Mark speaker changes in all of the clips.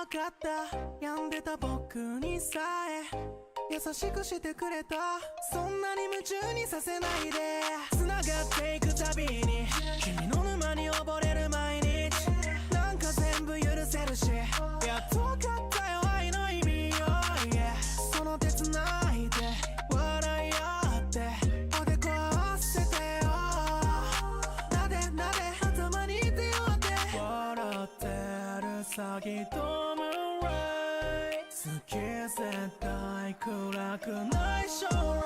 Speaker 1: かった病んでた僕にさえ優しくしてくれたそんなに夢中にさせないで繋がっていくたびに君の沼に溺れる毎日なんか全部許せるしやっと分かったよ愛の意味よ、yeah、その手繋いで笑い合っておでこ合わせてよなでなで頭にいてよって笑ってる先とむ好き絶対暗くない将来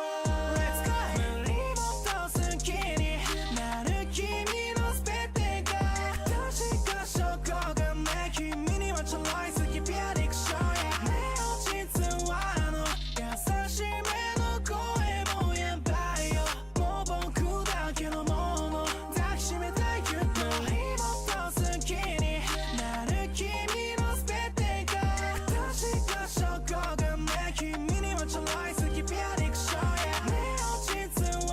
Speaker 1: Let's go 無理もっと好きになる君の全てが確か証拠がない君にはちょろい好きピアディクションやねえ実は優しめの声もやばいよもう僕だけのもの抱きしめたいけど無理もっと好きになる君の全てが確か証拠がない君にはちょろい好きピアディクションやねえ実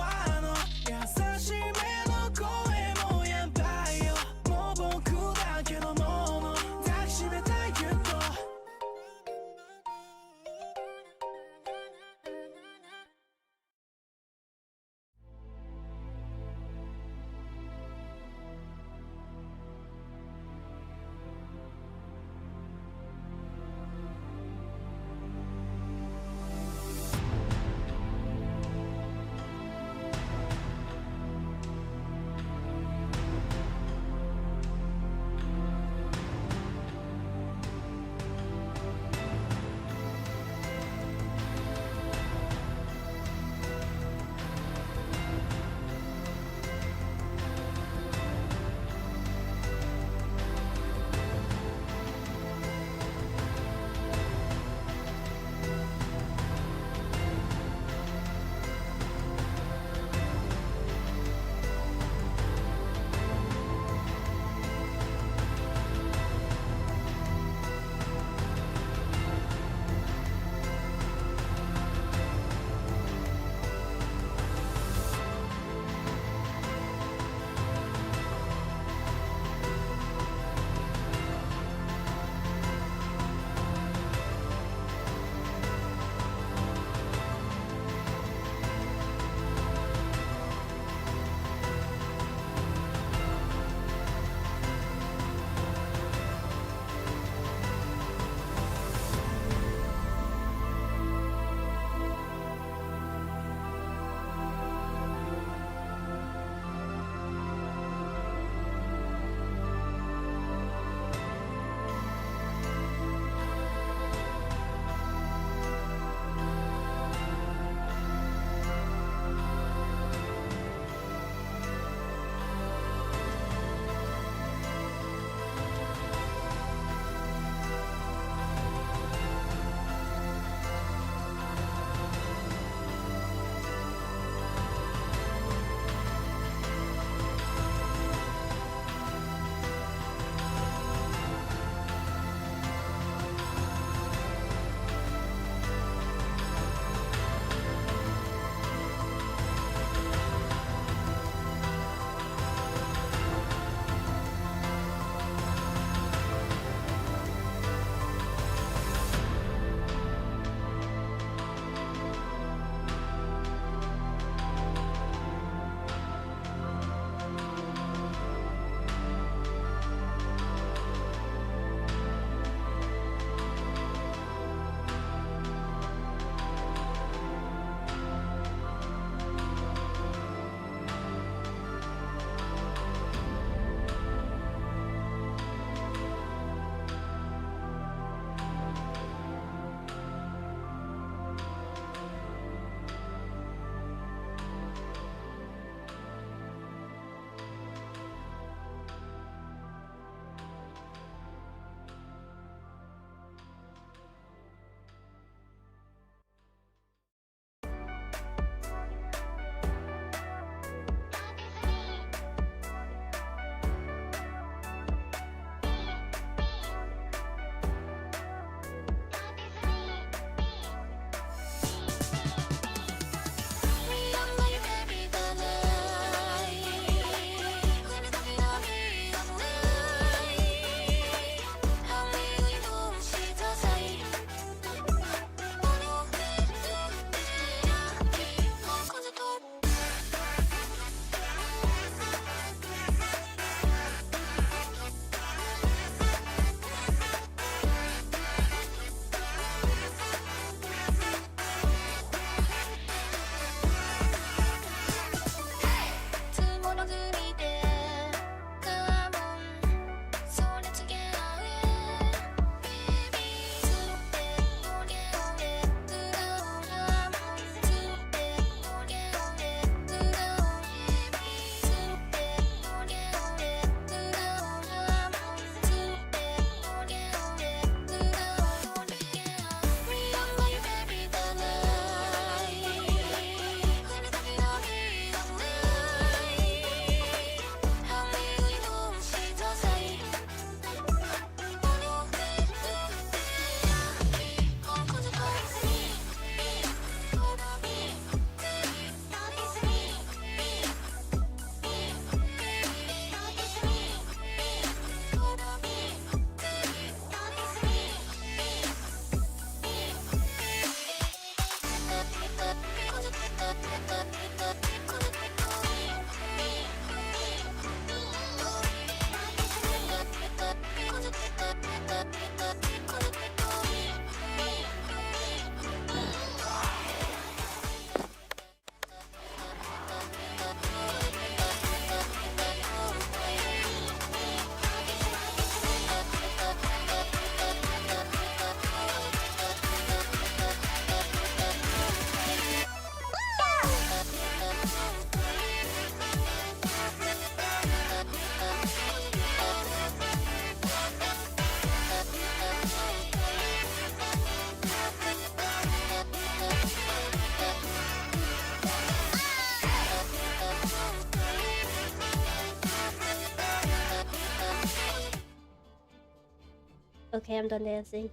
Speaker 2: Okay, I'm done dancing.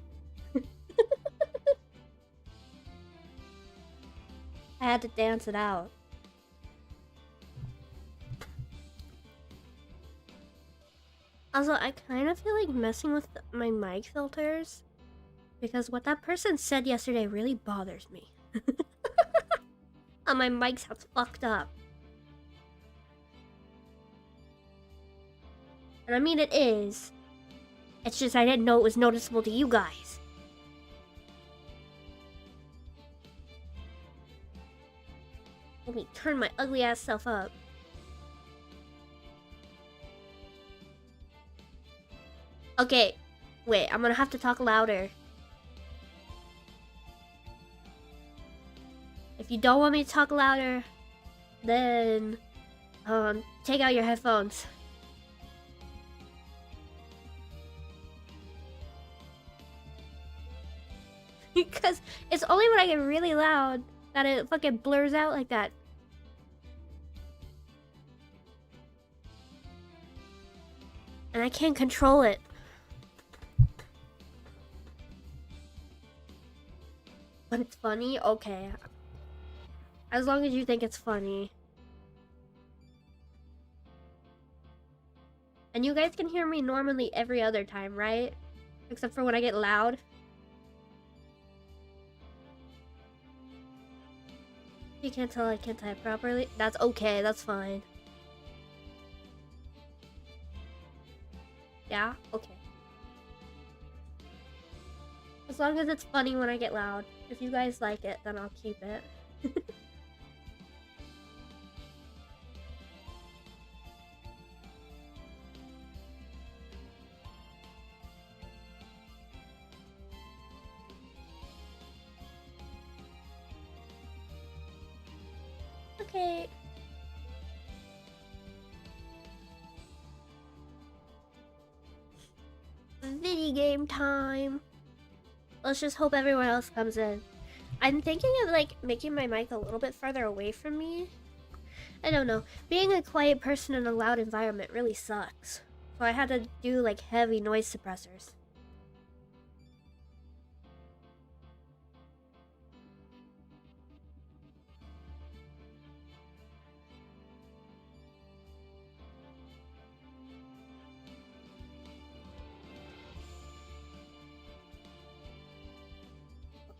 Speaker 2: I had to dance it out. Also, I kind of feel like messing with my mic filters because what that person said yesterday really bothers me. And my mic sounds fucked up. And I mean, it is. It's just I didn't know it was noticeable to you guys. Let me turn my ugly ass self up. Okay, wait, I'm gonna have to talk louder. If you don't want me to talk louder, then take out your headphones. Because it's only when I get really loud that it fucking blurs out like that. And I can't control it. But it's funny? Okay. As long as you think it's funny. And you guys can hear me normally every other time, right? Except for when I get loud. You can't tell I can't type properly? That's okay, that's fine. Yeah? Okay. As long as it's funny when I get loud. If you guys like it, then I'll keep it. Okay. Video game time. Let's just hope everyone else comes in. I'm thinking of like making my mic a little bit further away from me. I don't know. Being a quiet person in a loud environment really sucks. So I had to do like heavy noise suppressors.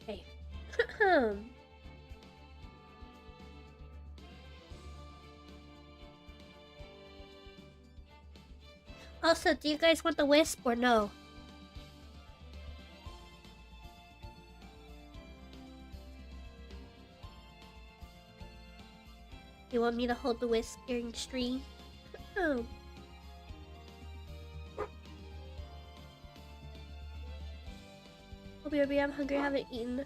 Speaker 2: Okay. Also, do you guys want the Wisp or no? You want me to hold the Wisp during stream? Hope you'll be. I'm hungry. I haven't eaten.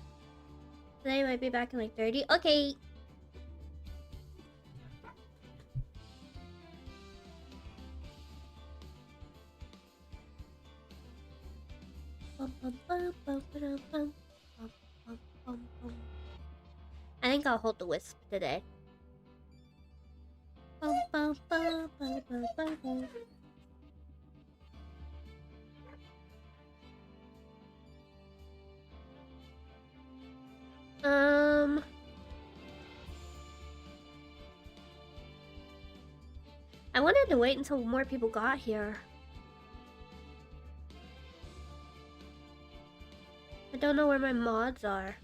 Speaker 2: Today I might be back in like 30. Okay. I think I'll hold the Wisp today. I wanted to wait until more people got here. I don't know where my mods are.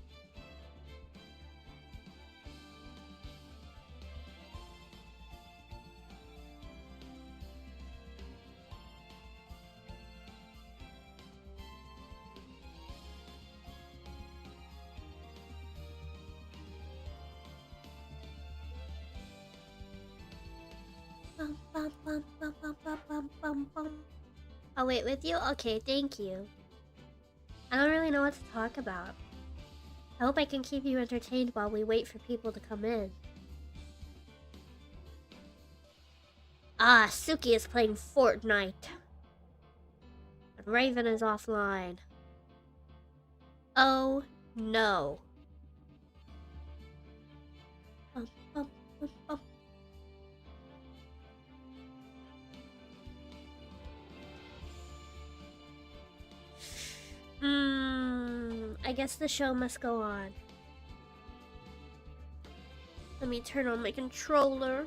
Speaker 2: I'll wait with you? Okay, thank you. I don't really know what to talk about. I hope I can keep you entertained while we wait for people to come in. Ah, Suki is playing Fortnite. And Raven is offline. Oh no. I guess the show must go on. Let me turn on my controller.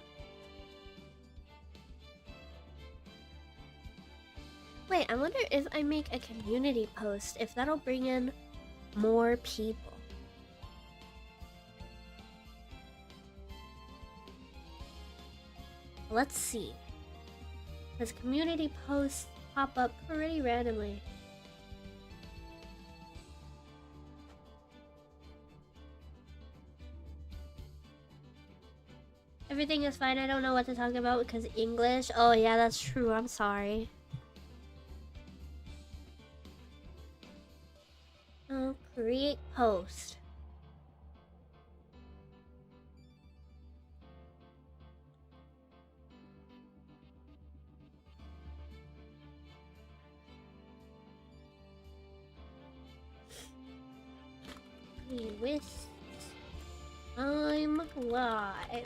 Speaker 2: Wait, I wonder if I make a community post, if that'll bring in more people. Let's see. Because community posts pop up pretty randomly. Everything is fine. I don't know what to talk about because English. Oh yeah, that's true. I'm sorry. Create post. Wisps. I'm live.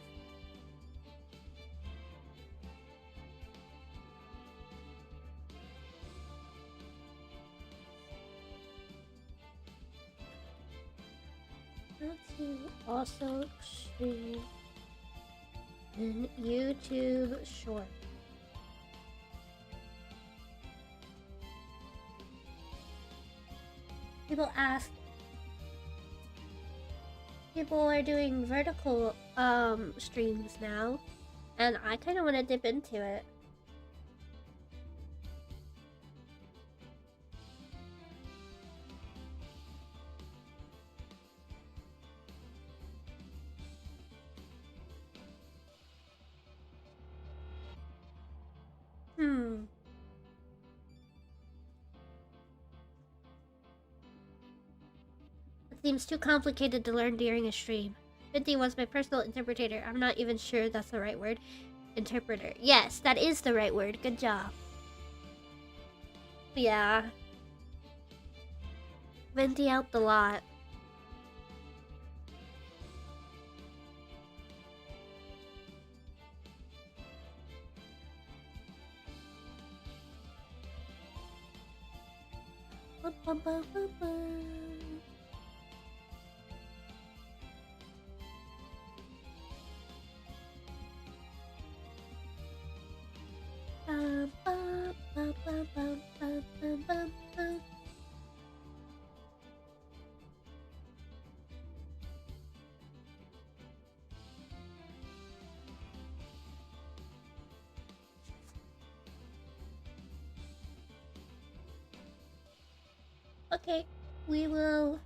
Speaker 2: Also stream in YouTube short. People ask. People are doing vertical streams now, and I kind of want to dip into it. It seems too complicated to learn during a stream. 50 was my personal interpreter. I'm not even sure that's the right word. Interpreter. Yes, that is the right word. Good job. Yeah. Venti out the lot. Okay, we will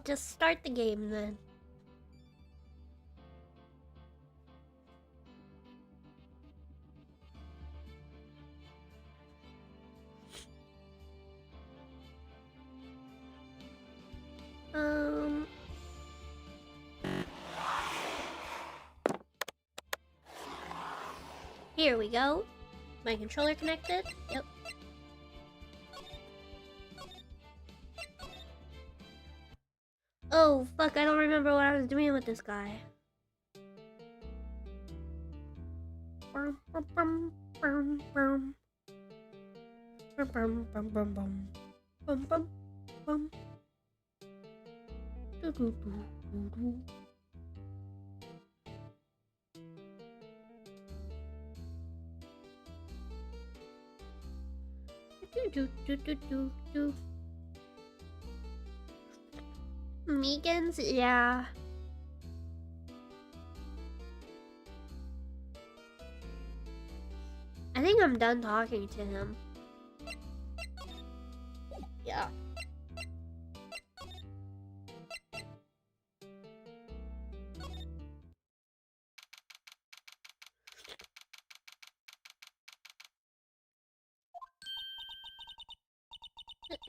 Speaker 2: just start the game then. Here we go. My controller connected? Yep. Oh, fuck, I don't remember what I was doing with this guy. Megans, yeah. I think I'm done talking to him. Yeah.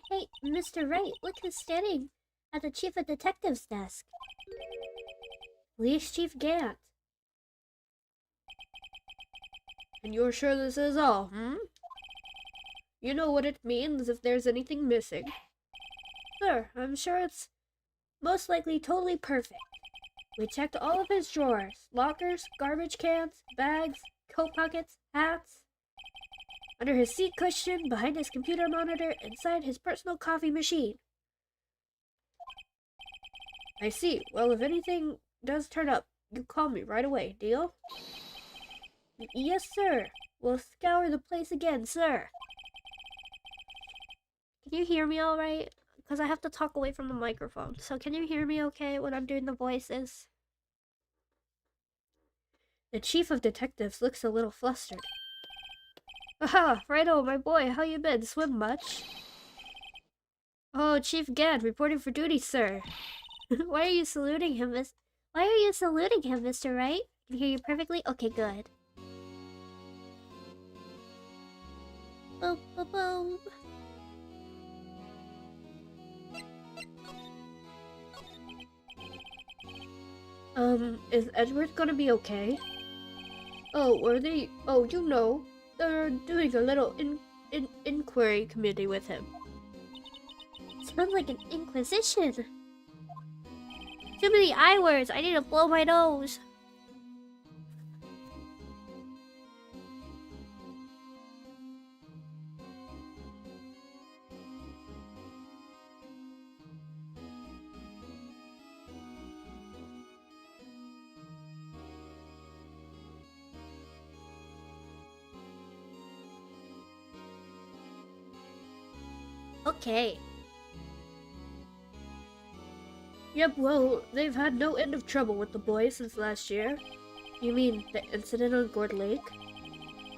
Speaker 2: Hey, Mr. Wright, look who's standing at the Chief of Detectives desk. Police Chief Gant. And you're sure this is all, You know what it means if there's anything missing. Sure, I'm sure it's most likely totally perfect. We checked all of his drawers, lockers, garbage cans, bags, coat pockets, hats. Under his seat cushion, behind his computer monitor, inside his personal coffee machine. I see. Well, if anything does turn up, you call me right away, deal? Yes, sir. We'll scour the place again, sir. Can you hear me all right? Because I have to talk away from the microphone. So can you hear me okay when I'm doing the voices? The chief of detectives looks a little flustered. Aha, righto, my boy, how you been? Swim much? Oh, Chief Gad, reporting for duty, sir. Why are you saluting him, Mr. Wright? I can hear you perfectly? Okay, good. Boom, boom, boom. Is Edward gonna be okay? Oh, were they? Oh, you know, they're doing a little inquiry committee with him. Sounds like an inquisition. Too many I words. I need to blow my nose. Okay. Yep, well, they've had no end of trouble with the boys since last year. You mean the incident on Gourd Lake?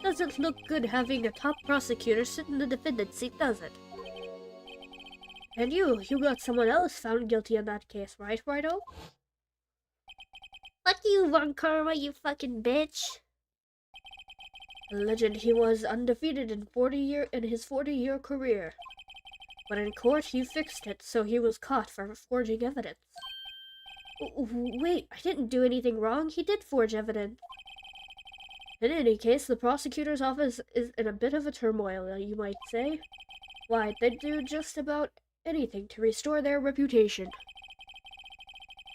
Speaker 2: Doesn't look good having a top prosecutor sit in the defendant's seat, does it? And you got someone else found guilty in that case, right, Righto? Fuck you, Von Karma, you fucking bitch. Legend, he was undefeated in his 40-year career. But in court, he fixed it, so he was caught for forging evidence. Wait, I didn't do anything wrong. He did forge evidence. In any case, the prosecutor's office is in a bit of a turmoil, you might say. Why, they'd do just about anything to restore their reputation.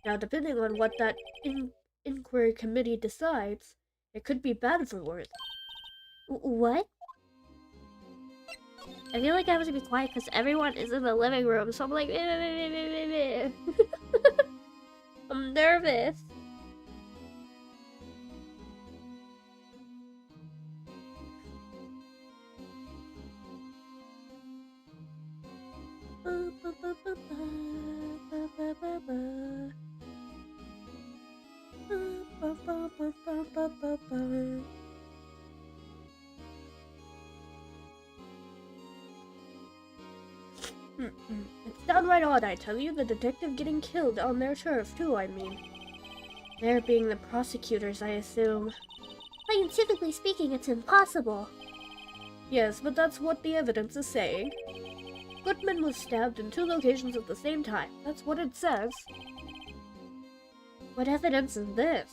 Speaker 2: Now, depending on what that inquiry committee decides, it could be bad for Worth. What? I feel like I have to be quiet because everyone is in the living room, so I'm like, I'm nervous. It's downright odd, I tell you, the detective getting killed on their turf, too, I mean. They're being the prosecutors, I assume. Scientifically speaking, it's impossible. Yes, but that's what the evidence is saying. Goodman was stabbed in 2 locations at the same time. That's what it says. What evidence is this?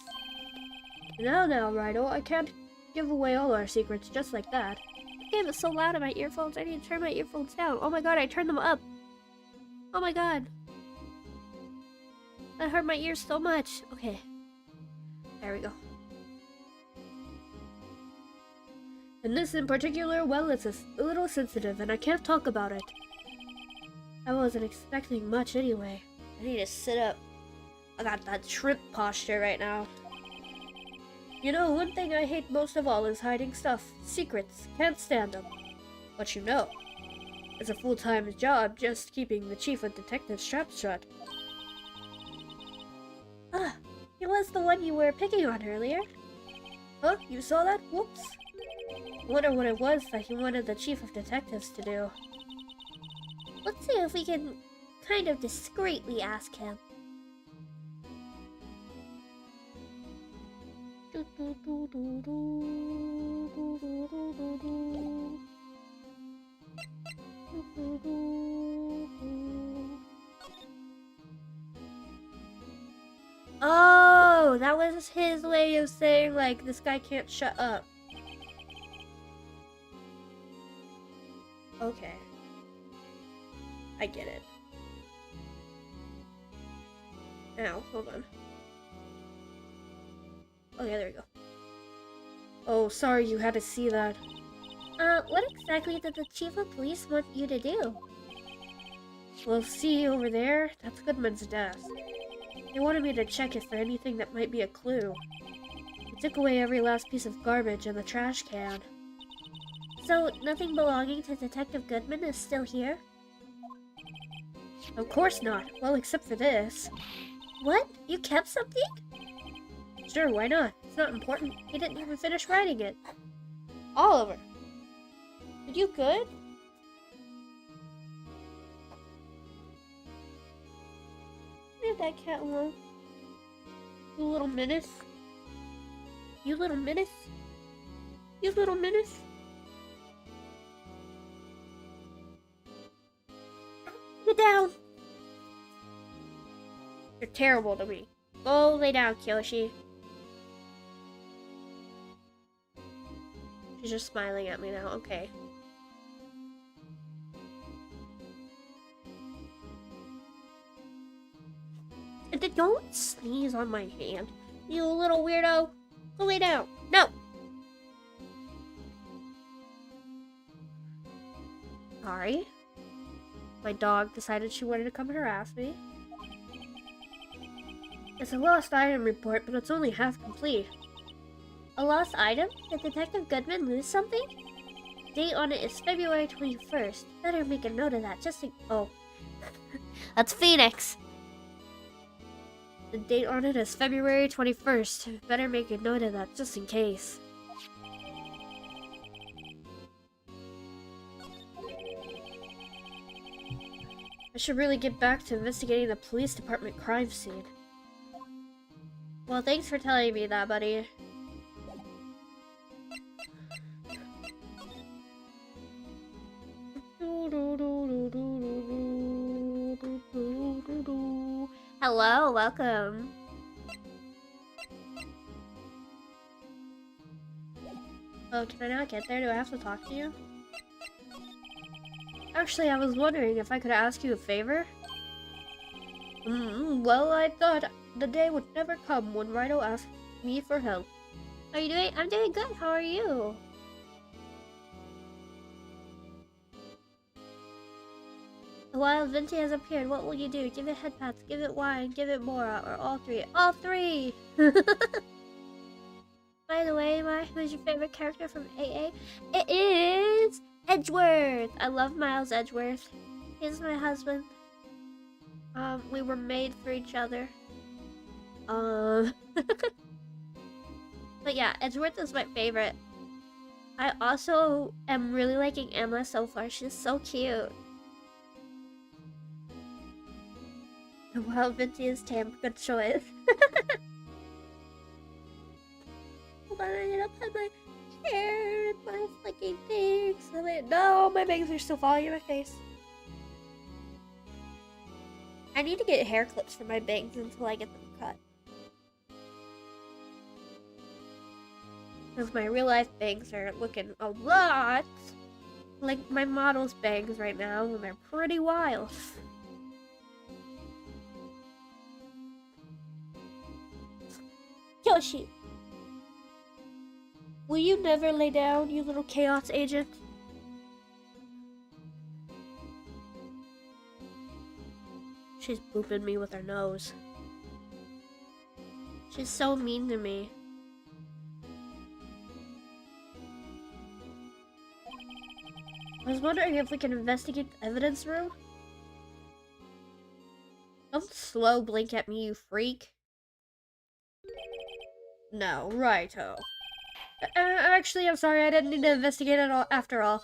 Speaker 2: Now, Righto, I can't give away all our secrets just like that. The game is so loud in my earphones, I need to turn my earphones down. Oh my god, I turned them up. Oh my god. That hurt my ears so much. Okay. There we go. And this in particular, well, it's a little sensitive and I can't talk about it. I wasn't expecting much anyway. I need to sit up. I got that shrimp posture right now. You know, one thing I hate most of all is hiding stuff. Secrets. Can't stand them. But you know, it's a full-time job just keeping the chief of detectives strapped shut. Ah, he was the one you were picking on earlier. Huh? You saw that? Whoops. Wonder what it was that he wanted the chief of detectives to do. Let's see if we can kind of discreetly ask him. Oh, that was his way of saying, like, this guy can't shut up. Okay. I get it. Ow, hold on. Okay, there we go. Oh, sorry you had to see that. What exactly did the chief of police want you to do? Well, see over there? That's Goodman's desk. They wanted me to check it for anything that might be a clue. They took away every last piece of garbage in the trash can. So, nothing belonging to Detective Goodman is still here? Of course not. Well, except for this. What? You kept something? Sure, why not? It's not important. He didn't even finish writing it. Oliver. Are you good? Leave that cat alone. You little menace. You little menace. You little menace. Get down. You're terrible to me. Go lay down, Kyoshi. She's just smiling at me now. Okay. And then don't sneeze on my hand. You little weirdo. Go lay down. No! Sorry. My dog decided she wanted to come harass me. It's a lost item report, but it's only half complete. A lost item? Did Detective Goodman lose something? The date on it is February 21st. Better make a note of that just in— oh. That's Phoenix! The date on it is February 21st. Better make a note of that just in case. I should really get back to investigating the police department crime scene. Well, thanks for telling me that, buddy. Hello, welcome. Oh, can I not get there? Do I have to talk to you? Actually, I was wondering if I could ask you a favor. Well, I thought the day would never come when Rhino asked me for help. How are you doing? I'm doing good. How are you? A wild Vinci has appeared. What will you do? Give it head pats, give it wine, give it more, or all three. All three! By the way, who's your favorite character from AA? It is Edgeworth! I love Miles Edgeworth. He's my husband. We were made for each other. But yeah, Edgeworth is my favorite. I also am really liking Emma so far. She's so cute. The wild Vinci is tame. Good choice. Hold on, I need to put my hair in my flicking things. No, my bangs are still falling in my face. I need to get hair clips for my bangs until I get them cut. Because my real life bangs are looking a lot like my model's bangs right now, and they're pretty wild. Yoshi! Will you never lay down, you little chaos agent? She's booping me with her nose. She's so mean to me. I was wondering if we can investigate the evidence room. Don't slow blink at me, you freak. No, righto. Actually, I'm sorry, I didn't need to investigate it all after all.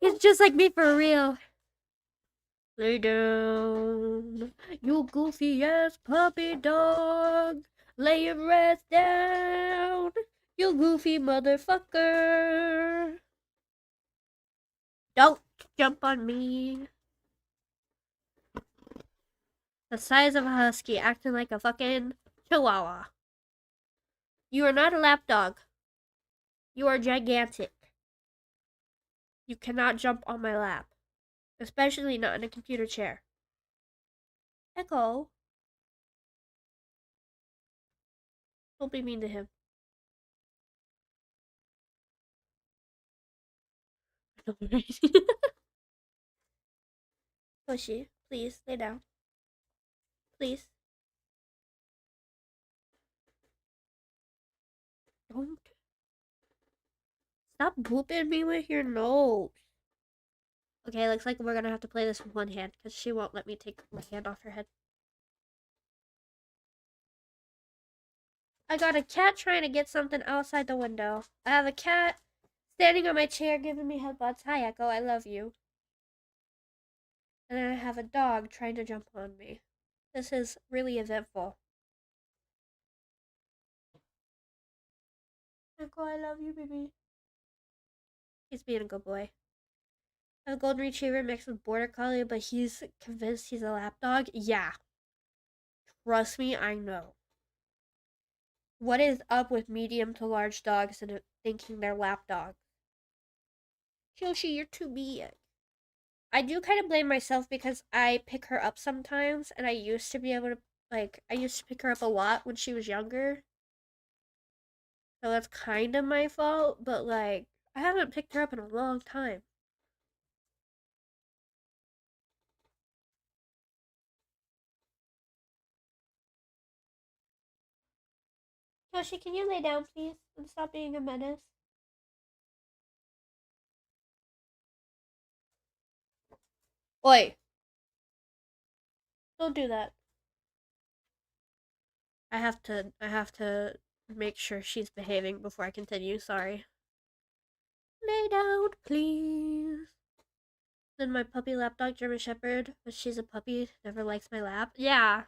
Speaker 2: It's just like me for real. Lay down, you goofy ass puppy dog. Lay your ass down, you goofy motherfucker. Don't jump on me. The size of a husky, acting like a fucking chihuahua. You are not a lapdog. You are gigantic. You cannot jump on my lap. Especially not in a computer chair. Echo. Don't be mean to him. Pushy, please lay down. Please. Don't. Stop booping me with your nose. Okay, looks like we're gonna have to play this with one hand because she won't let me take my hand off her head. I got a cat trying to get something outside the window. I have a cat standing on my chair giving me headbutts. Hi, Echo, I love you. And then I have a dog trying to jump on me. This is really eventful. Echo, I love you, baby. He's being a good boy. I have a golden retriever mixed with border collie, but he's convinced he's a lapdog. Yeah. Trust me, I know. What is up with medium to large dogs and thinking they're lapdogs? Yoshi, you're too big. I do kind of blame myself because I pick her up sometimes, and I used to be able to, like, I used to pick her up a lot when she was younger. So that's kind of my fault, but, like, I haven't picked her up in a long time. Yoshi, can you lay down, please, and stop being a menace? Oi! Don't do that. I have to make sure she's behaving before I continue, sorry. Lay down, please. Then my puppy lapdog German Shepherd, but she's a puppy, never likes my lap. Yeah.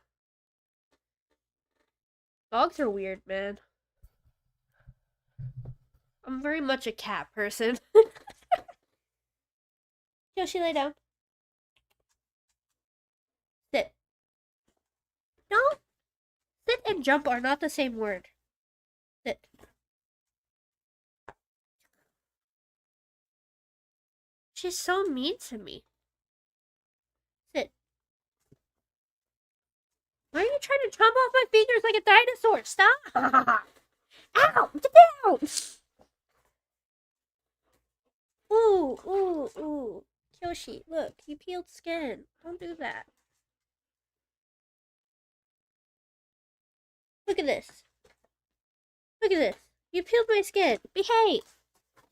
Speaker 2: Dogs are weird, man. I'm very much a cat person. Yoshi, lay down. Sit. No. Sit and jump are not the same word. Sit. She's so mean to me. Sit. Why are you trying to jump off my fingers like a dinosaur? Stop! Ow! Get down! Ooh, ooh, ooh. Yoshi, look, you peeled skin. Don't do that. Look at this. Look at this. You peeled my skin. Behave.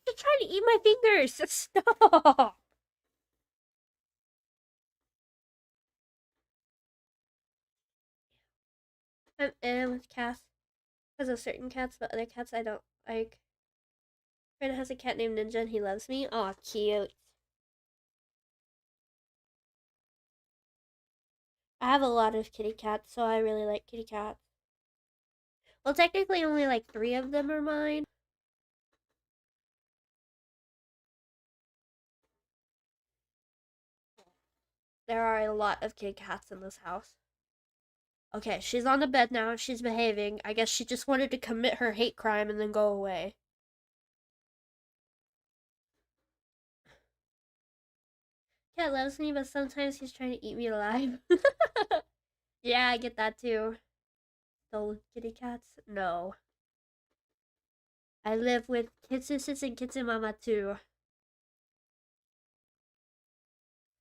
Speaker 2: You're trying to eat my fingers. Stop. I'm with cats. Because of certain cats, but other cats I don't like. Friend has a cat named Ninja and he loves me. Aw, cute. I have a lot of kitty cats, so I really like kitty cats. Well, technically only like 3 of them are mine. There are a lot of kitty cats in this house. Okay, she's on the bed now. She's behaving. I guess she just wanted to commit her hate crime and then go away. Cat loves me, but sometimes he's trying to eat me alive. Yeah, I get that too. Stolen kitty cats? No. I live with Kitsusis and Kitsumama too.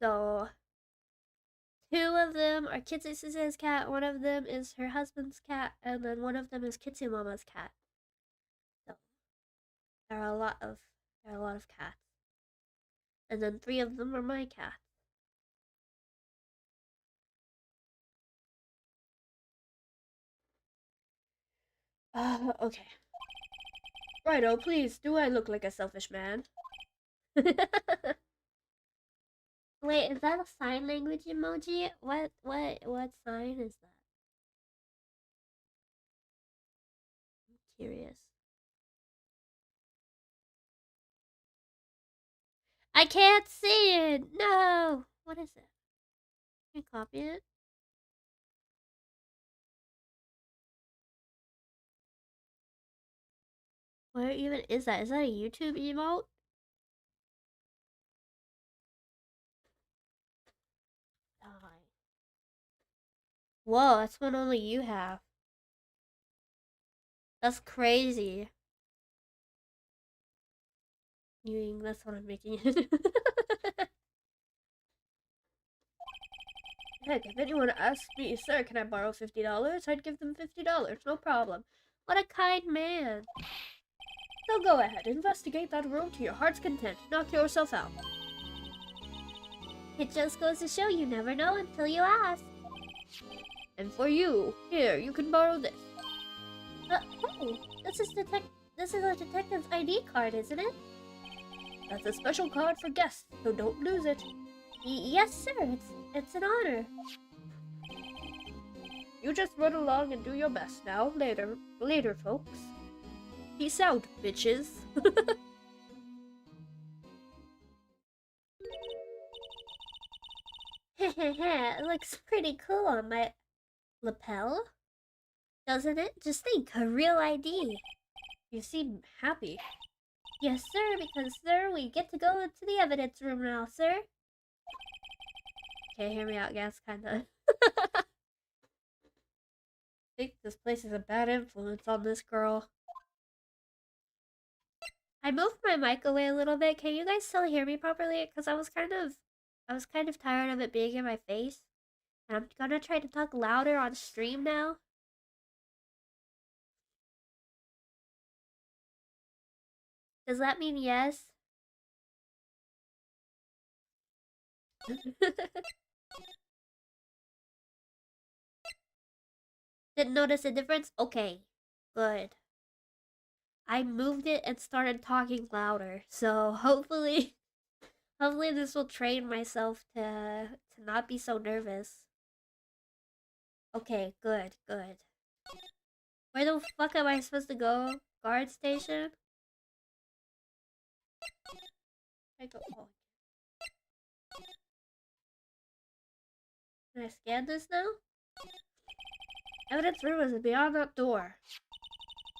Speaker 2: So, 2 of them are Kitsusis' cat, 1 of them is her husband's cat, and then 1 of them is Kitsumama's cat. So, there are a lot of cats. And then 3 of them are my cats. Okay. Righto, please, do I look like a selfish man? Wait, is that a sign language emoji? What sign is that? I'm curious. I can't see it! No! What is it? Can you copy it? Where even is that? Is that a YouTube emote? Whoa, that's one only you have. That's crazy. That's what I'm making it. Heck, if anyone asked me, sir, can I borrow $50? I'd give them $50, no problem. What a kind man. So go ahead, investigate that room to your heart's content. Knock yourself out. It just goes to show you never know until you ask. And for you, here, you can borrow this. Hey, this is a detective's ID card, isn't it? That's a special card for guests, so don't lose it. Yes, sir. It's an honor. You just run along and do your best now. Later, folks. Peace out, bitches. It looks pretty cool on my lapel, doesn't it? Just think, a real ID. You seem happy. Yes, sir, because, sir, we get to go to the evidence room now, sir. Okay, hear me out, guys, kinda. I think this place is a bad influence on this girl. I moved my mic away a little bit. Can you guys still hear me properly? Because I was kind of tired of it being in my face. And I'm gonna try to talk louder on stream now. Does that mean yes? Didn't notice a difference? Okay, good. I moved it and started talking louder, so hopefully this will train myself to not be so nervous. Okay, good. Where the fuck am I supposed to go? Guard station? I go. Oh. Can I scan this now? Evidence room is beyond that door.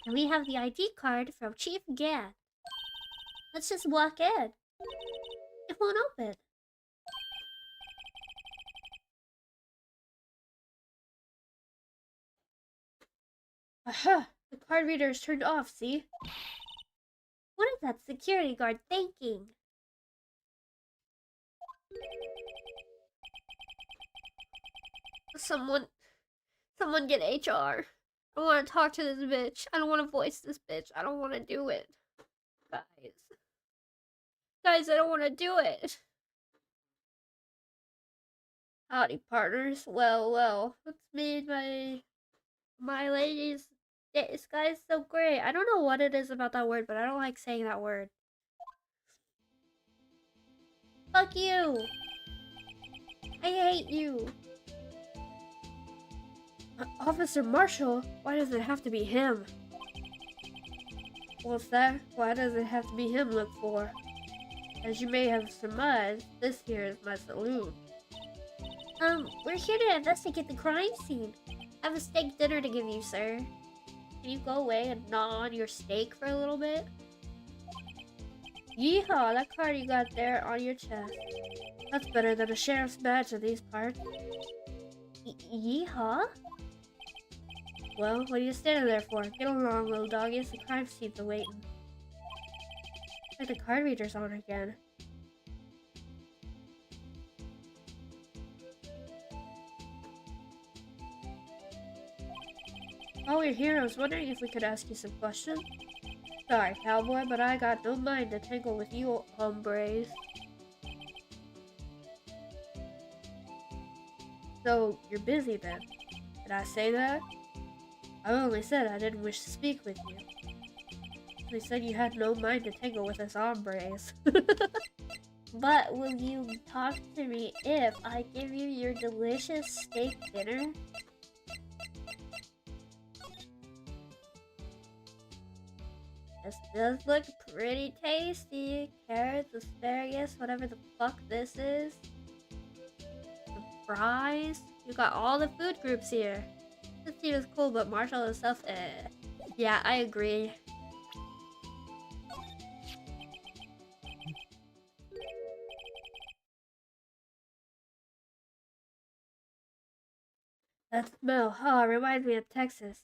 Speaker 2: And we have the ID card from Chief Gan. Let's just walk in. It won't open. Aha! The card reader is turned off, see? What is that security guard thinking? Someone get HR. I don't want to talk to this bitch. I don't want to voice this bitch. I don't want to do it. Guys, I don't want to do it. Howdy, partners. Well, what's made my ladies? This guy's so great. I don't know what it is about that word, but I don't like saying that word. Fuck you. I hate you. Officer Marshall? Why does it have to be him? What's that? Why does it have to be him, look for? As you may have surmised, this here is my saloon. We're here to investigate the crime scene. I have a steak dinner to give you, sir. Can you go away and gnaw on your steak for a little bit? Yeehaw, that card you got there on your chest. That's better than a sheriff's badge in these parts. Yeehaw? Well, what are you standing there for? Get along, little doggies. The crime scene's awaiting. Like the card reader's on again. While we're here, I was wondering if we could ask you some questions. Sorry, cowboy, but I got no mind to tangle with you hombres. So, you're busy then. Did I say that? I only said I didn't wish to speak with you. They said you had no mind to tangle with us hombres. But will you talk to me if I give you your delicious steak dinner? This does look pretty tasty. Carrots, asparagus, whatever the fuck this is. The fries. You got all the food groups here. This team is cool, but Marshall himself, yeah, I agree. That smell, oh, it reminds me of Texas.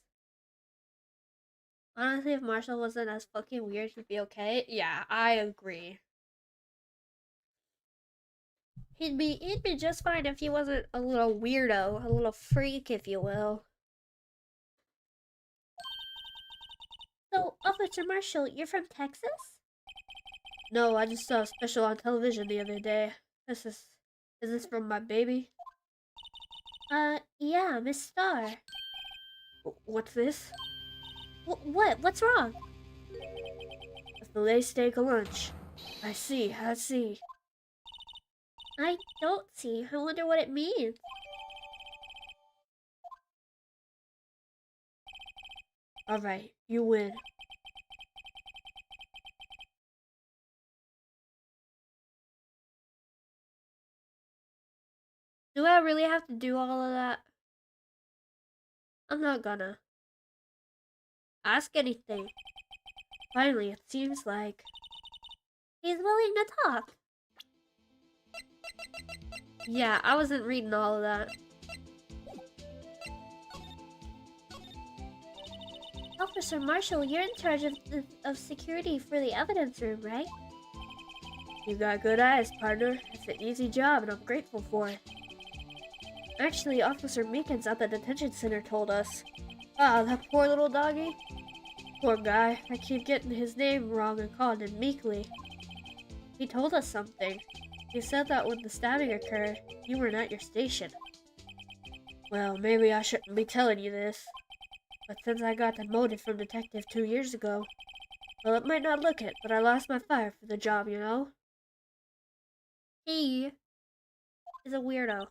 Speaker 2: Honestly, if Marshall wasn't as fucking weird, he'd be okay. Yeah, I agree. He'd be just fine if he wasn't a little weirdo, a little freak, if you will. So, Officer Marshall, you're from Texas? No, I just saw a special on television the other day. Is this from my baby? Yeah, Miss Star. What's this? What? What's wrong? A filet steak lunch. I see. I don't see. I wonder what it means. Alright, you win. Do I really have to do all of that? I'm not gonna. Ask anything. Finally, it seems like he's willing to talk. Yeah, I wasn't reading all of that. Officer Marshall, you're in charge of security for the evidence room, right? You got good eyes, partner. It's an easy job, and I'm grateful for it. Actually, Officer Meekins at the detention center told us. Ah, that poor little doggy. Poor guy. I keep getting his name wrong and calling him Meekly. He told us something. He said that when the stabbing occurred, you weren't at your station. Well, maybe I shouldn't be telling you this. But since I got demoted from detective 2 years ago, well, it might not look it, but I lost my fire for the job, you know? He is a weirdo.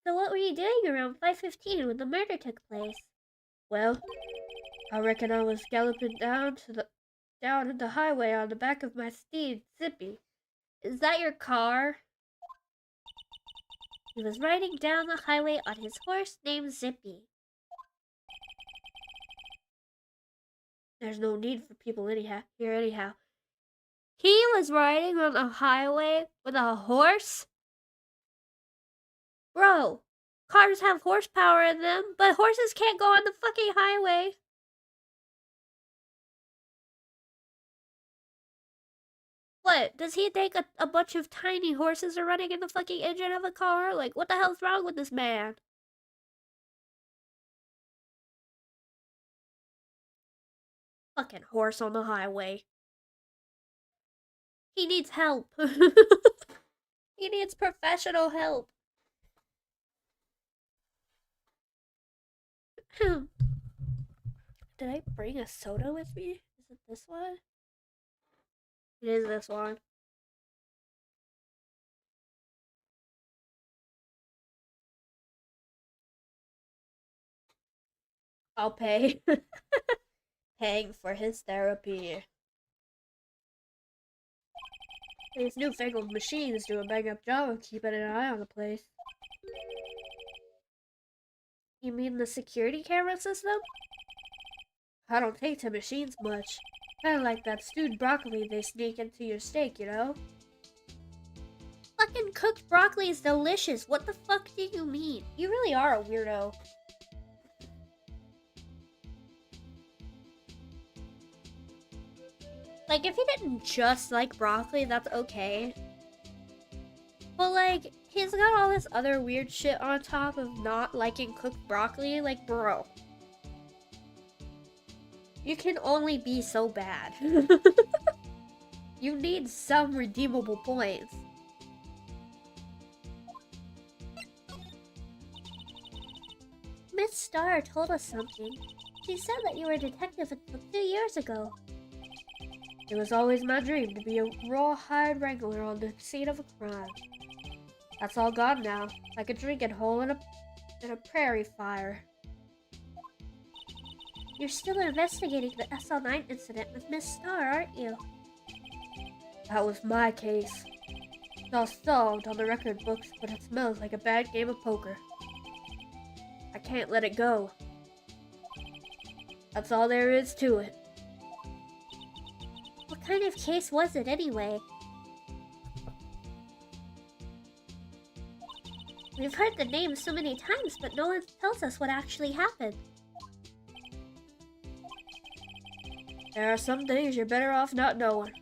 Speaker 2: So what were you doing around 5:15 when the murder took place? Well, I reckon I was galloping down the highway on the back of my steed, Zippy. Is that your car? He was riding down the highway on his horse named Zippy. There's no need for people here anyhow. He was riding on a highway with a horse? Bro, cars have horsepower in them, but horses can't go on the fucking highway. What, does he think a bunch of tiny horses are running in the fucking engine of a car? Like, what the hell's wrong with this man? Fucking horse on the highway. He needs help. He needs professional help. Did I bring a soda with me? Is it this one? It is this one. I'll pay. Paying for his therapy. These newfangled machines do a bang-up job of keeping an eye on the place. You mean the security camera system? I don't take to machines much. Kinda like that stewed broccoli they sneak into your steak, you know? Fucking cooked broccoli is delicious. What the fuck do you mean? You really are a weirdo. Like, if he didn't just like broccoli, that's okay. But, like, he's got all this other weird shit on top of not liking cooked broccoli. Like, bro. You can only be so bad. You need some redeemable points. Miss Starr told us something. She said that you were a detective until 2 years ago. It was always my dream to be a rawhide wrangler on the scene of a crime. That's all gone now, like a drinking hole in a prairie fire. You're still investigating the SL9 incident with Miss Starr, aren't you? That was my case. It's all solved on the record books, but it smells like a bad game of poker. I can't let it go. That's all there is to it. What kind of case was it anyway? We've heard the name so many times, but no one tells us what actually happened. There are some things you're better off not knowing.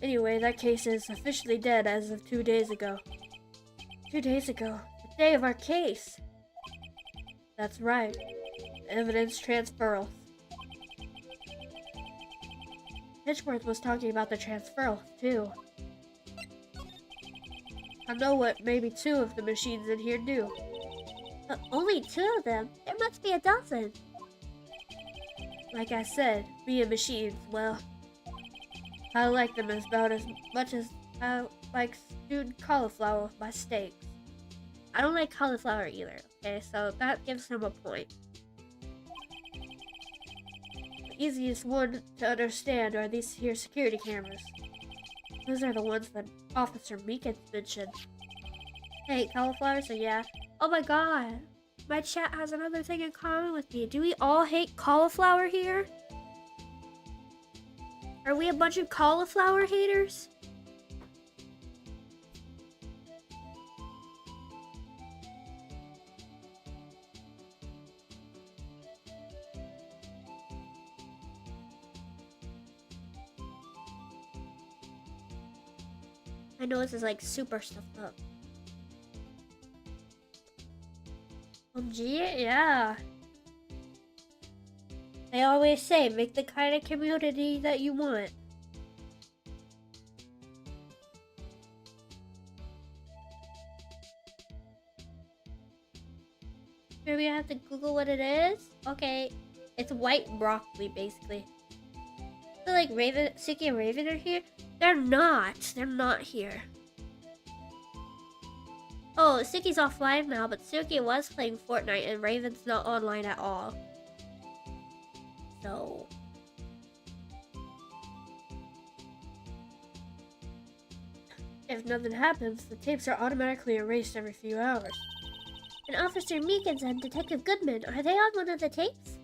Speaker 2: Anyway, that case is officially dead as of 2 days ago. 2 days ago? The day of our case! That's right. Evidence transferal. Hitchworth was talking about the transferal, too. I know what maybe 2 of the machines in here do. Only 2 of them? There must be a dozen. Like I said, being machines, well, I like them about as much as I like stewed cauliflower with my steaks. I don't like cauliflower either, okay, so that gives him a point. The easiest one to understand are these here security cameras. Those are the ones that Officer Meekins mentioned. Hey, cauliflower, so yeah. Oh my god, my chat has another thing in common with me. Do we all hate cauliflower here? Are we a bunch of cauliflower haters? I know this is like super stuffed up. Gee, yeah. They always say, make the kind of community that you want. Maybe I have to Google what it is? Okay, it's white broccoli, basically. So like Raven, Suki and Raven are here? They're not here. Oh, Suki's offline now, but Suki was playing Fortnite and Raven's not online at all. So... if nothing happens, the tapes are automatically erased every few hours. And Officer Meekins and Detective Goodman, are they on one of the tapes?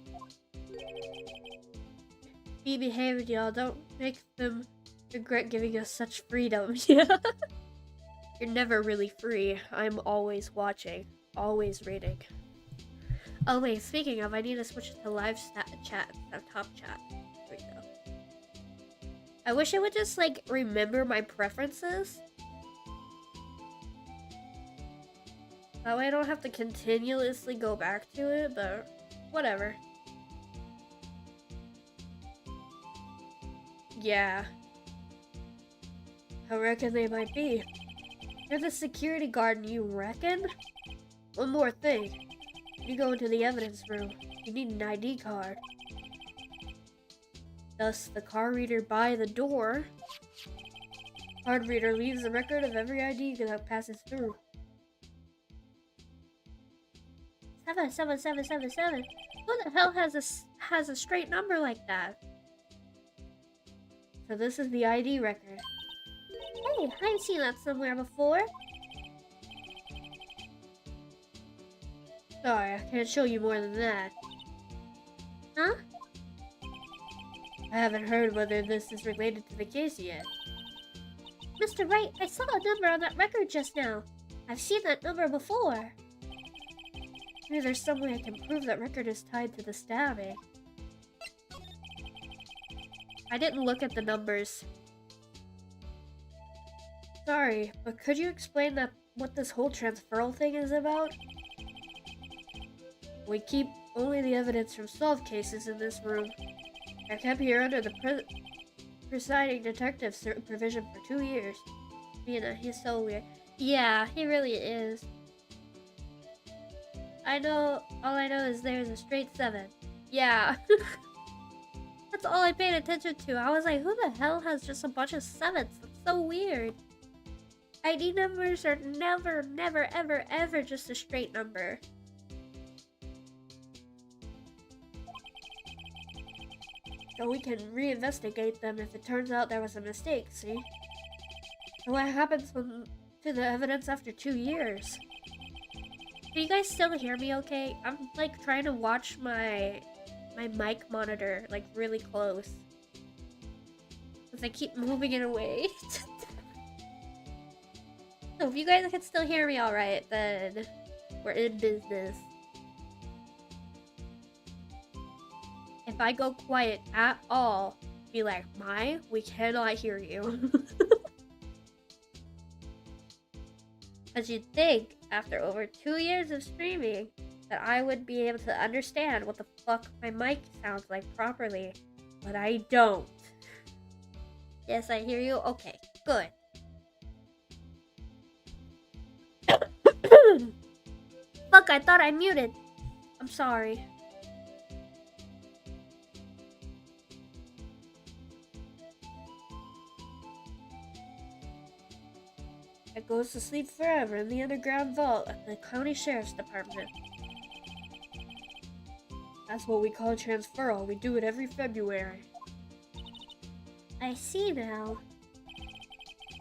Speaker 2: Be behaved, y'all. Don't make them regret giving us such freedom. Yeah. You're never really free. I'm always watching. Always reading. Oh wait, speaking of, I need to switch to live chat instead of top chat. There we go. I wish I would just, like, remember my preferences. That way I don't have to continuously go back to it, but whatever. Yeah. I reckon they might be. You're the security guard, you reckon? One more thing. When you go into the evidence room, you need an ID card. Thus, the card reader by the door. Card reader leaves a record of every ID that passes through. 77777. Who the hell has a straight number like that? So this is the ID record. Hey, I've seen that somewhere before. Sorry, I can't show you more than that. Huh? I haven't heard whether this is related to the case yet. Mr. Wright, I saw a number on that record just now. I've seen that number before. Maybe there's some way I can prove that record is tied to the stabbing. I didn't look at the numbers. Sorry, but could you explain what this whole transferal thing is about? We keep only the evidence from solved cases in this room. I kept here under the presiding detective's supervision for 2 years. He's so weird. Yeah, he really is. All I know is there's a straight 7. Yeah. That's all I paid attention to. I was like, who the hell has just a bunch of 7s? That's so weird. ID numbers are never, ever, ever just a straight number. So we can reinvestigate them if it turns out there was a mistake, see? So what happens to the evidence after 2 years? Can you guys still hear me okay? I'm like trying to watch my mic monitor like really close. Because I keep moving it away. So if you guys can still hear me alright, then we're in business. If I go quiet at all, be like, "Mai, we cannot hear you." Because you'd think, after over 2 years of streaming, that I would be able to understand what the fuck my mic sounds like properly. But I don't. Yes, I hear you. Okay, good. Fuck, I thought I muted. I'm sorry. It goes to sleep forever in the underground vault at the county sheriff's department. That's what we call transferal. We do it every February. I see now.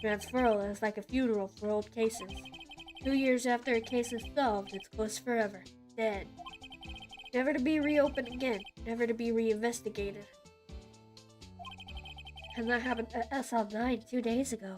Speaker 2: Transferal is like a funeral for old cases. 2 years after a case is solved, it's closed forever. Dead. Never to be reopened again. Never to be reinvestigated. And that happened at SL9 2 days ago.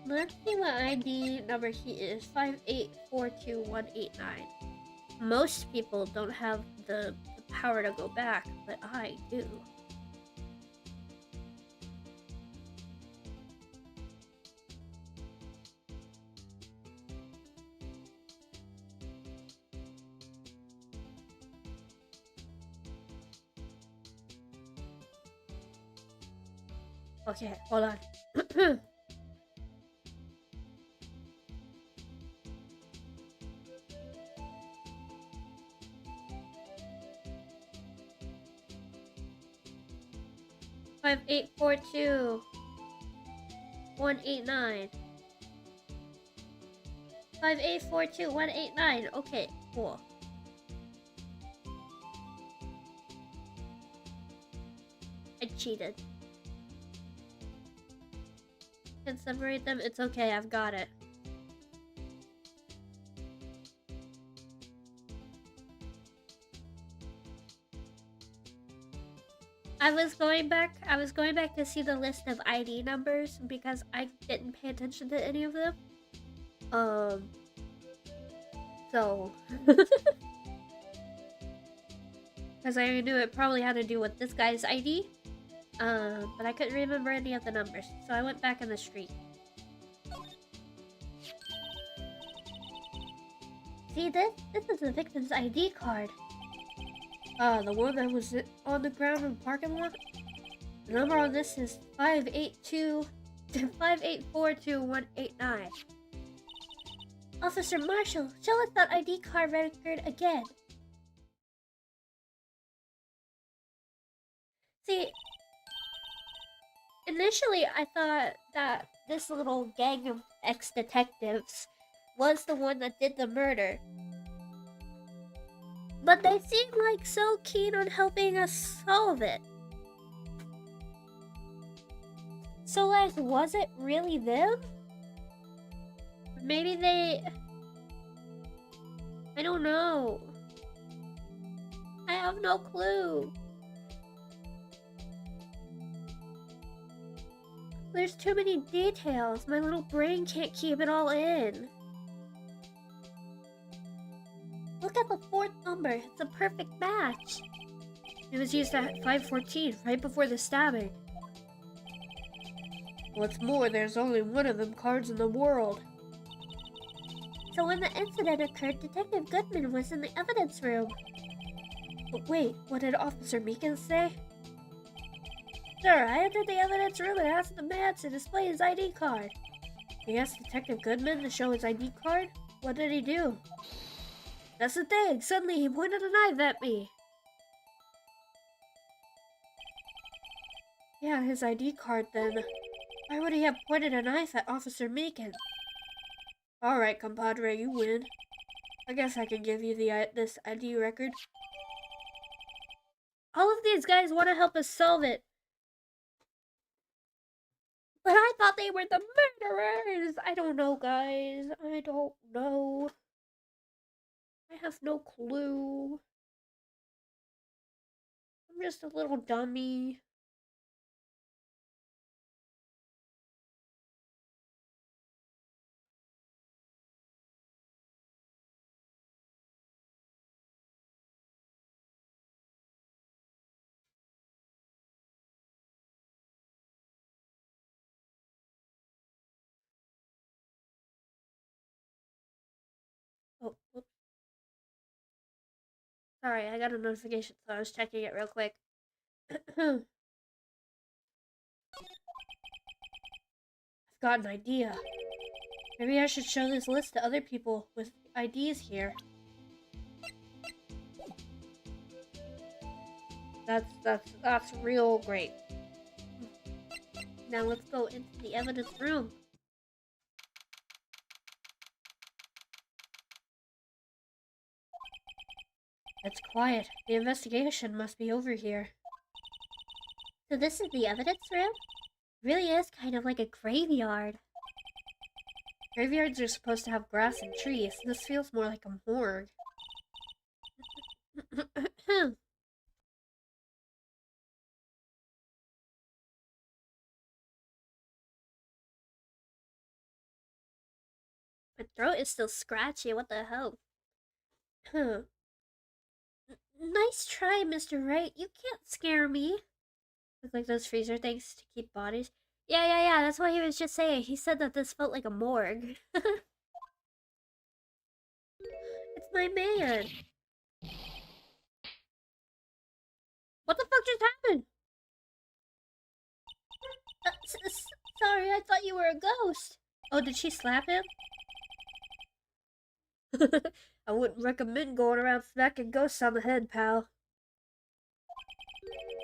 Speaker 2: Let's see what ID number he is. 5842189. Most people don't have the power to go back, but I do. Okay, hold on. Five, 842 189. 5842 189. Okay, cool. I cheated. Can separate them? It's okay, I've got it. I was going back to see the list of ID numbers because I didn't pay attention to any of them. So because I knew it probably had to do with this guy's ID. But I couldn't remember any of the numbers, so I went back in the street. See this? This is the victim's ID card. The one that was on the ground in the parking lot? The number on this is 5842189. Officer Marshall, show us that ID card record again. See, initially I thought that this little gang of ex-detectives was the one that did the murder. But they seem like so keen on helping us solve it. So like, was it really them? Maybe they... I don't know. I have no clue. There's too many details. My little brain can't keep it all in. Look at the fourth number. It's a perfect match. It was used at 5:14, right before the stabbing. What's more, there's only one of them cards in the world. So when the incident occurred, Detective Goodman was in the evidence room. But wait, what did Officer Meekins say? Sir, I entered the evidence room and asked the man to display his ID card. He asked Detective Goodman to show his ID card? What did he do? That's the thing. Suddenly he pointed a knife at me. Yeah, his ID card then. Why would he have pointed a knife at Officer Meekins? Alright, compadre, you win. I guess I can give you this ID record. All of these guys want to help us solve it. But I thought they were the murderers! I don't know, guys. I don't know. I have no clue. I'm just a little dummy. Sorry, I got a notification, so I was checking it real quick. I've got an idea. Maybe I should show this list to other people with IDs here. That's real great. Now let's go into the evidence room. It's quiet. The investigation must be over here. So this is the evidence room? It really is kind of like a graveyard. Graveyards are supposed to have grass and trees. This feels more like a morgue. My throat is still scratchy. What the hell? Nice try, Mr. Wright. You can't scare me. Look like those freezer things to keep bodies. Yeah. That's what he was just saying. He said that this felt like a morgue. It's my man. What the fuck just happened? Sorry, I thought you were a ghost. Oh, did she slap him? I wouldn't recommend going around smacking ghosts on the head, pal.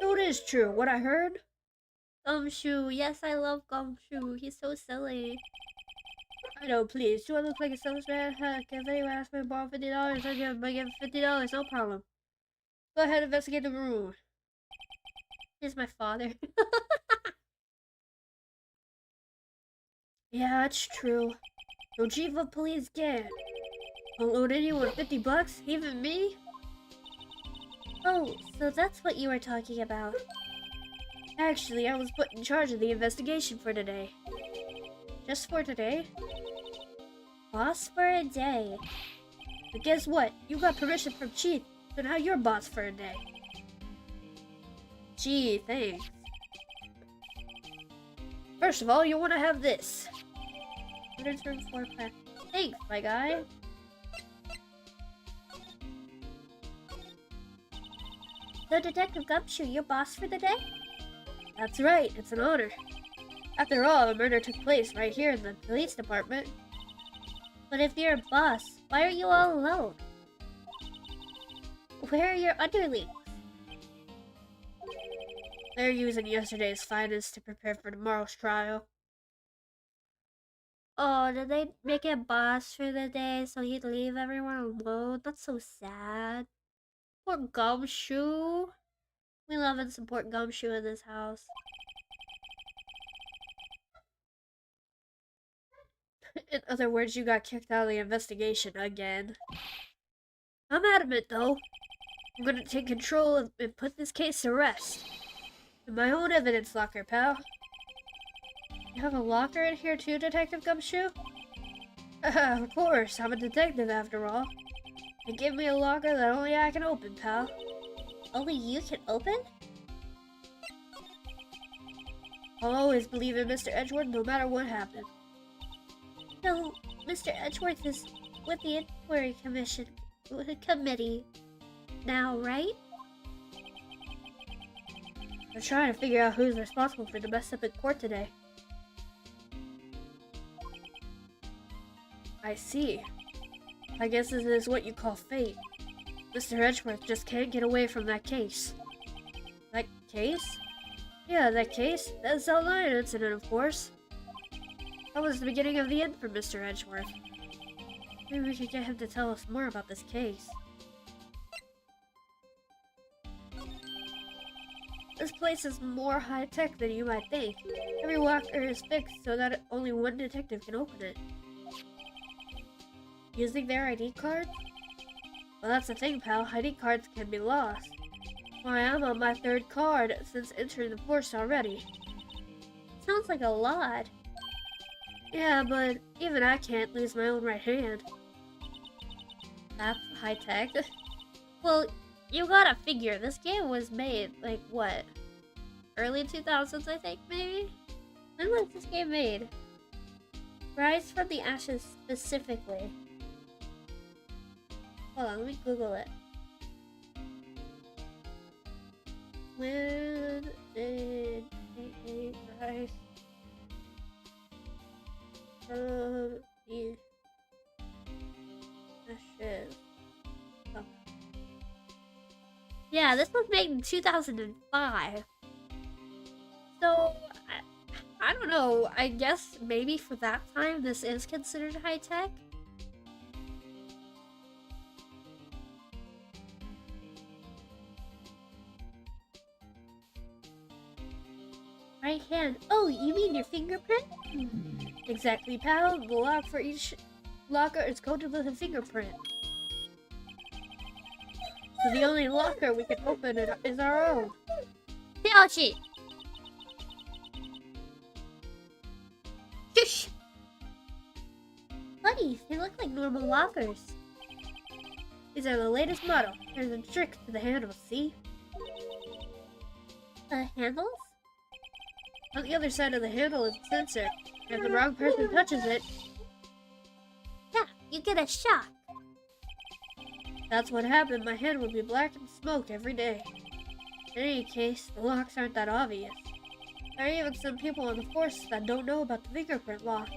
Speaker 2: So it is true, what I heard? Gumshoe, yes, I love Gumshoe. He's so silly. I know, please. Do I look like a salesman? Heck, if anyone asks me to borrow $50, I give him $50, no problem. Go ahead, investigate the room. Here's my father. Yeah, it's true. No chief of police can. Won't load anyone $50, even me? Oh, so that's what you were talking about. Actually, I was put in charge of the investigation for today. Just for today? Boss for a day. But guess what? You got permission from Chief, so now you're boss for a day. Gee, thanks. First of all, you want to have this. Room 4 plan. Thanks, my guy. So, Detective Gumshoe, you're boss for the day? That's right, it's an honor. After all, the murder took place right here in the police department. But if you're a boss, why are you all alone? Where are your underlings? They're using yesterday's finest to prepare for tomorrow's trial. Oh, did they make a boss for the day so he'd leave everyone alone? That's so sad. Poor Gumshoe. We love and support Gumshoe in this house. In other words, you got kicked out of the investigation again. I'm adamant, though. I'm gonna take control and put this case to rest. In my own evidence locker, pal. You have a locker in here too, Detective Gumshoe? Of course, I'm a detective after all. And give me a locker that only I can open, pal. Only you can open? I'll always believe in Mr. Edgeworth no matter what happens. No, Mr. Edgeworth is with the Inquiry Committee now, right? I'm trying to figure out who's responsible for the mess up in court today. I see. I guess this is what you call fate. Mr. Edgeworth just can't get away from that case. That case? Yeah, that case. That Cell 9 incident, of course. That was the beginning of the end for Mr. Edgeworth. Maybe we could get him to tell us more about this case. This place is more high-tech than you might think. Every locker is fixed so that only one detective can open it. Using their ID card? Well, that's the thing, pal. ID cards can be lost. Why, I'm on my 3rd card since entering the force already. Sounds like a lot. Yeah, but even I can't lose my own right hand. That's high-tech. Well, you gotta figure, this game was made, like, what? Early 2000s, I think, maybe? When was this game made? Rise from the Ashes specifically. Hold on, let me Google it. When did they rise from the ashes? Oh. Yeah, this was made in 2005. So, I don't know. I guess maybe for that time this is considered high tech. Right hand. Oh, you mean your fingerprint? Exactly, pal. The lock for each locker is coded with a fingerprint. So the only locker we can open is our own. Yoshi! Shush! Buddy, they look like normal lockers. These are the latest model. There's a trick to the handles, see? Handles? On the other side of the handle is a sensor. If the wrong person touches it, yeah, you get a shock. That's what happened. My hand would be black and smoked every day. In any case, the locks aren't that obvious. There are even some people on the force that don't know about the fingerprint lock.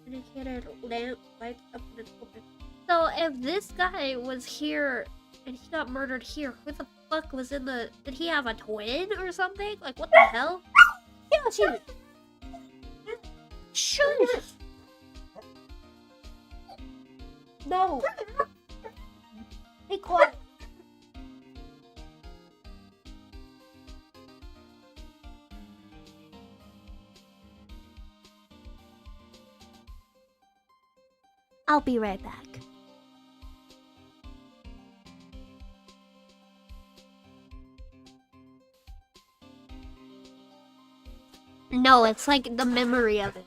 Speaker 2: Indicator lamp lights up and it's open. So if this guy was here and he got murdered here, who the fuck was in the... Did he have a twin or something? Like, what the hell? Yoshi! Shush! No! Be quiet! I'll be right back. No, it's like the memory of it.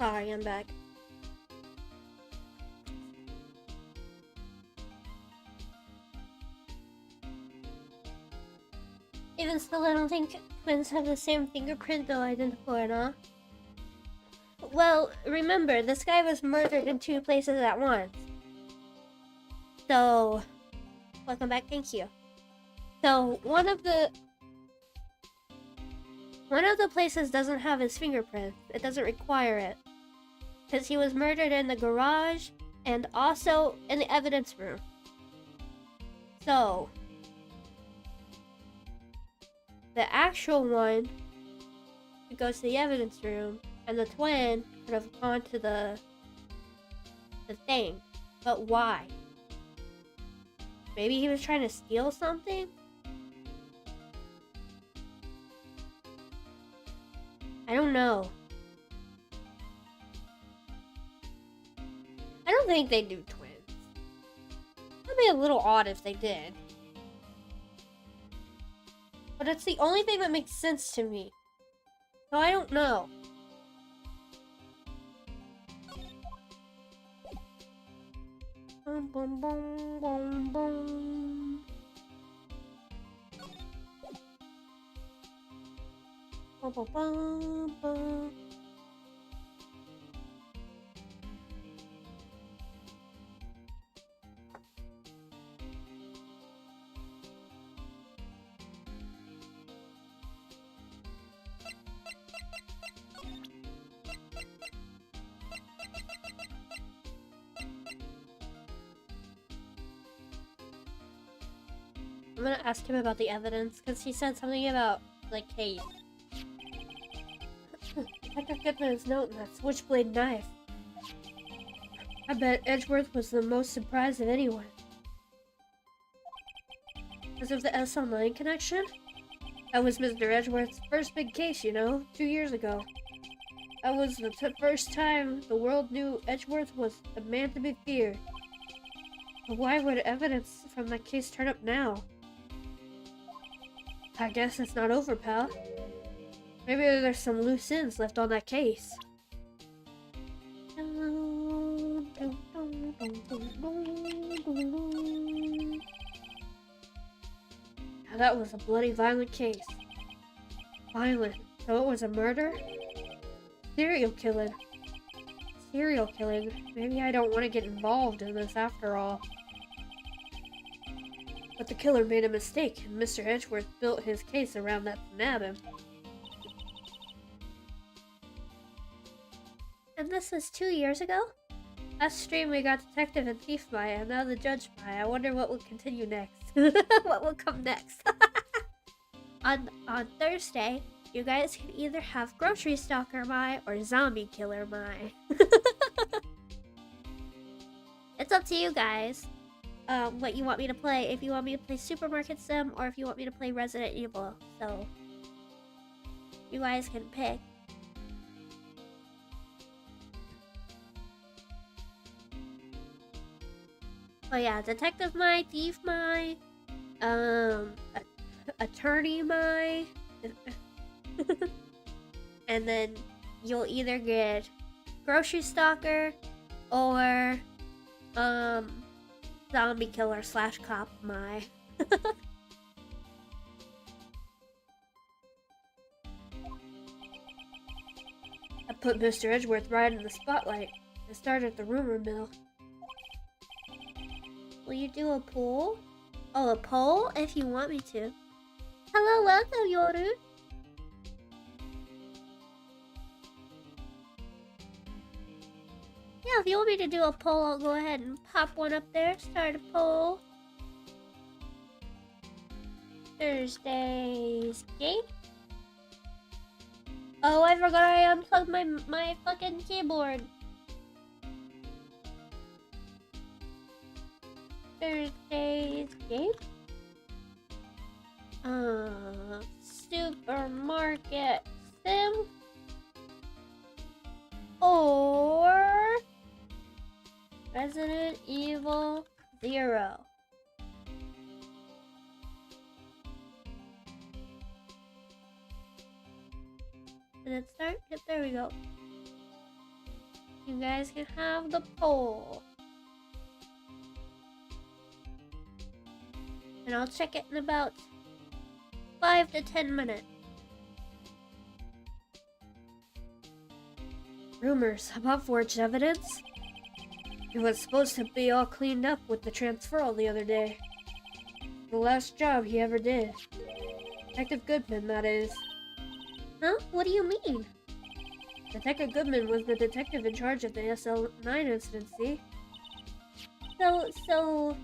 Speaker 2: Sorry, I'm back. Even still, I don't think twins have the same fingerprint, though identical or not. Well, remember, this guy was murdered in 2 places at once. So, welcome back, thank you. So, one of the places doesn't have his fingerprint. It doesn't require it. Because he was murdered in the garage and also in the evidence room. So, the actual one could go to the evidence room, and the twin could have gone to the thing. But why? Maybe he was trying to steal something? I don't know. I don't think they do twins. That'd be a little odd if they did. But it's the only thing that makes sense to me. So I don't know. Boom, boom, boom, boom, boom. Boom, boom, boom, boom. I'm gonna ask him about the evidence, because he said something about, like, hey, Detective Goodman's note and that switchblade knife. I bet Edgeworth was the most surprised of anyone. Because of the S Online connection? That was Mr. Edgeworth's first big case, you know, 2 years ago. That was the first time the world knew Edgeworth was a man to be feared. But why would evidence from that case turn up now? I guess it's not over, pal. Maybe there's some loose ends left on that case. Now that was a bloody violent case. Violent? So it was a murder? Serial killing. Serial killing? Maybe I don't want to get involved in this after all. But the killer made a mistake, and Mr. Edgeworth built his case around that to nab him. And this was 2 years ago? Last stream we got Detective and Thief Maya, and now the Judge Maya. I wonder what will continue next. What will come next? On Thursday, you guys can either have Grocery Stalker Mai or Zombie Killer Mai. It's up to you guys. What you want me to play. If you want me to play Supermarket Sim or if you want me to play Resident Evil. So, you guys can pick. Oh yeah, Detective Mai, Thief Mai, Attorney Mai, and then you'll either get Grocery Stalker or Zombie Killer / Cop Mai. I put Mr. Edgeworth right in the spotlight. I started the rumor mill. Will you do a poll? Oh, a poll? If you want me to. Hello, welcome, Yoru. Yeah, if you want me to do a poll, I'll go ahead and pop one up there. Start a poll. Thursday's game. Oh, I forgot I unplugged my fucking keyboard. Thursday's game. Supermarket Sim. Or Resident Evil 0. Did it start? Yep, there we go. You guys can have the poll. And I'll check it in about 5 to 10 minutes. Rumors about forged evidence? It was supposed to be all cleaned up with the transferal the other day. The last job he ever did. Detective Goodman, that is. Huh? What do you mean? Detective Goodman was the detective in charge of the SL9 incident, see? So...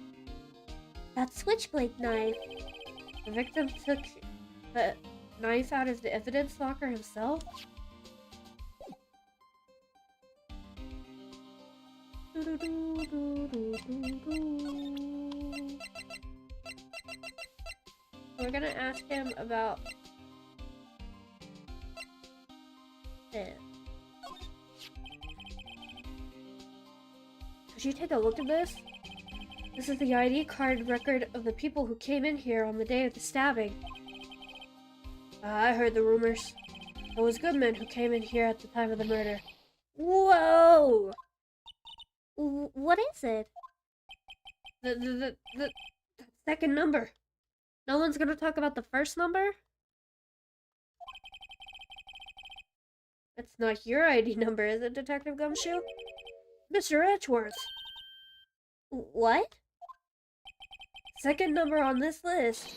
Speaker 2: That switchblade knife. The victim took the knife out of the evidence locker himself? We're gonna ask him about this. Could you take a look at this? This is the ID card record of the people who came in here on the day of the stabbing. I heard the rumors. It was Goodman who came in here at the time of the murder. Whoa! What is it? The second number. No one's gonna talk about the first number? That's not your ID number, is it, Detective Gumshoe? Mr. Edgeworth! What? Second number on this list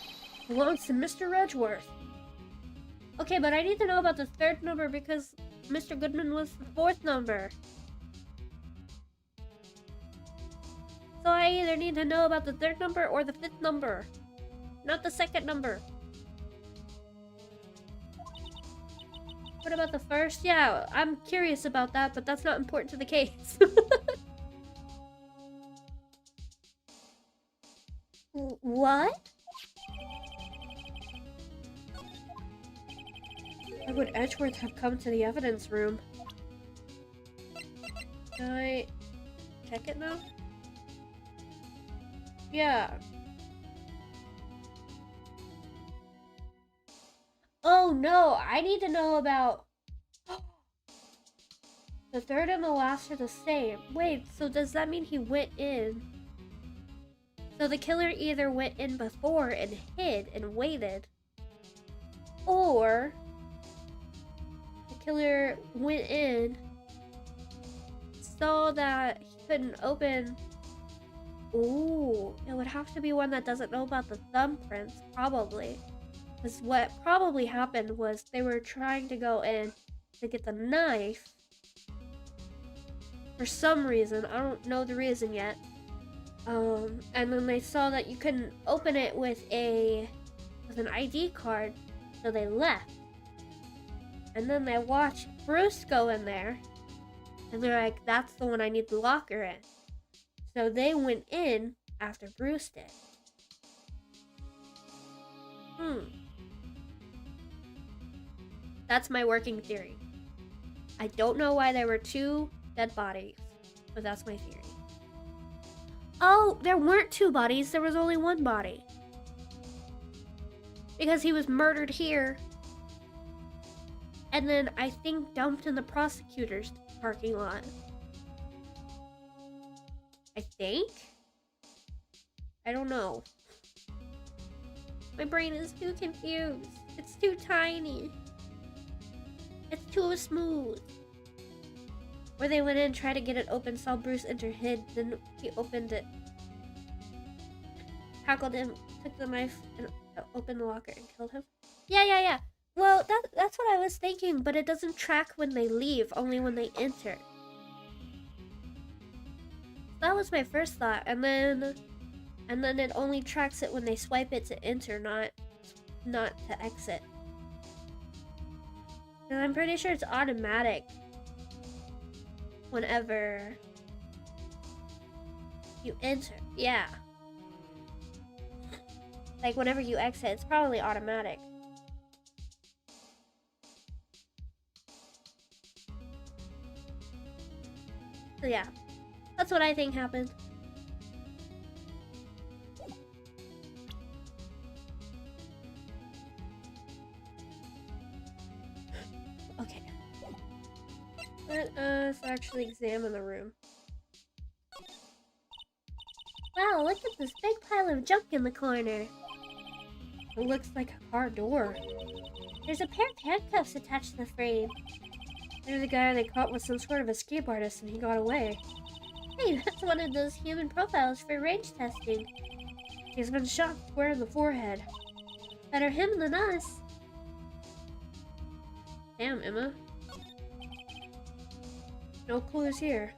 Speaker 2: belongs to Mr. Edgeworth. Okay, but I need to know about the third number because Mr. Goodman was the fourth number. So I either need to know about the third number or the fifth number. Not the second number. What about the first? Yeah, I'm curious about that, but that's not important to the case. What? Why would Edgeworth have come to the evidence room? Can I check it now? Yeah. Oh no, I need to know about... The third and the last are the same. Wait, so does that mean he went in? So the killer either went in before and hid and waited, or the killer went in, saw that he couldn't open. Ooh, it would have to be one that doesn't know about the thumbprints, probably. Because what probably happened was they were trying to go in to get the knife. For some reason, I don't know the reason yet. And then they saw that you couldn't open it with an ID card, so they left. And then they watched Bruce go in there, and they're like, that's the one I need the locker in. So they went in after Bruce did. That's my working theory. I don't know why there were two dead bodies, but that's my theory. Oh, there weren't two bodies, there was only one body. Because he was murdered here. And then I think dumped in the prosecutor's parking lot. I think? I don't know. My brain is too confused. It's too tiny. It's too smooth. Where they went in, tried to get it open, saw Bruce enter, hid, then he opened it. Tackled him, took the knife, and opened the locker and killed him. Yeah. Well, that's what I was thinking, but it doesn't track when they leave, only when they enter. That was my first thought, and then it only tracks it when they swipe it to enter, not to exit. And I'm pretty sure it's automatic whenever you enter. Yeah. Like whenever you exit, it's probably automatic. So yeah, that's what I think happened. Okay. Let us actually actually examine the room. Wow, look at this big pile of junk in the corner. It looks like a car door. There's a pair of handcuffs attached to the frame. There's the guy they caught with some sort of escape artist and he got away. Hey, that's one of those human profiles for range testing. He's been shot square in the forehead. Better him than us. Damn, Emma. No clues here.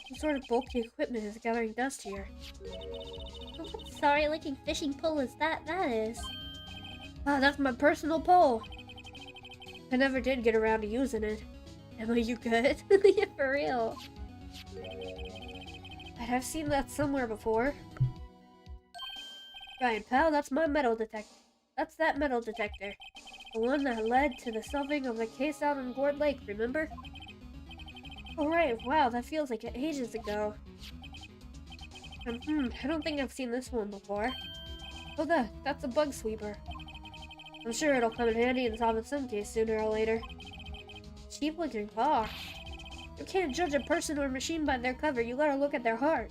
Speaker 2: Some sort of bulky equipment is gathering dust here. What sorry-looking fishing pole is that? That is. Ah, that's my personal pole. I never did get around to using it. Emma, you good? Yeah, for real. I've seen that somewhere before. Right, pal, that's my metal detector. That's that metal detector. The one that led to the solving of the case out in Gourd Lake, remember? Oh right, wow, that feels like ages ago. I don't think I've seen this one before. Oh, that's a bug sweeper. I'm sure it'll come in handy in solving some case sooner or later. Cheap looking car. You can't judge a person or machine by their cover, you gotta look at their heart.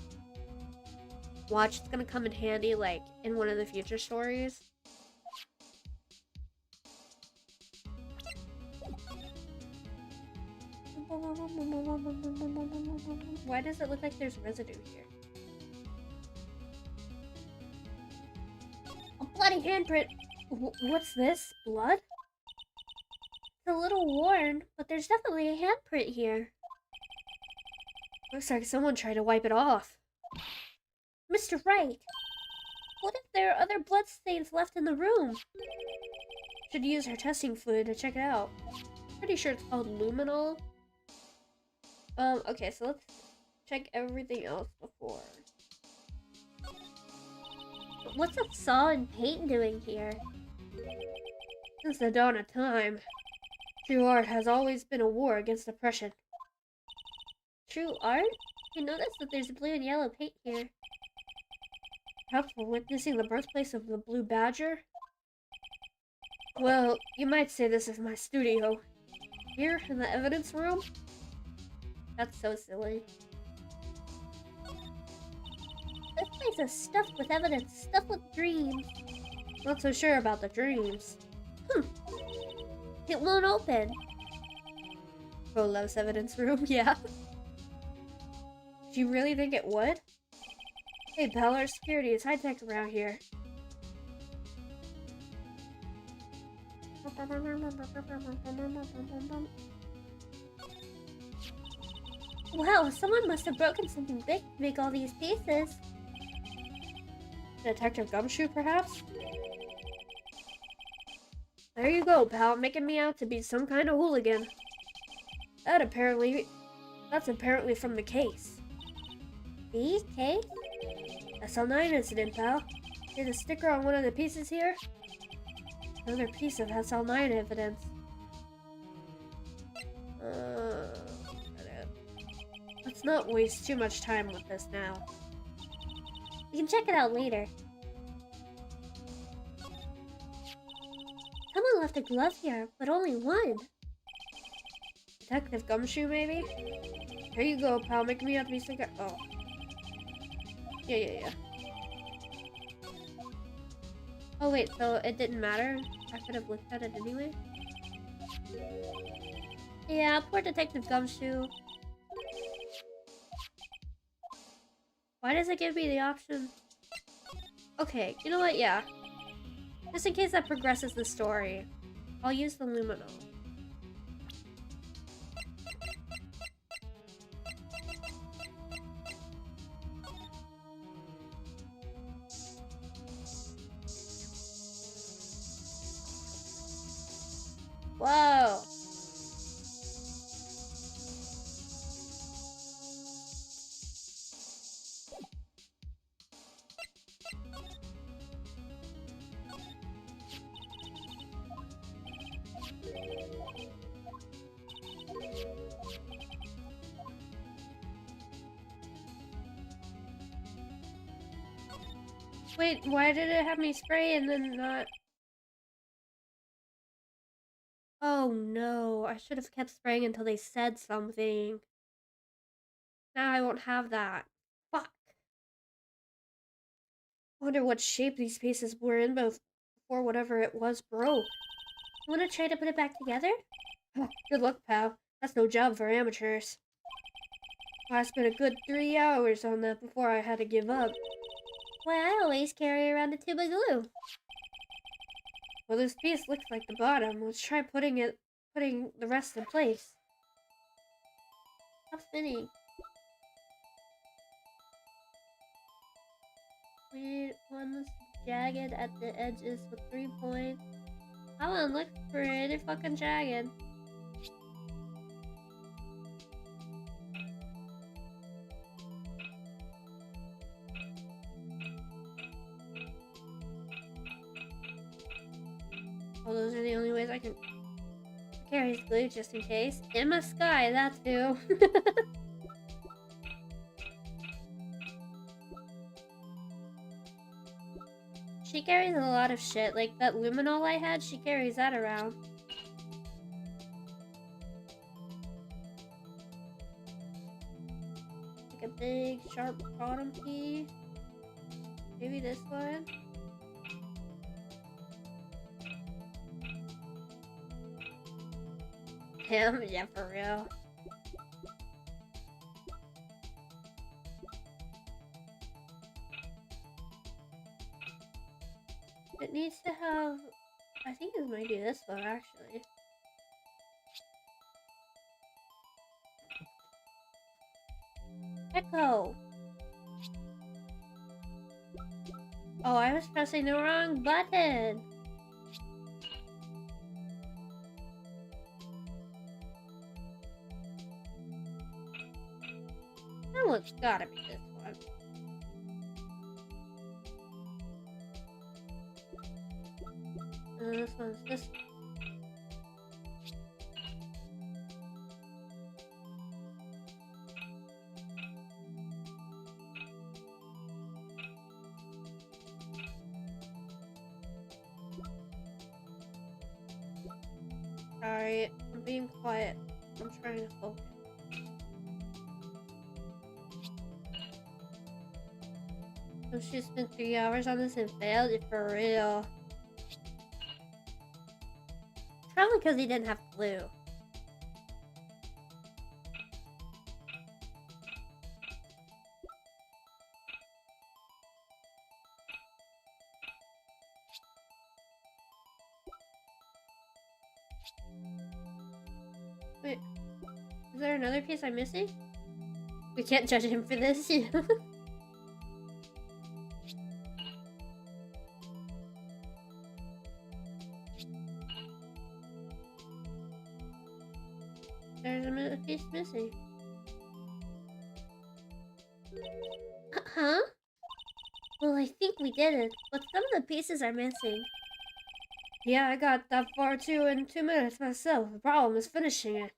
Speaker 2: Watch, it's gonna come in handy, like, in one of the future stories. Why does it look like there's residue here? A bloody handprint! What's this? Blood? It's a little worn, but there's definitely a handprint here. Looks like someone tried to wipe it off. Mr. Wright! What if there are other bloodstains left in the room? Should use our testing fluid to check it out. Pretty sure it's called luminol. Okay, so let's check everything else before. What's a saw and paint doing here? Since the dawn of time, true art has always been a war against oppression. True art? I noticed that there's blue and yellow paint here. Perhaps we're witnessing the birthplace of the Blue Badger? Well, you might say this is my studio. Here, in the evidence room? That's so silly. This place is stuffed with evidence, stuffed with dreams. Not so sure about the dreams. It won't open. Bro loves evidence room, yeah. Do you really think it would? Hey, pal, our security is high-tech around here. Wow, someone must have broken something big to make all these pieces. Detective Gumshoe, perhaps? There you go, pal, making me out to be some kind of hooligan. That's apparently from the case. The case? SL9 incident, pal. See the sticker on one of the pieces here? Another piece of SL9 evidence. Let's not waste too much time with this now. We can check it out later. Someone left a glove here, but only one. Detective Gumshoe, maybe? Here you go, pal. Make me out to be sick. Oh. Yeah. Oh wait, so it didn't matter? I could have looked at it anyway? Yeah, poor Detective Gumshoe. Why does it give me the option? Okay, you know what? Yeah. Just in case that progresses the story, I'll use the luminol. Whoa! Wait, why did it have me spray and then not? Oh no, I should have kept spraying until they said something. Now I won't have that. Fuck. Wonder what shape these pieces were in before whatever it was broke. Wanna try to put it back together? Good luck, pal. That's no job for amateurs. I spent a good 3 hours on that before I had to give up. Why, I always carry around a tube of glue. Well, this piece looks like the bottom. Let's try putting the rest in place. Stop spinning. Weird one's jagged at the edges with 3 points. That one looks pretty fucking jagged. Oh, those are the only ways I can carry his glue just in case. In my sky, that too. She carries a lot of shit. Like that luminol I had, she carries that around. Like a big, sharp bottom key. Maybe this one. Damn, yeah, for real. It needs to have... I think this might be this one, actually. Echo! Oh, I was pressing the wrong button! That one's gotta be this one. This one's this one. Sorry, I'm being quiet. I'm trying to focus. So she spent 3 hours on this and failed it for real. Probably because he didn't have glue. Wait, is there another piece I'm missing? We can't judge him for this. There's a piece missing. Huh? Well, I think we did it, but some of the pieces are missing. Yeah, I got that far too in 2 minutes myself. The problem is finishing it.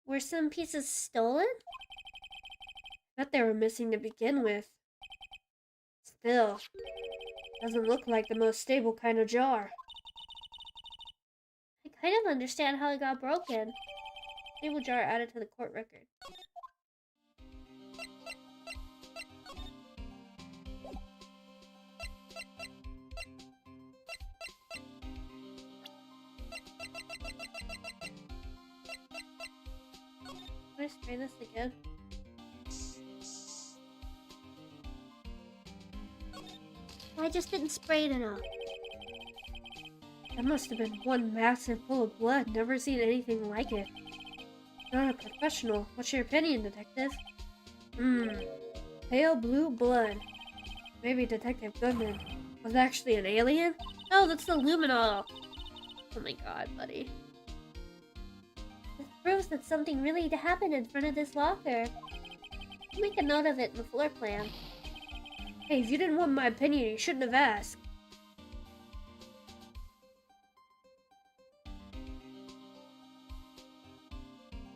Speaker 2: Were some pieces stolen? I thought they were missing to begin with. Still, doesn't look like the most stable kind of jar. I kind of understand how it got broken. Stable jar added to the court record. Can I spray this again? I just didn't spray it enough. That must have been one massive pool of blood. Never seen anything like it. Not a professional. What's your opinion, detective? Pale blue blood. Maybe Detective Goodman was actually an alien? Oh, that's the luminol. Oh my god, buddy. This proves that something really happened in front of this locker. I'll make a note of it in the floor plan. Hey, if you didn't want my opinion, you shouldn't have asked.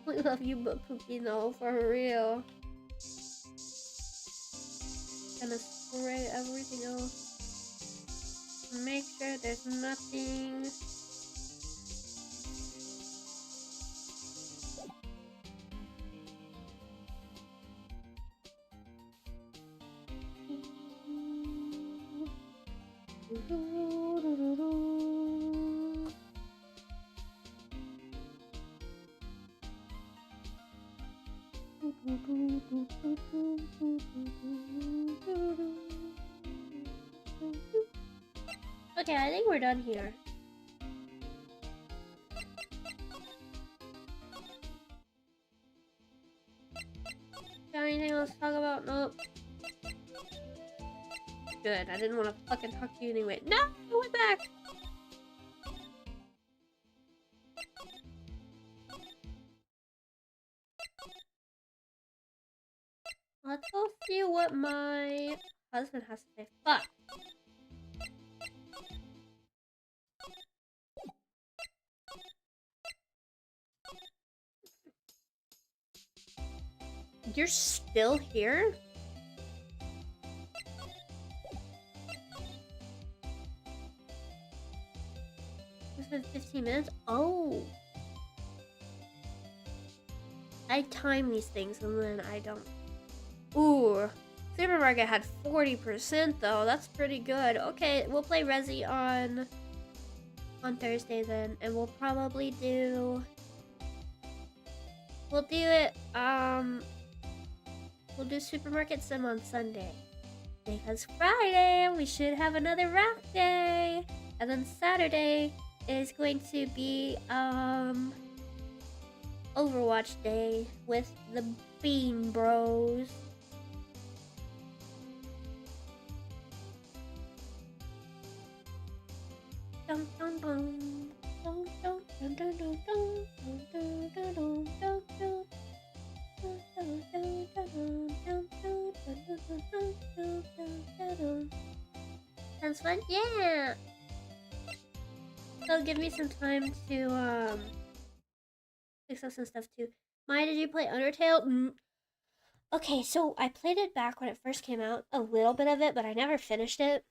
Speaker 2: We love you, but Pookie, no, for real. Gonna spray everything else. Make sure there's nothing Okay, I think we're done here. Got anything else to talk about? Nope. Good, I didn't want to fucking talk to you anyway. No, I went back! Let's go see what my husband has to say. Fuck! You're still here? It's been 15 minutes? Oh! I time these things and then I don't. Ooh. Supermarket had 40% though. That's pretty good. Okay, we'll play Resi on Thursday then. And we'll probably do... We'll do it, we'll do Supermarket Sim on Sunday. Because Friday, we should have another raft day. And then Saturday is going to be, Overwatch Day with the Bean Bros. Dun, dun, dun. Dun, dun, dun, dun, dun, dun, dun, dun, dun, dun, dun. Sounds fun? Yeah! So give me some time to fix up some stuff too. Maya, did you play Undertale? Okay, so I played it back when it first came out, a little bit of it, but I never finished it.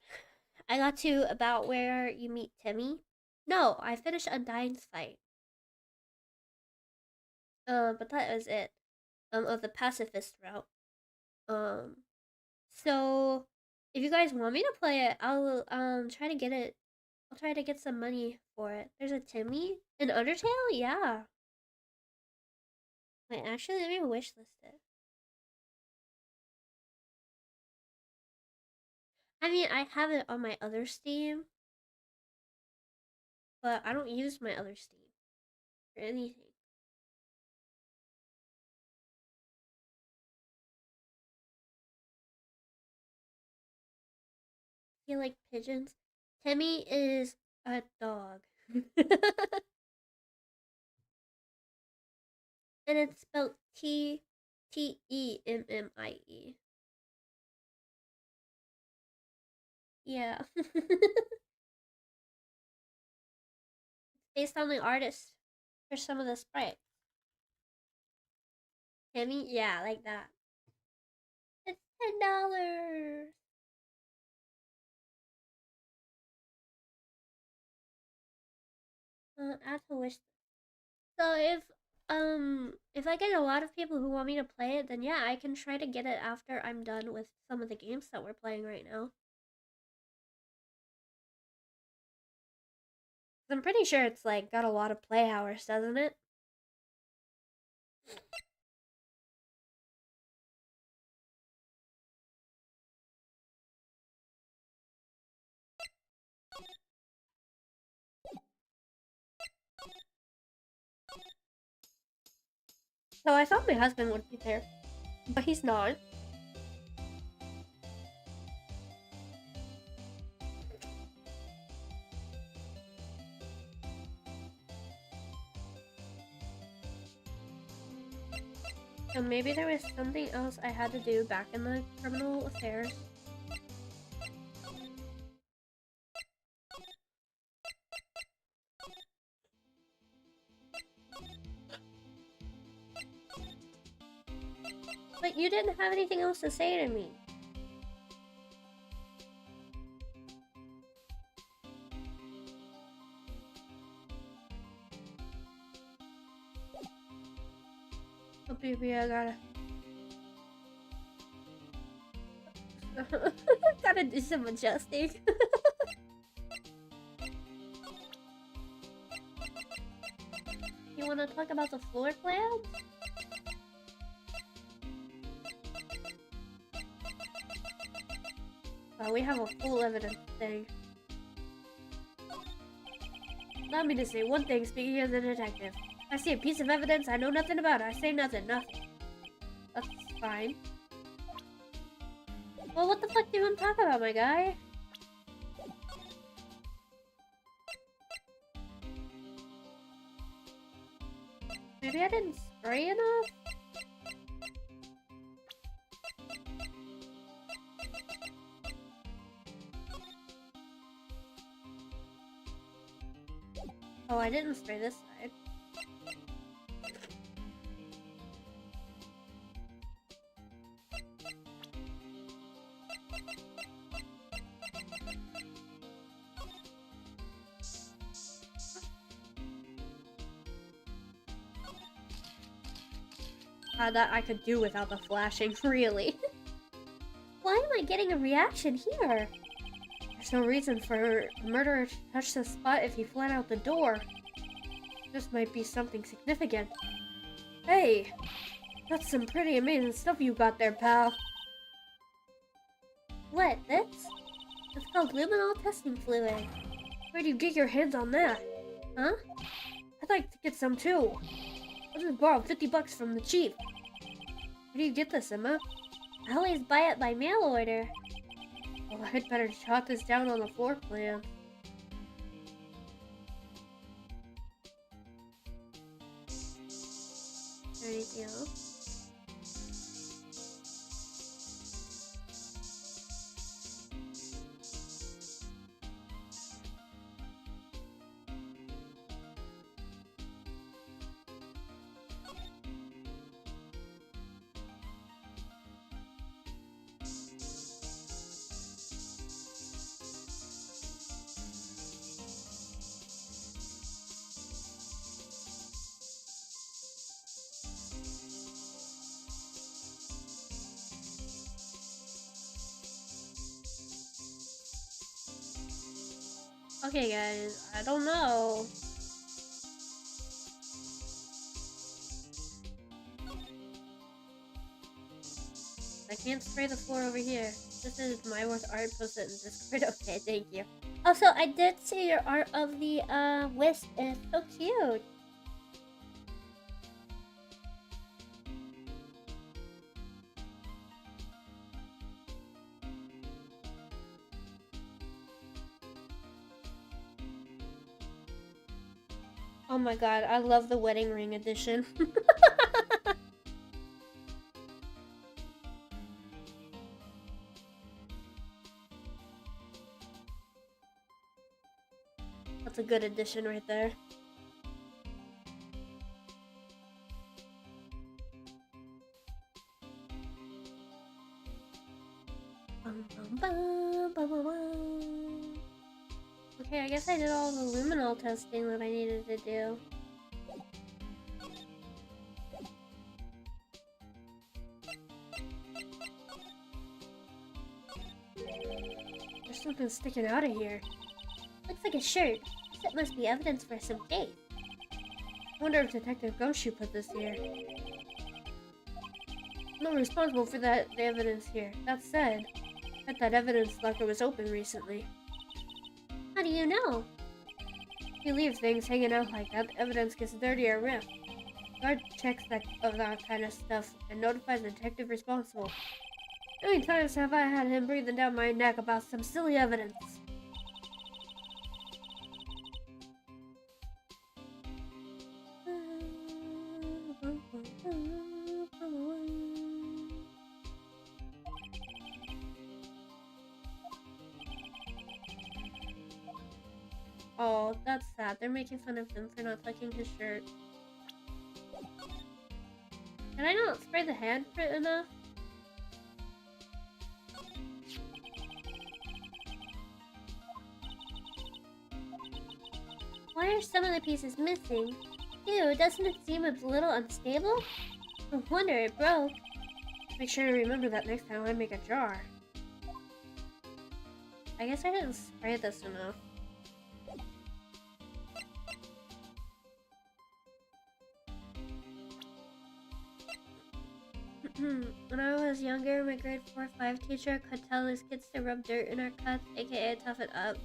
Speaker 2: I got to about where you meet Timmy. No, I finished Undyne's fight. But that was it. Of the pacifist route. So if you guys want me to play it, I'll try to get it. I'll try to get some money for it. There's a Timmy in Undertale? Yeah. Wait, actually, let me wishlist it. I mean, I have it on my other Steam, but I don't use my other Steam for anything. You like pigeons? Timmy is a dog. And it's spelled T-E-M-M-I-E. Yeah. Based on the artist for some of the sprites. Timmy? Yeah, like that. It's $10. Add to wish. So if I get a lot of people who want me to play it, then yeah, I can try to get it after I'm done with some of the games that we're playing right now. I'm pretty sure it's like got a lot of play hours, doesn't it? So I thought my husband would be there, but he's not. So maybe there was something else I had to do back in the criminal affairs. But you didn't have anything else to say to me. Oh, baby, I gotta... gotta do some adjusting. want to talk about the floor plans? Well, we have a full evidence thing. Allow me to say one thing, speaking as a detective. I see a piece of evidence I know nothing about. I say nothing. That's fine. Well, what the fuck do you want to talk about, my guy? Maybe I didn't spray enough? Oh, I didn't spray this side. That I could do without the flashing, really. Why am I getting a reaction here? There's no reason for the murderer to touch the spot if he fled out the door. This might be something significant. Hey, that's some pretty amazing stuff you got there, pal. What, this? It's called luminol testing fluid. Where do you get your hands on that? Huh? I'd like to get some too. I'll just borrow $50 from the chief. Where do you get this, Emma? I always buy it by mail order. Well, I'd better jot this down on the floor plan. Anything else? Okay, guys, I don't know. I can't spray the floor over here. This is my worth art. Post it in Discord. Okay, thank you. Also, I did see your art of the Wisp, and it's so cute. Oh my god, I love the wedding ring edition. That's a good edition right there. Okay, I guess I did all the luminol testing that I needed to do. There's something sticking out of here. Looks like a shirt. That must be evidence for some case. I wonder if Detective Gumshoe put this here. I'm not responsible for the evidence here. That said, I bet that evidence locker was open recently. How do you know? If you leave things hanging out like that, the evidence gets dirty or ripped. Guard checks that kind of stuff and notifies the detective responsible. How many times have I had him breathing down my neck about some silly evidence? Oh, that's sad. They're making fun of him for not tucking his shirt. Can I not spray the handprint enough? Why are some of the pieces missing? Ew, doesn't it seem a little unstable? No wonder it broke. Make sure to remember that next time I make a jar. I guess I didn't spray this enough. When I was younger, my grade 4-5 teacher could tell his kids to rub dirt in our cuts, aka toughen up.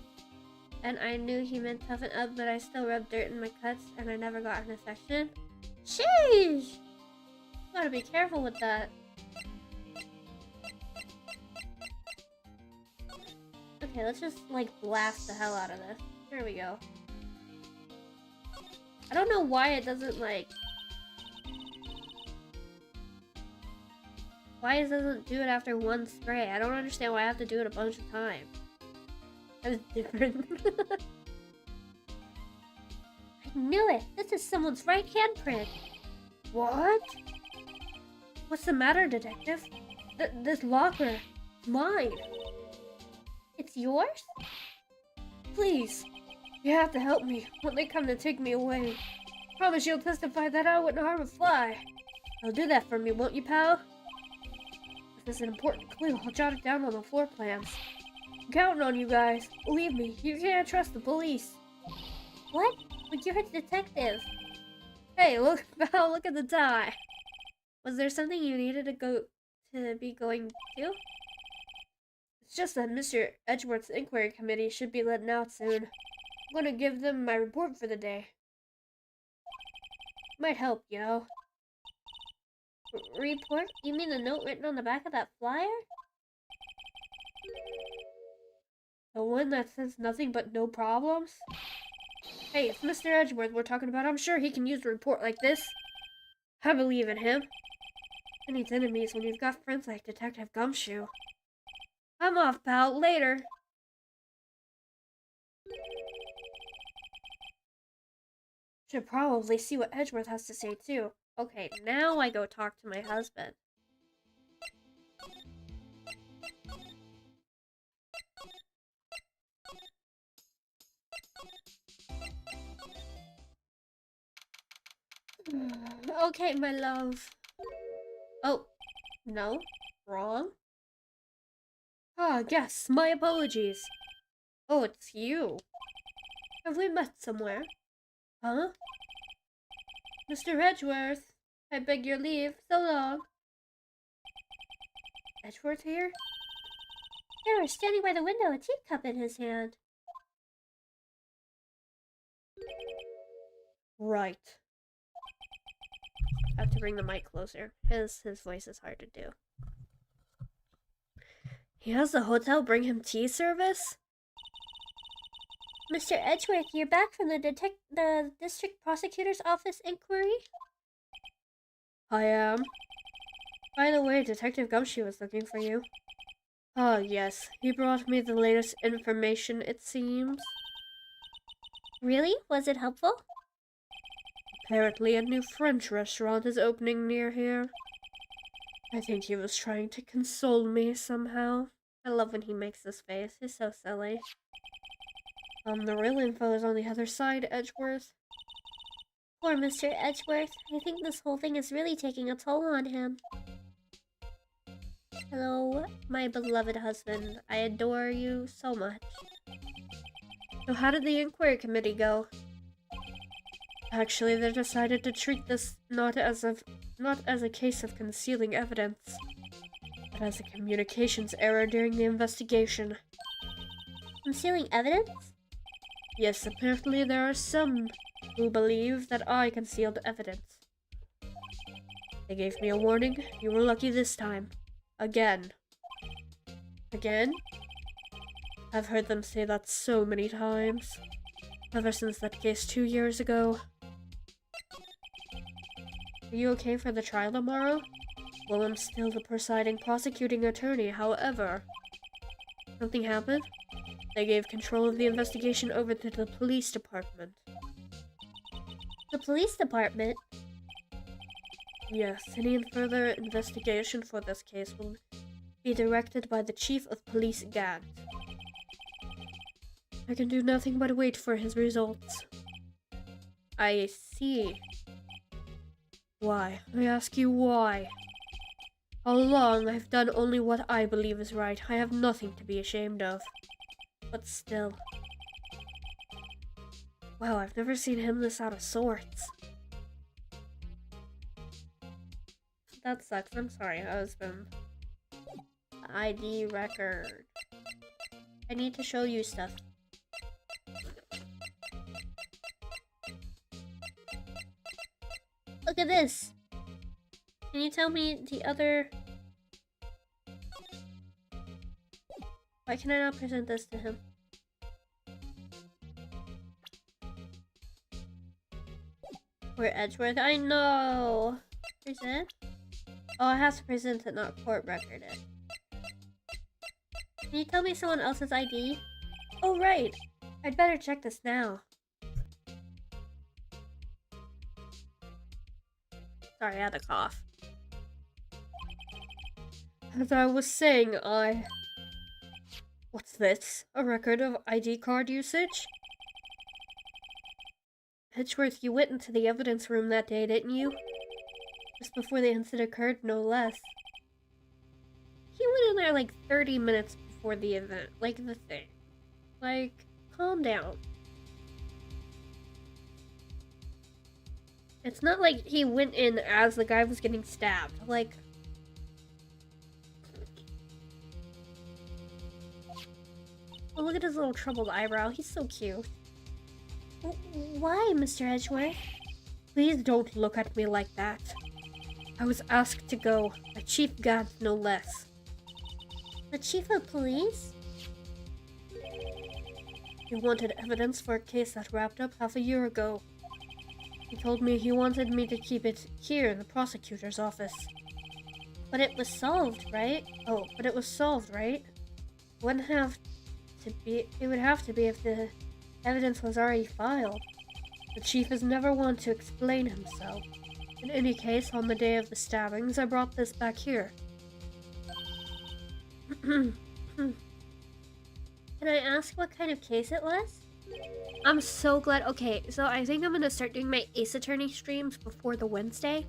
Speaker 2: And I knew he meant toughen up, but I still rubbed dirt in my cuts and I never got an infection. Sheesh! Gotta be careful with that. Okay, let's just like blast the hell out of this. Here we go. I don't know why it doesn't like... Why it doesn't do it after one spray. I don't understand why I have to do it a bunch of times. That was different. I knew it! This is someone's right handprint! What? What's the matter, detective? This locker. Mine. It's yours? Please. You have to help me when they come to take me away. Promise you'll testify that I wouldn't harm a fly. I'll do that for me, won't you, pal? If it's an important clue, I'll jot it down on the floor plans. I'm counting on you guys. Believe me, you can't trust the police. What? But you're a detective. Hey, look, pal, look at the tie. Was there something you needed to be going to? It's just that Mr. Edgeworth's inquiry committee should be letting out soon. I'm gonna give them my report for the day. Might help, you know. Report? You mean the note written on the back of that flyer? The one that says nothing but no problems? Hey, it's Mr. Edgeworth we're talking about. I'm sure he can use a report like this. I believe in him. Who needs enemies when you've got friends like Detective Gumshoe? I'm off, pal. Later. Should probably see what Edgeworth has to say, too. Okay, now I go talk to my husband. Okay, my love. Oh, no? Wrong? Ah, yes, my apologies. Oh, it's you. Have we met somewhere? Huh? Mr. Edgeworth, I beg your leave. So long. Edgeworth here? There, standing by the window, a teacup in his hand. Right. I have to bring the mic closer. His voice is hard to do. He has the hotel bring him tea service? Mr. Edgeworth, you're back from the district prosecutor's office inquiry? I am. By the way, Detective Gumshoe was looking for you. Ah, yes. He brought me the latest information, it seems. Really? Was it helpful? Apparently a new French restaurant is opening near here. I think he was trying to console me somehow. I love when he makes this face. He's so silly. The real info is on the other side, Edgeworth. Poor Mr. Edgeworth. I think this whole thing is really taking a toll on him. Hello, my beloved husband. I adore you so much. So how did the inquiry committee go? Actually, they decided to treat this not as a case of concealing evidence, but as a communications error during the investigation. Concealing evidence? Yes, apparently there are some who believe that I concealed evidence. They gave me a warning. You were lucky this time. Again. Again? I've heard them say that so many times. Ever since that case 2 years ago. Are you okay for the trial tomorrow? Well, I'm still the presiding prosecuting attorney, however. Something happened? They gave control of the investigation over to the police department. The police department? Yes, any further investigation for this case will be directed by the Chief of Police Gant. I can do nothing but wait for his results. I see. Why? I ask you why? All along, I've done only what I believe is right. I have nothing to be ashamed of. But still. Wow, I've never seen him this out of sorts. that sucks. I'm sorry, husband. ID record. I need to show you stuff. Look at this! Can you tell me the other... Why can I not present this to him? Or Edgeworth? I know! Present? Oh, I have to present it, not court record it. Can you tell me someone else's ID? Oh, right! I'd better check this now. Sorry, I had a cough. As I was saying, What's this? A record of ID card usage? Edgeworth, you went into the evidence room that day, didn't you? Just before the incident occurred, no less. He went in there like 30 minutes before the event, like the thing. Like, calm down. It's not like he went in as the guy was getting stabbed. Like... Oh, look at his little troubled eyebrow. He's so cute. Why, Mr. Edgeworth? Please don't look at me like that. I was asked to go. A chief guard, no less. The chief of police? He wanted evidence for a case that wrapped up half a year ago. He told me he wanted me to keep it here in the prosecutor's office. But it was solved, right? Oh, but it was solved, right? It would have to be if the evidence was already filed. The chief is never one to explain himself. In any case, on the day of the stabbings, I brought this back here. Can I ask what kind of case it was? I'm so glad. Okay, so I think I'm gonna start doing my Ace Attorney streams before the Wednesday.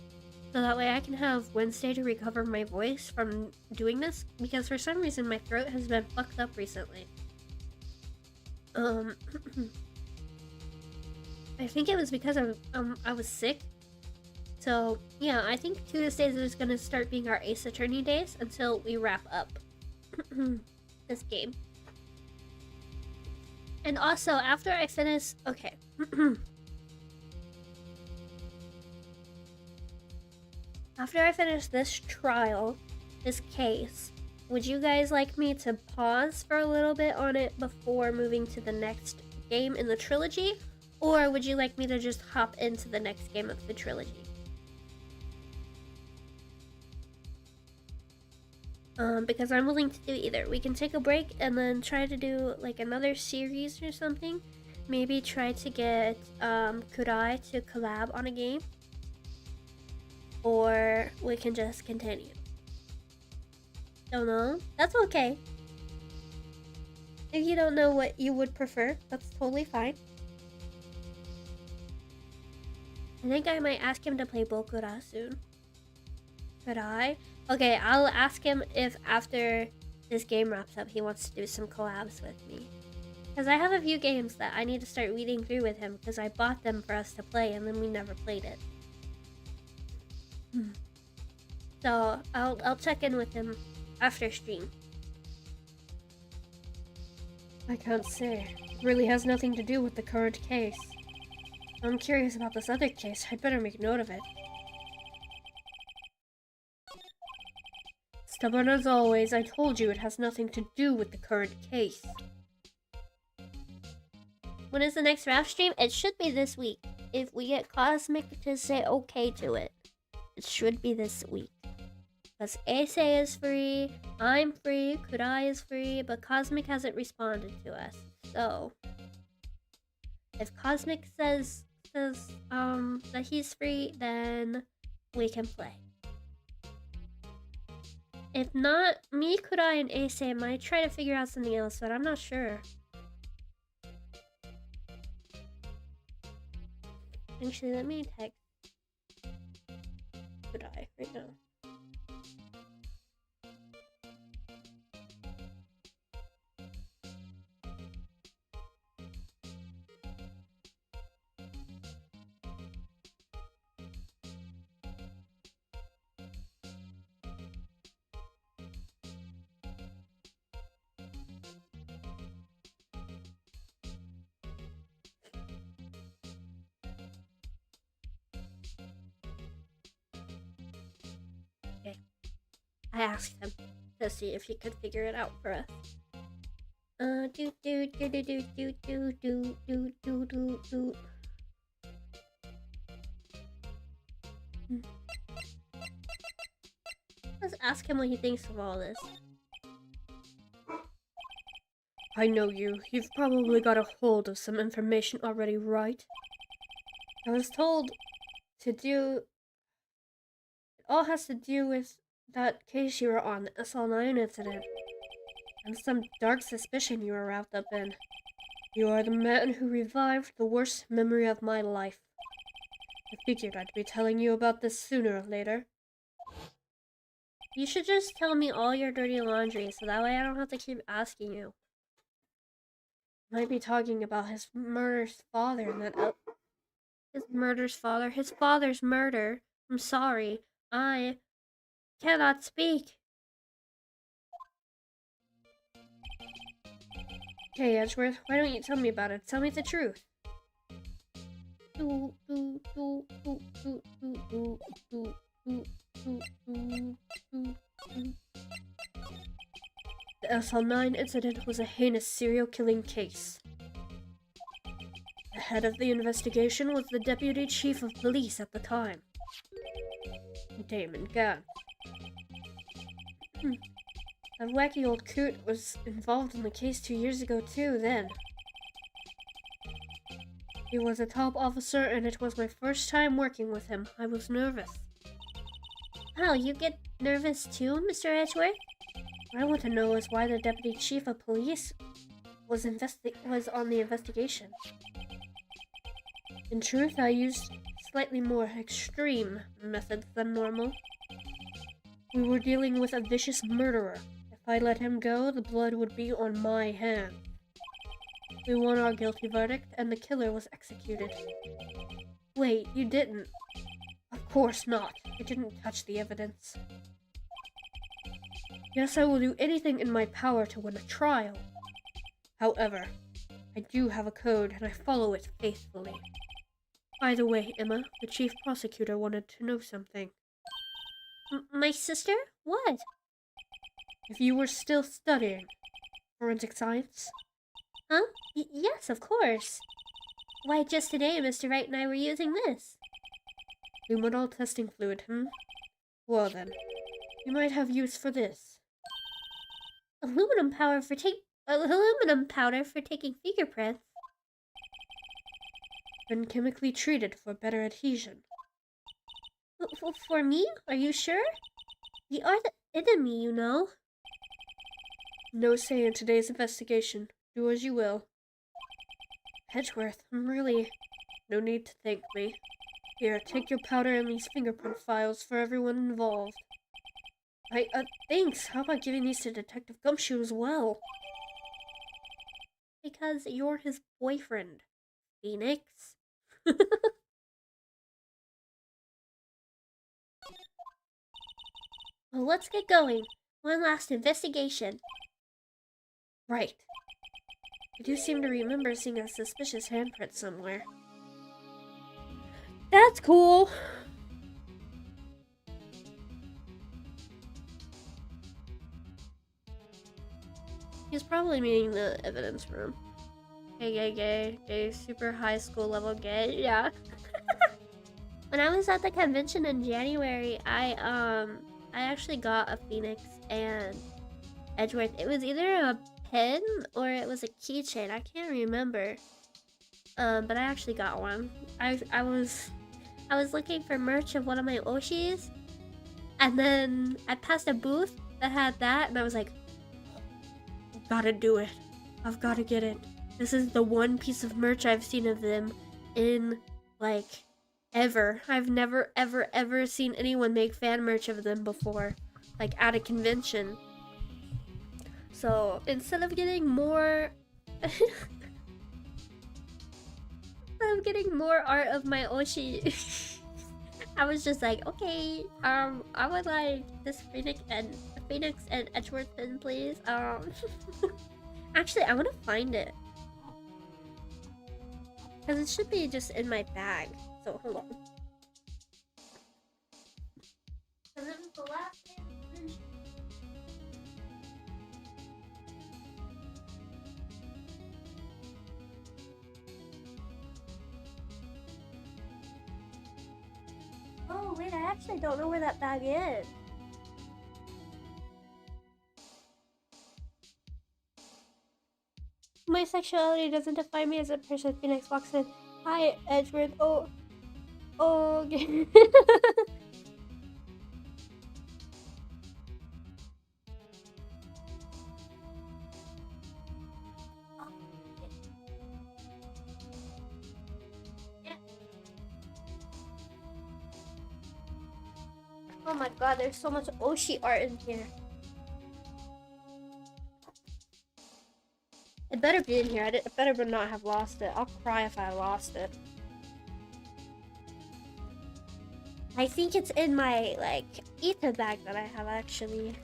Speaker 2: So that way I can have Wednesday to recover my voice from doing this. Because for some reason my throat has been fucked up recently. I think it was because I was sick. So yeah, I think Tuesdays is gonna start being our Ace Attorney days until we wrap up this game. And also, after I finish... Okay. After I finish this trial, this case, would you guys like me to pause for a little bit on it before moving to the next game in the trilogy? Or would you like me to just hop into the next game of the trilogy? Because I'm willing to do either. We can take a break and then try to do like another series or something. Maybe try to get Kurai to collab on a game. Or we can just continue. Don't know. That's okay. If you don't know what you would prefer, that's totally fine. I think I might ask him to play Bokura soon. Could I? Okay, I'll ask him if after this game wraps up he wants to do some collabs with me. Because I have a few games that I need to start reading through with him because I bought them for us to play and then we never played it. So I'll check in with him after stream. I can't say. It really has nothing to do with the current case. I'm curious about this other case. I'd better make note of it. Stubborn as always, I told you it has nothing to do with the current case. When is the next RAF stream? It should be this week. If we get Cosmic to say okay to it, it should be this week. Because Ace is free, I'm free, Kudai is free, but Cosmic hasn't responded to us. So, if Cosmic says that he's free, then we can play. If not, me, Kudai, and Ace might try to figure out something else, but I'm not sure. Actually, let me text Kudai right now. I asked him to see if he could figure it out for us. Let's ask him what he thinks of all this. I know you. You've probably got a hold of some information already, right? I was told to do... It all has to do with that case you were on, the SL9 incident. And some dark suspicion you were wrapped up in. You are the man who revived the worst memory of my life. I figured I'd be telling you about this sooner or later. You should just tell me all your dirty laundry, so that way I don't have to keep asking you. Might be talking about his murder's father and that his father's murder. I'm sorry. I cannot speak. Okay, Edgeworth, why don't you tell me about it? Tell me the truth. The SL9 incident was a heinous serial killing case. The head of the investigation was the deputy chief of police at the time, Damon Gunn. That wacky old coot was involved in the case 2 years ago too, then. He was a top officer and it was my first time working with him. I was nervous. Oh, you get nervous too, Mr. Edgeworth? What I want to know is why the deputy chief of police was on the investigation. In truth, I used slightly more extreme methods than normal. We were dealing with a vicious murderer. If I let him go, the blood would be on my hands. We won our guilty verdict, and the killer was executed. Wait, you didn't? Of course not. I didn't touch the evidence. Yes, I will do anything in my power to win a trial. However, I do have a code, and I follow it faithfully. By the way, Emma, the chief prosecutor wanted to know something. My sister? What? If you were still studying forensic science? Huh? Yes, of course. Why, just today, Mr. Wright and I were using this. Luminol testing fluid, Well then, you might have use for this. Aluminum powder for taking fingerprints. Been chemically treated for better adhesion. For me? Are you sure? We are the enemy, you know. No say in today's investigation. Do as you will. Edgeworth, no need to thank me. Here, take your powder and these fingerprint files for everyone involved. Thanks. How about giving these to Detective Gumshoe as well? Because you're his boyfriend, Phoenix. Well, let's get going. One last investigation. Right. I do seem to remember seeing a suspicious handprint somewhere. That's cool. He's probably meaning the evidence room. Gay, super high school level gay, yeah. When I was at the convention in January, I actually got a Phoenix and Edgeworth. It was either a pen or it was a keychain. I can't remember. But I actually got one. I was looking for merch of one of my Oshis, and then I passed a booth that had that, and I was like, I've gotta do it. I've gotta get it. This is the one piece of merch I've seen of them in, like, ever. I've never, ever seen anyone make fan merch of them before, like, at a convention. So, instead of getting more... art of my Oshi, I was just like, okay, I would like this Phoenix and Edgeworth pin, please. Actually, I want to find it. Because it should be just in my bag. So, hold on. actually don't know where that bag is. My sexuality doesn't define me as a person. Phoenix walks in. Hi, Edgeworth. Oh, okay. Oh my god, there's so much Oshi art in here. It better be in here. I better not have lost it. I'll cry if I lost it. I think it's in my, like, ether bag that I have, actually.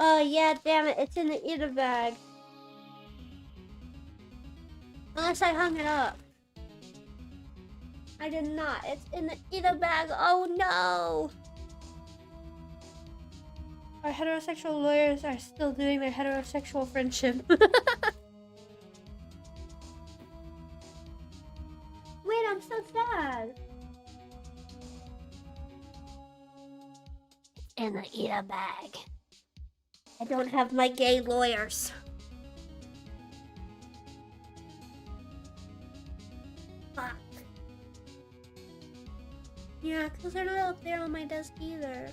Speaker 2: Oh, yeah, damn it. It's in the ether bag. Unless I hung it up. I did not. It's in the ether bag. Oh, no. Our heterosexual lawyers are still doing their heterosexual friendship. Wait, I'm so sad. In the ether bag. I don't have my gay lawyers. Fuck. Yeah, because they're not up there on my desk either.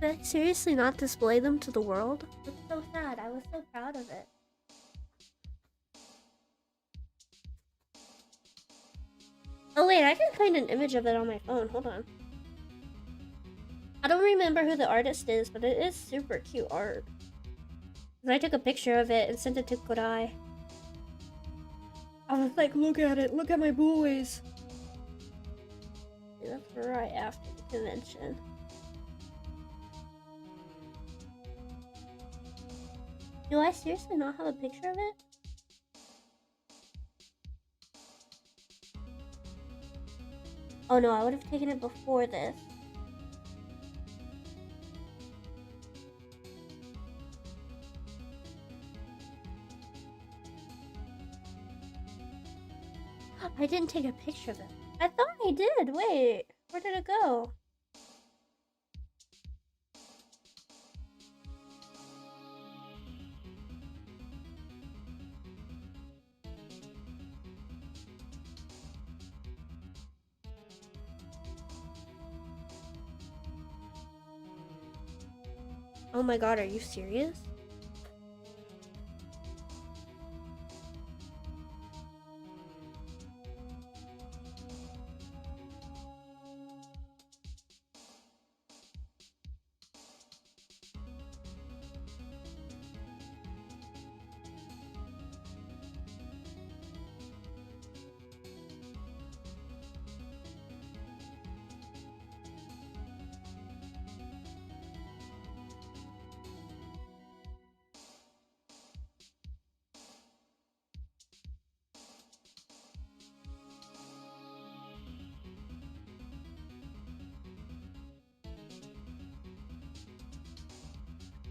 Speaker 2: Did I seriously not display them to the world? It's so sad. I was so proud of it. Oh wait, I can find an image of it on my phone. Hold on. I don't remember who the artist is, but it is super cute art. And I took a picture of it and sent it to Kodai. I was like, look at it. Look at my boys. Yeah, that's right after the convention. Do I seriously not have a picture of it? Oh no, I would have taken it before this. I didn't take a picture of it. I thought I did. Wait, where did it go? Oh my god, are you serious?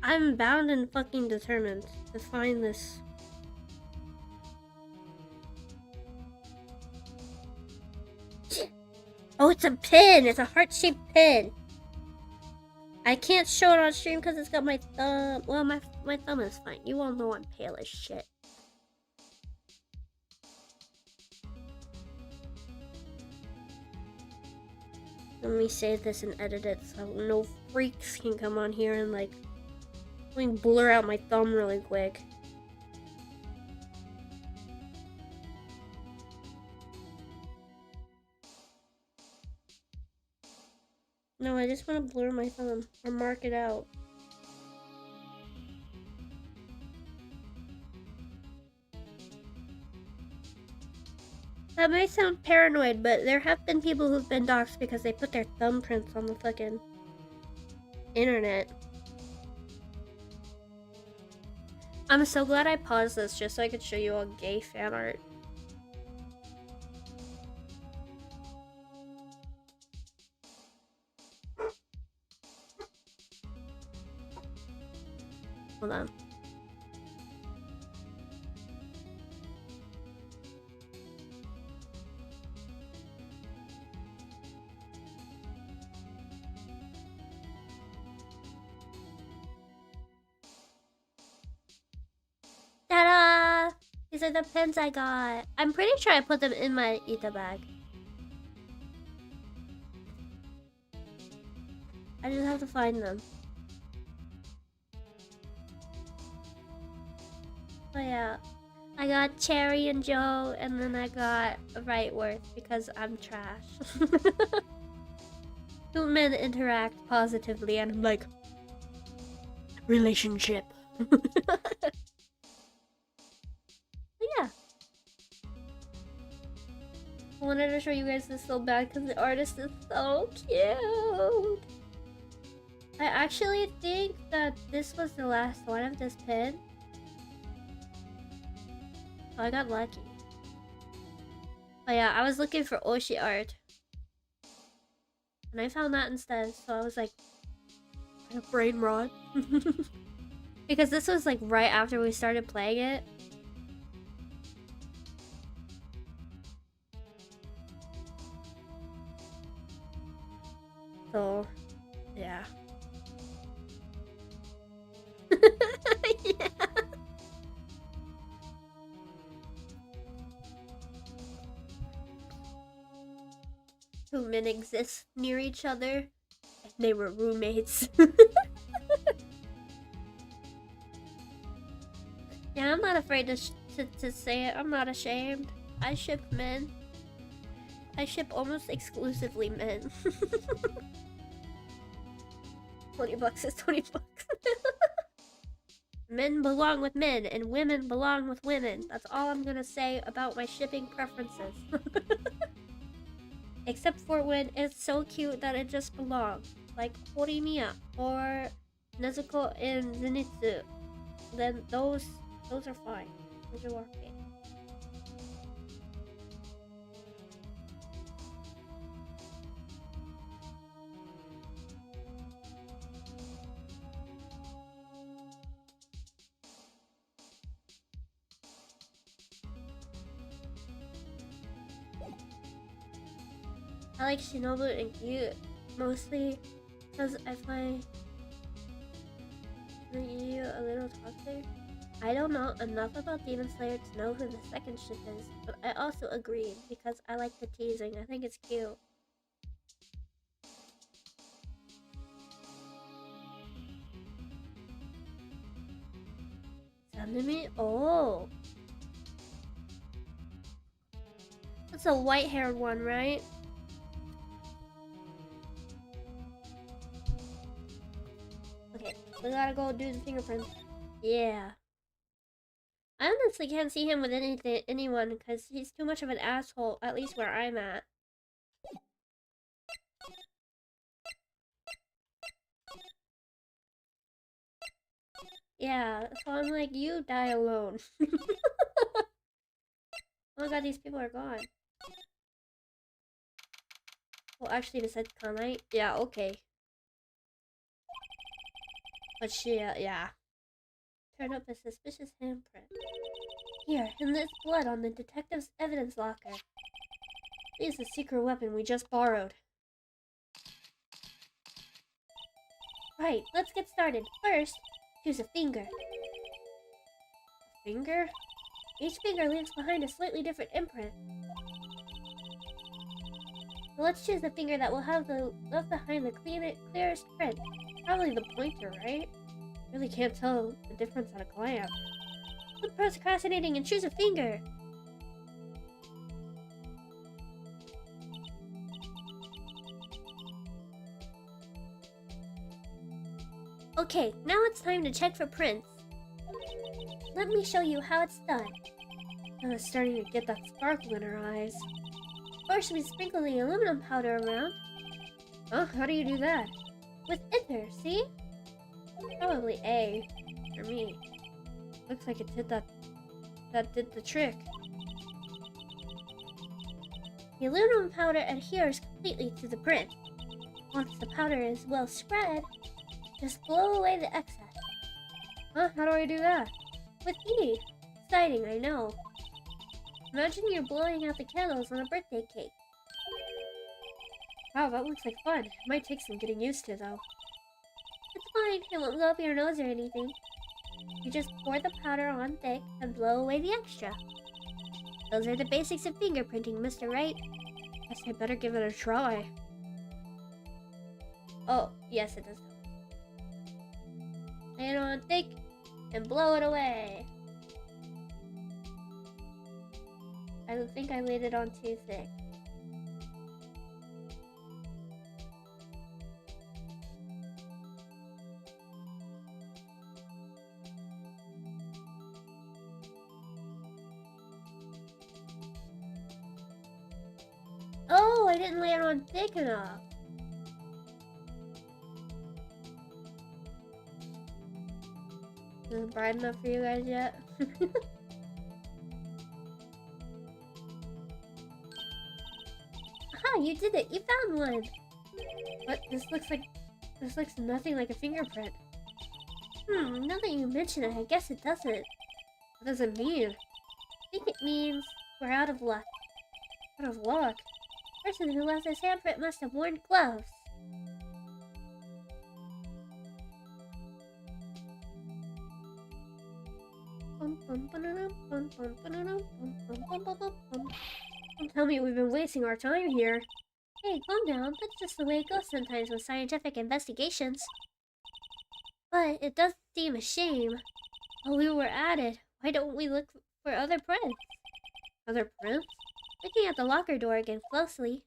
Speaker 2: I'm bound and fucking determined to find this. Oh, it's a pin! It's a heart-shaped pin! I can't show it on stream because it's got my thumb. Well, my thumb is fine. You all know I'm pale as shit. Let me save this and edit it so no freaks can come on here and like let me blur out my thumb really quick. No, I just want to blur my thumb or mark it out. That may sound paranoid, but there have been people who've been doxxed because they put their thumbprints on the fucking internet. I'm so glad I paused this just so I could show you all gay fan art. Hold on. Ta-da! These are the pens I got. I'm pretty sure I put them in my Ita bag. I just have to find them. Oh yeah. I got Cherry and Joe, and then I got Rightworth because I'm trash. Two men interact positively, and I'm like, relationship. Yeah. I wanted to show you guys this so bad because the artist is so cute. I actually think that this was the last one of this pin. So I got lucky. But yeah, I was looking for Oshi art. And I found that instead, so I was like, a brain rot. Because this was like right after we started playing it. So, yeah. Yeah. Two men exist near each other, and they were roommates. Yeah, I'm not afraid to say it. I'm not ashamed. I ship men. I ship almost exclusively men. $20 is $20. Men belong with men, and women belong with women. That's all I'm gonna say about my shipping preferences. Except for when it's so cute that it just belongs. Like Horimiya or Nezuko and Zenitsu. Then those are fine. Those are okay. I like Shinobu and Gyu mostly because I find Gyu a little toxic. I don't know enough about Demon Slayer to know who the second ship is, but I also agree because I like the teasing. I think it's cute. Sanemi? Oh. That's a white-haired one, right? Okay, we gotta go do the fingerprints. Yeah. I honestly can't see him with anyone because he's too much of an asshole, at least where I'm at. Yeah, so I'm like, you die alone. Oh my god, these people are gone. Well, actually, besides Kanai, yeah, okay. But she, yeah. Turn up a suspicious handprint. Here, and there's blood on the detective's evidence locker. This is the secret weapon we just borrowed. Right, let's get started. First, choose a finger. A finger? Each finger leaves behind a slightly different imprint. So let's choose the finger that will have left behind the clearest print. Probably the pointer, right? Really can't tell the difference at a glance. Quit procrastinating and choose a finger! Okay, now it's time to check for prints. Let me show you how it's done. Emma's starting to get that sparkle in her eyes. First, we sprinkle the aluminum powder around. Oh, how do you do that? With ether, see? Probably A, for me. Looks like it did that did the trick. The aluminum powder adheres completely to the print. Once the powder is well spread, just blow away the excess. Huh? How do I do that? With E. Exciting, I know. Imagine you're blowing out the candles on a birthday cake. Wow, that looks like fun. It might take some getting used to, though. It's fine. It won't go up your nose or anything. You just pour the powder on thick and blow away the extra. Those are the basics of fingerprinting, Mr. Wright. Guess I better give it a try. Oh, yes, it does. Lay it on thick and blow it away. I think I laid it on too thick. Oh, I didn't lay it on thick enough. Is it bright enough for you guys yet? Aha, you did it! You found one! But this looks nothing like a fingerprint. Now that you mention it, I guess it doesn't. What does it mean? I think it means we're out of luck. Out of luck? The person who left this handprint must have worn gloves. Don't tell me we've been wasting our time here. Hey, calm down. That's just the way it goes sometimes with scientific investigations. But it does seem a shame. While we were at it, why don't we look for other prints? Other prints? Looking at the locker door again closely.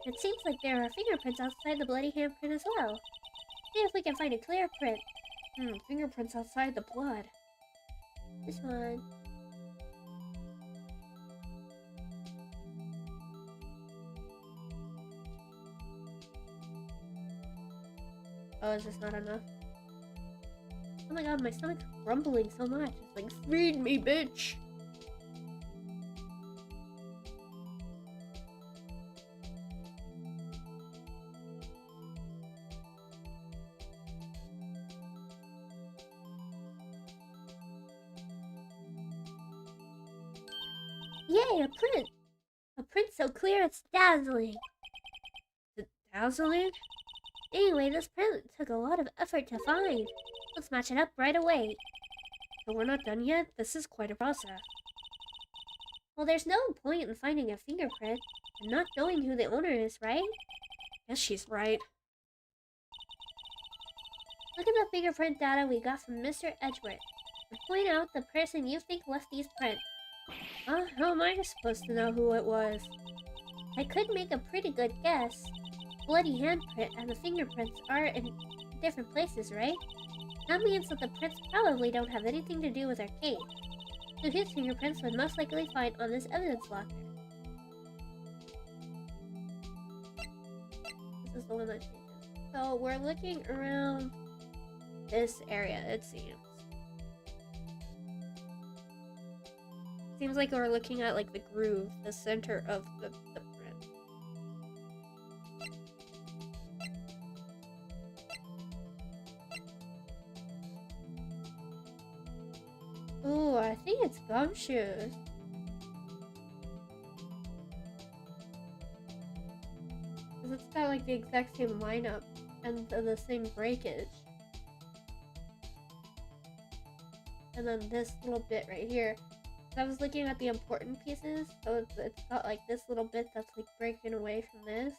Speaker 2: It seems like there are fingerprints outside the bloody handprint as well. See if we can find a clear print. Fingerprints outside the blood. This one. Oh, is this not enough? Oh my god, my stomach's rumbling so much. It's like, feed me, bitch! Yay, a print! A print so clear it's dazzling. Dazzling? Anyway, this print took a lot of effort to find. Let's match it up right away. But we're not done yet? This is quite a process. Well, there's no point in finding a fingerprint and not knowing who the owner is, right? Yes, she's right. Look at the fingerprint data we got from Mr. Edgeworth. And point out the person you think left these prints. How am I supposed to know who it was? I could make a pretty good guess. Bloody handprint and the fingerprints are in different places, right? That means that the prints probably don't have anything to do with our case. So his fingerprints would most likely find on this evidence locker. This is the one that changes. So we're looking around this area, it seems. Seems like we're looking at like the groove, the center of the print. Ooh, I think it's gumshoes. Because it's got like the exact same lineup and the same breakage. And then this little bit right here. I was looking at the important pieces, so it's got like this little bit that's like breaking away from this.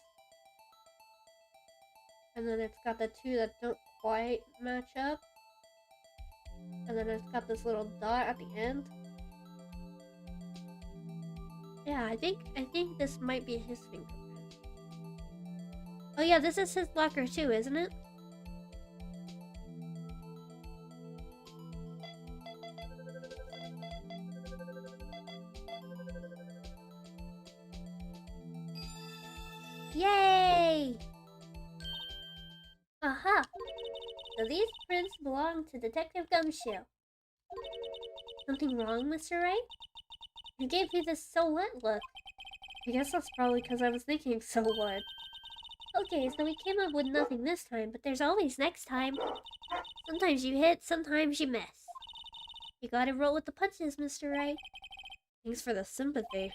Speaker 2: And then it's got the two that don't quite match up. And then it's got this little dot at the end. Yeah, I think this might be his fingerprint. Oh yeah, this is his locker too, isn't it? Yay! Aha! So these prints belong to Detective Gumshoe. Something wrong, Mr. Wright? Who gave you this so what look? I guess that's probably because I was thinking so what. Okay, so we came up with nothing this time, but there's always next time. Sometimes you hit, sometimes you miss. You gotta roll with the punches, Mr. Right. Thanks for the sympathy.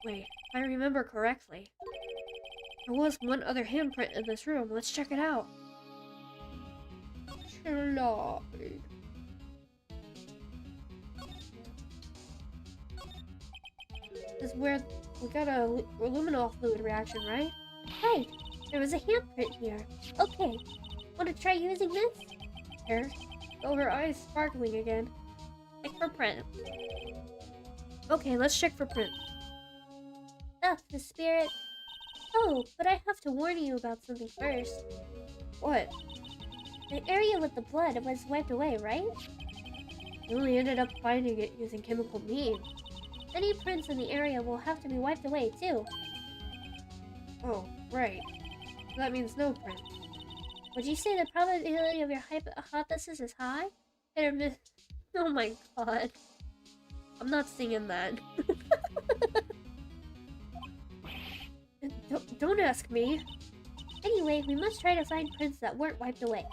Speaker 2: Wait, if I remember correctly, there was one other handprint in this room. Let's check it out. Slide. This is where we got a luminol fluid reaction, right? Right. There was a handprint here. Okay. Want to try using this? Here. Oh, her eyes sparkling again. Check for print. Okay, let's check for print. Ah, the spirit. Oh, but I have to warn you about something first. What? The area with the blood was wiped away, right? We only ended up finding it using chemical means. Any prints in the area will have to be wiped away, too. Oh, right. So that means no print. Would you say the probability of your hypothesis is high? Hit or miss? Oh my god. I'm not singing that. Don't ask me. Anyway, we must try to find prints that weren't wiped away.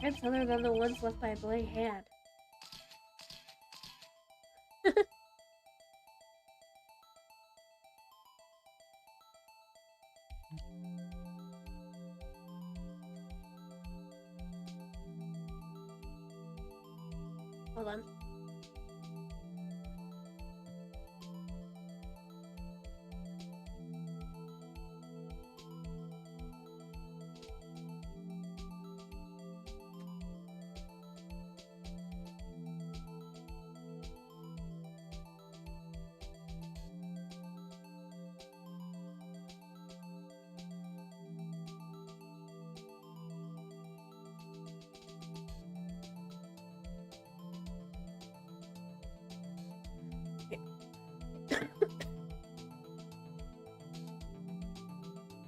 Speaker 2: Prints other than the ones left by a bloody hand. Hold on.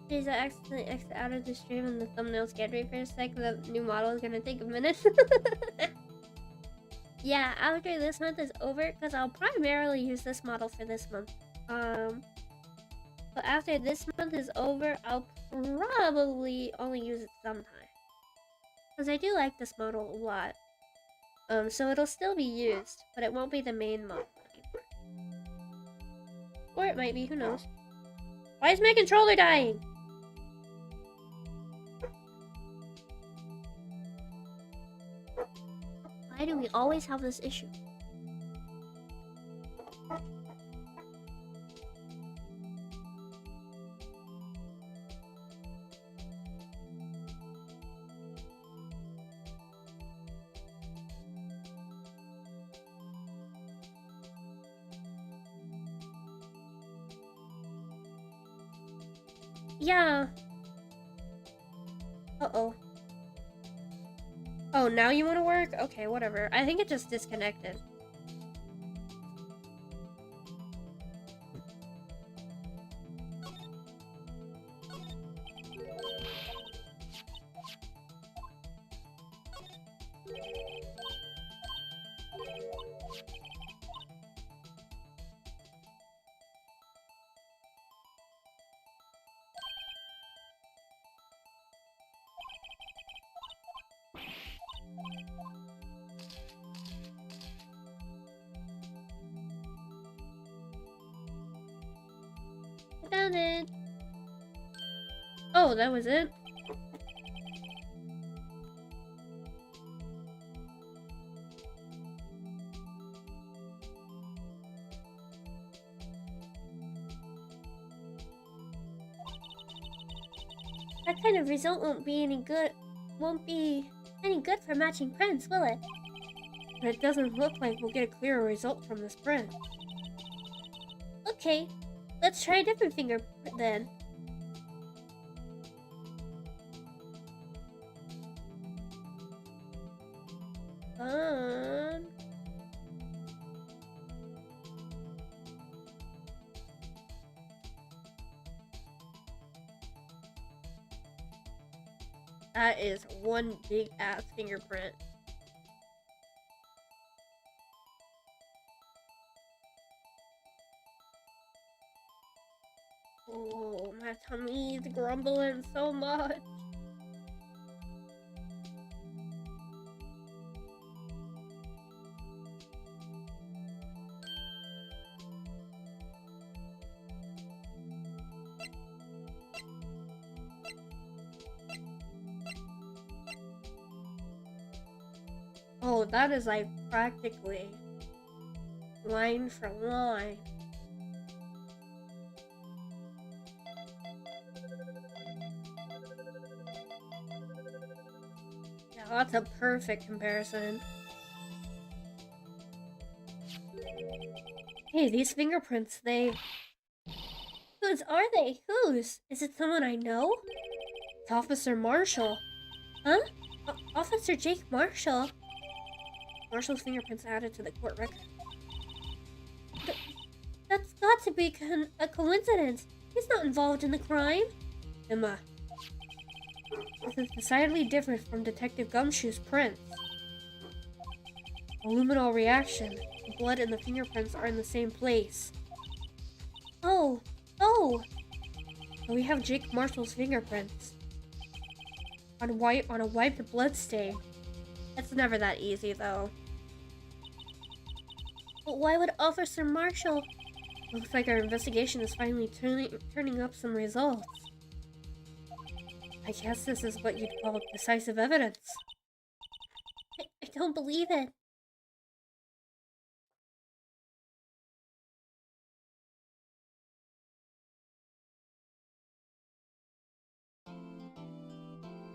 Speaker 2: Please, I accidentally exited out of the stream and the thumbnail scared me for a sec. The new model is gonna take a minute. Yeah, after this month is over, because I'll primarily use this model for this month. But after this month is over, I'll probably only use it sometime. Because I do like this model a lot. So it'll still be used, but it won't be the main model anymore. Or it might be, who knows. Why is my controller dying? Why do we always have this issue? Yeah. Uh-oh. Oh, now you want to work? Okay, whatever. I think it just disconnected. Found it. Oh, that was it? That kind of result won't be any good for matching prints, will it? But it doesn't look like we'll get a clearer result from this print. Okay, let's try a different fingerprint then. That is one big ass fingerprint. Oh my tummy's grumbling so much. Oh, that is like practically line for line. Yeah, that's a perfect comparison. Hey, these fingerprints, whose are they? Whose? Is it someone I know? It's Officer Marshall. Huh? Officer Jake Marshall? Marshall's fingerprints added to the court record. That's got to be a coincidence. He's not involved in the crime. Emma. This is decidedly different from Detective Gumshoe's prints. A luminol reaction. The blood and the fingerprints are in the same place. Oh! So we have Jake Marshall's fingerprints. On a wiped blood stain. It's never that easy, though. But why would Officer Marshall... Looks like our investigation is finally turning up some results. I guess this is what you'd call decisive evidence. I don't believe it.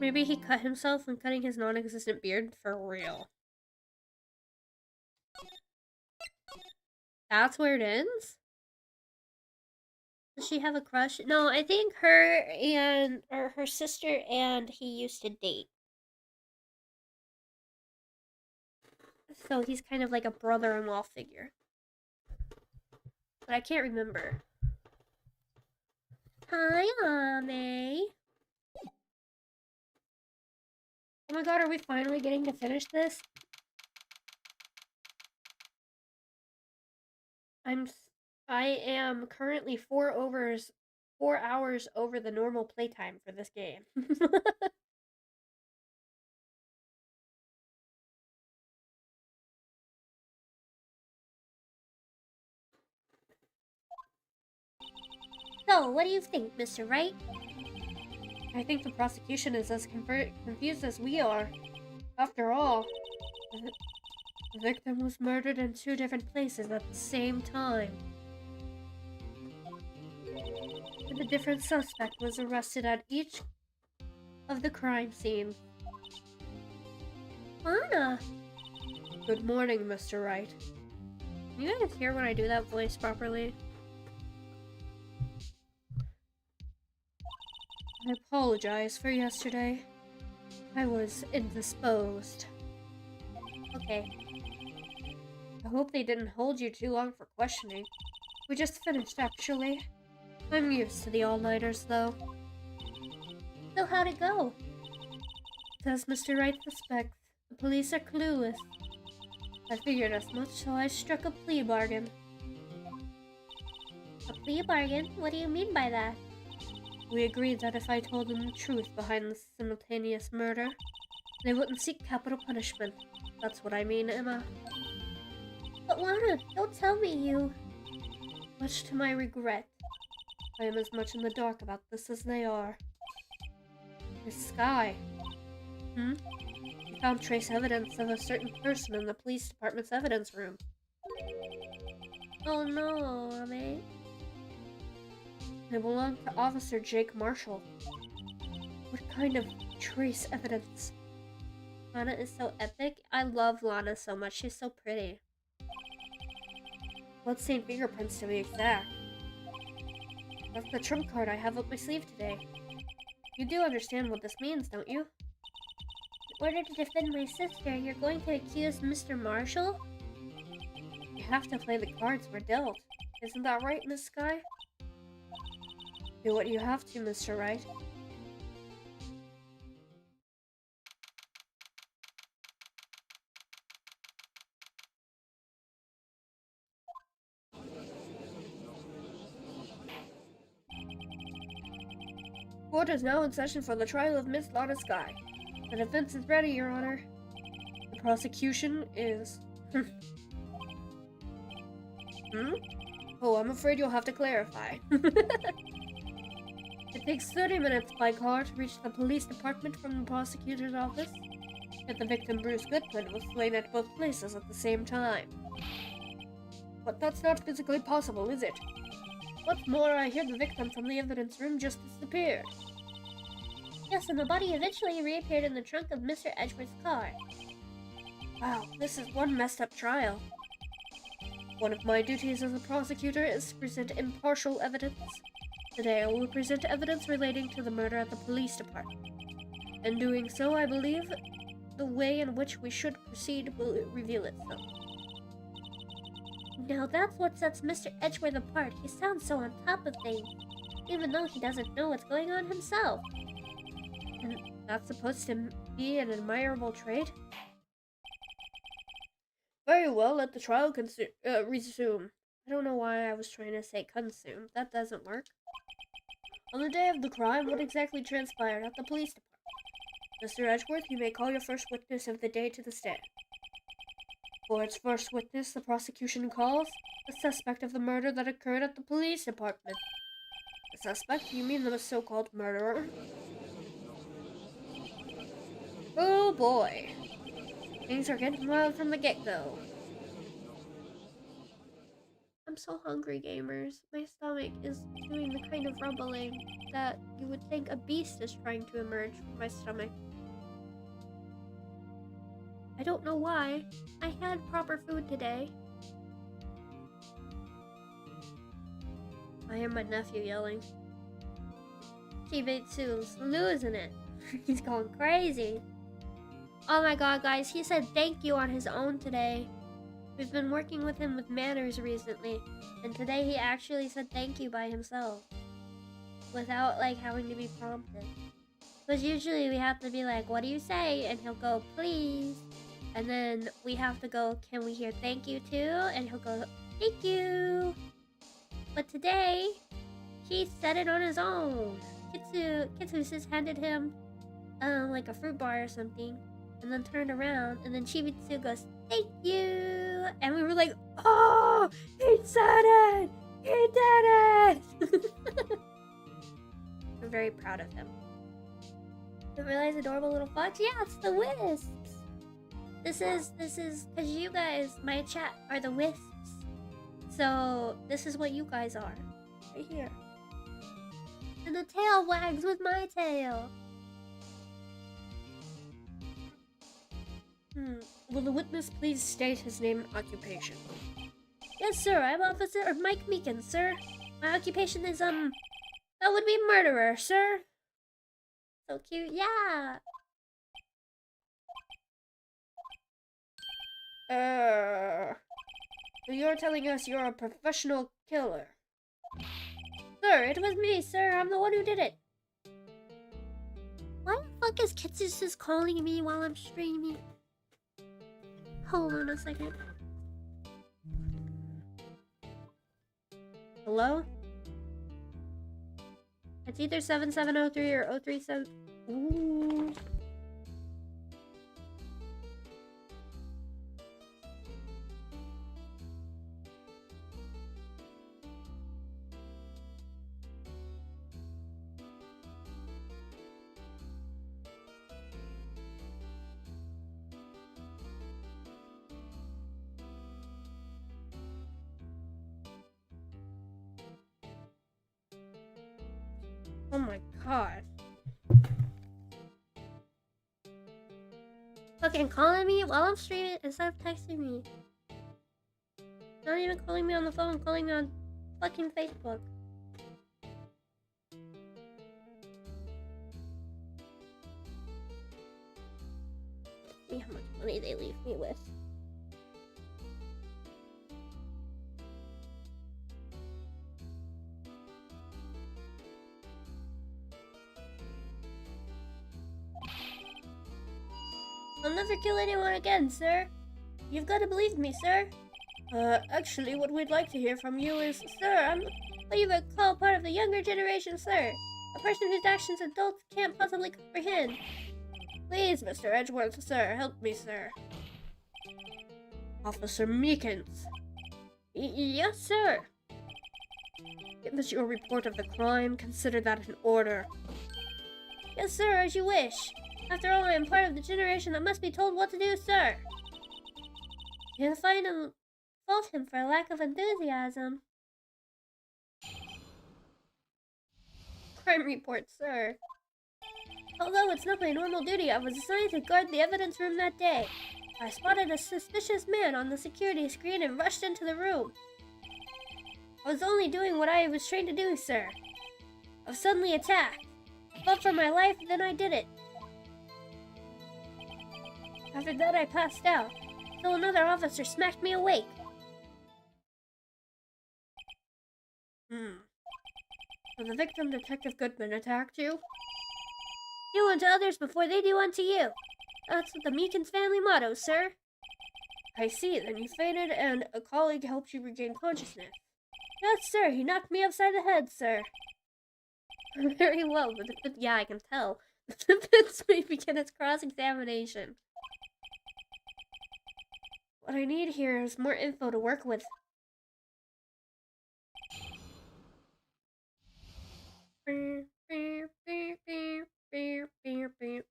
Speaker 2: Maybe he cut himself when cutting his non-existent beard for real. That's where it ends? Does she have a crush? No, I think her sister and he used to date. So he's kind of like a brother-in-law figure. But I can't remember. Hi, Ame. Oh my god, are we finally getting to finish this? I am currently 4 hours over the normal playtime for this game. So, what do you think, Mr. Wright? I think the prosecution is as confused as we are. After all, the victim was murdered in 2 different places at the same time. And a different suspect was arrested at each of the crime scenes. Anna! Good morning, Mr. Wright. Can you guys hear when I do that voice properly? I apologize for yesterday. I was indisposed. Okay. I hope they didn't hold you too long for questioning. We just finished, actually. I'm used to the all-nighters, though. So how'd it go? As Mr. Wright suspects, the police are clueless. I figured as much, so I struck a plea bargain. A plea bargain? What do you mean by that? We agreed that if I told them the truth behind the simultaneous murder, they wouldn't seek capital punishment. That's what I mean, Emma. But Lana, don't tell me you... Much to my regret, I am as much in the dark about this as they are. Miss Sky. We found trace evidence of a certain person in the police department's evidence room. Oh no, Ame. They belong to Officer Jake Marshall. What kind of trace evidence? Lana is so epic. I love Lana so much. She's so pretty. Bloodstained fingerprints to be exact. That's the trump card I have up my sleeve today. You do understand what this means, don't you? In order to defend my sister, you're going to accuse Mr. Marshall? You have to play the cards we're dealt. Isn't that right, Miss Sky? Do what you have to, Mr. Wright. Court is now in session for the trial of Miss Lotta Sky. The defense is ready, Your Honor. The prosecution is... Oh, I'm afraid you'll have to clarify. It takes 30 minutes by car to reach the police department from the prosecutor's office. Yet the victim, Bruce Goodman, was slain at both places at the same time. But that's not physically possible, is it? What's more, I hear the victim from the evidence room just disappeared. Yes, and the body eventually reappeared in the trunk of Mr. Edgeworth's car. Wow, this is one messed up trial. One of my duties as a prosecutor is to present impartial evidence. Today I will present evidence relating to the murder at the police department. In doing so, I believe the way in which we should proceed will reveal itself. Now that's what sets Mr. Edgeworth apart. He sounds so on top of things, even though he doesn't know what's going on himself. And that's supposed to be an admirable trait? Very well, let the trial resume. I don't know why I was trying to say consume. That doesn't work. On the day of the crime, what exactly transpired at the police department? Mr. Edgeworth, you may call your first witness of the day to the stand. For its first witness, the prosecution calls the suspect of the murder that occurred at the police department. The suspect? You mean the so-called murderer? Oh boy. Things are getting wild from the get-go. I'm so hungry, gamers. My stomach is doing the kind of rumbling that you would think a beast is trying to emerge from my stomach. I don't know why. I had proper food today. I hear my nephew yelling. Shivetsu's losing it. He's going crazy. Oh my god, guys, he said thank you on his own today. We've been working with him with manners recently, and today he actually said thank you by himself. Without, like, having to be prompted. Because usually we have to be like, what do you say? And he'll go, please. And then we have to go, can we hear thank you too? And he'll go, thank you. But today, he said it on his own. Kitsu just handed him, like a fruit bar or something. And then turned around, and then Shibitsu goes, thank you! And we were like, oh! He said it! He did it! I'm very proud of him. Didn't realize adorable little fox? Yeah, it's the Wisps! This is, because you guys, my chat, are the Wisps. So, this is what you guys are. Right here. And the tail wags with my tail. Will the witness please state his name and occupation? Yes, sir. I'm Officer Mike Meekin, sir. My occupation is, that would be murderer, sir. So cute. Yeah. So you're telling us you're a professional killer? Sir, it was me, sir. I'm the one who did it. Why the fuck is Kitsus calling me while I'm streaming? Hold on a second. Hello? It's either 7703 or 037. Ooh. Oh my god. Fucking calling me while I'm streaming instead of texting me. Not even calling me on the phone, calling me on fucking Facebook. See how much money they leave me with. I'll never kill anyone again, sir. You've got to believe me, sir. Actually, what we'd like to hear from you is, sir, what you would call part of the younger generation, sir. A person whose actions adults can't possibly comprehend. Please, Mr. Edgeworth, sir, help me, sir. Officer Meekins. Yes, sir. Give us your report of the crime. Consider that an order. Yes, sir, as you wish. After all, I am part of the generation that must be told what to do, sir. You'll find him, fault him for a lack of enthusiasm. Crime report, sir. Although it's not my normal duty, I was assigned to guard the evidence room that day. I spotted a suspicious man on the security screen and rushed into the room. I was only doing what I was trained to do, sir. I was suddenly attacked. I fought for my life, then I did it. After that, I passed out, until another officer smacked me awake. So the victim, Detective Goodman, attacked you? Do unto others before they do unto you. That's the Meekins family motto, sir. I see, then you fainted and a colleague helped you regain consciousness. Yes, sir, he knocked me upside the head, sir. Very well, but yeah, I can tell. The defense may begin its cross-examination. What I need here is more info to work with.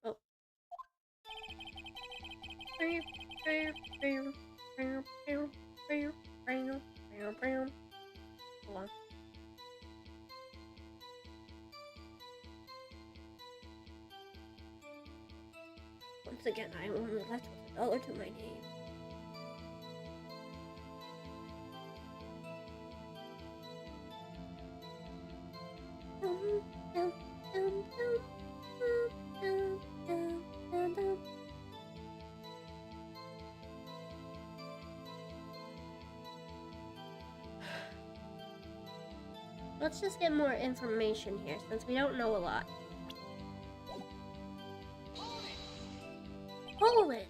Speaker 2: Oh. Hold on. Once again, I am only left with $1 to my name. Let's just get more information here, since we don't know a lot. Hold it!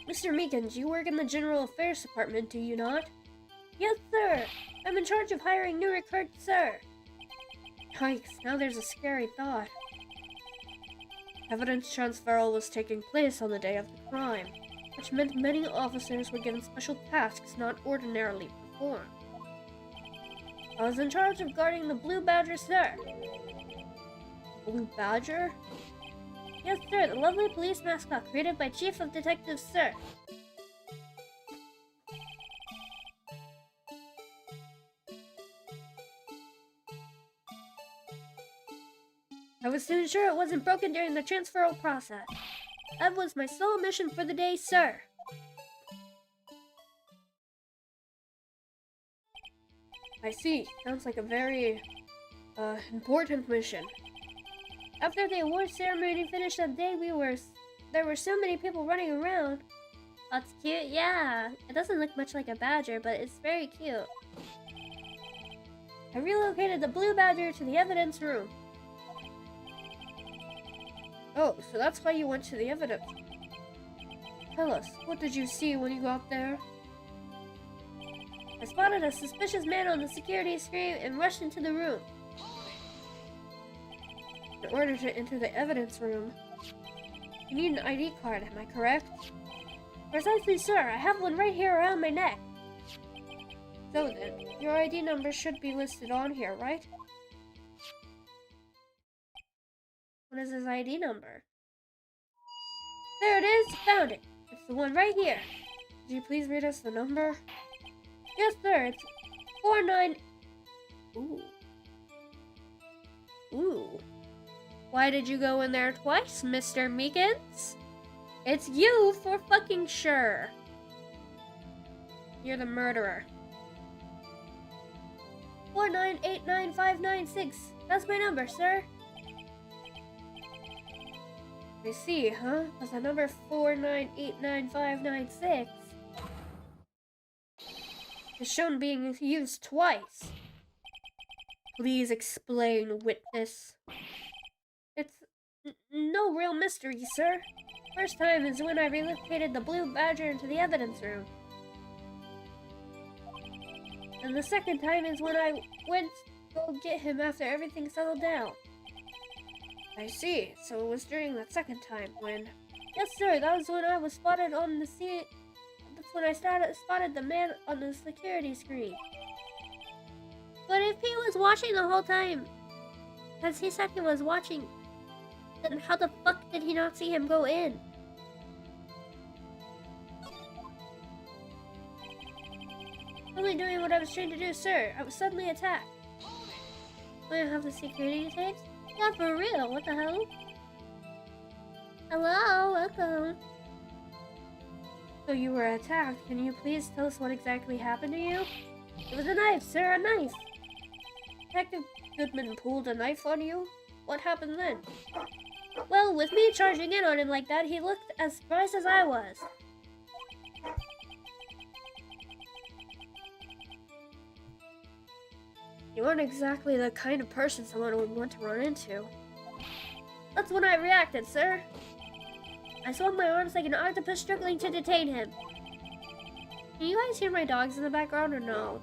Speaker 2: Mr. Meekins, you work in the General Affairs Department, do you not? Yes, sir! I'm in charge of hiring new recruits, sir! Yikes, now there's a scary thought. Evidence transferal was taking place on the day of the crime, which meant many officers were given special tasks not ordinarily performed. I was in charge of guarding the Blue Badger, sir. Blue Badger? Yes, sir, the lovely police mascot created by Chief of Detectives, sir. I was to ensure it wasn't broken during the transferal process. That was my sole mission for the day, sir. I see. Sounds like a very, important mission. After the award ceremony finished that day, there were so many people running around. That's cute, yeah. It doesn't look much like a badger, but it's very cute. I relocated the Blue Badger to the evidence room. Oh, so that's why you went to the evidence. Tell us, what did you see when you got there? I spotted a suspicious man on the security screen and rushed into the room. In order to enter the evidence room, you need an ID card, am I correct? Precisely, sir. I have one right here around my neck. So then, your ID number should be listed on here, right? What is his ID number? There it is! Found it! It's the one right here. Could you please read us the number? Yes, sir. It's 49... Ooh. Ooh. Why did you go in there twice, Mr. Meekins? It's you for fucking sure. You're the murderer. 4989596. That's my number, sir. I see, huh? That's the number 4989596. It's shown being used twice. Please explain, witness. It's no real mystery, sir. First time is when I relocated the Blue Badger into the evidence room. And the second time is when I went go get him after everything settled down. I see. So it was during that second time when... Yes, sir. That was when I was spotted on the scene. That's when I spotted the man on the security screen. But if he was watching the whole time, as he said he was watching, then how the fuck did he not see him go in? Only doing what I was trained to do, sir. I was suddenly attacked. Do I have the security tapes? Yeah, for real. What the hell? Hello, welcome. So you were attacked. Can you please tell us what exactly happened to you? It was a knife, sir, a knife. Detective Goodman pulled a knife on you? What happened then? Well, with me charging in on him like that, he looked as surprised as I was. You aren't exactly the kind of person someone would want to run into. That's when I reacted, sir. I swung my arms like an octopus struggling to detain him. Can you guys hear my dogs in the background or no?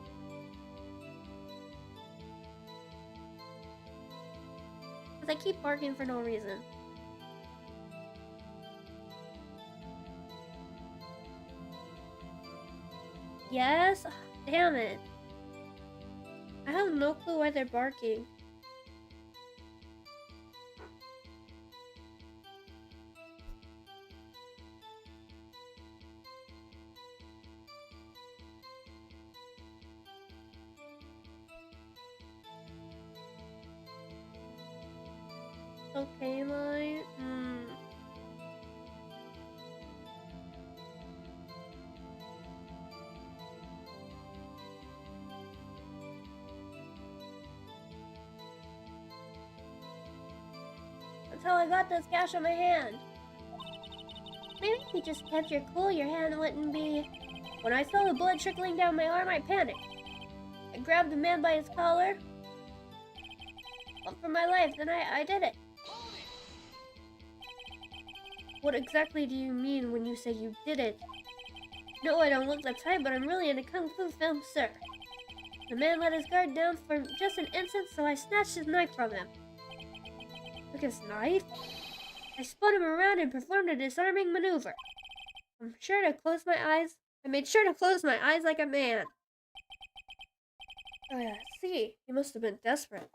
Speaker 2: Because I keep barking for no reason. Yes? Damn it. I have no clue why they're barking. Okay, line. That's how I got this gash on my hand. Maybe if you just kept your cool, your hand wouldn't be... When I saw the blood trickling down my arm, I panicked. I grabbed the man by his collar. Fought for my life, then I did it. What exactly do you mean when you say you did it? No, I don't look that type, but I'm really into kung fu films, sir. The man let his guard down for just an instant, so I snatched his knife from him. Took his knife? I spun him around and performed a disarming maneuver. I made sure to close my eyes like a man. Oh yeah, see, he must have been desperate.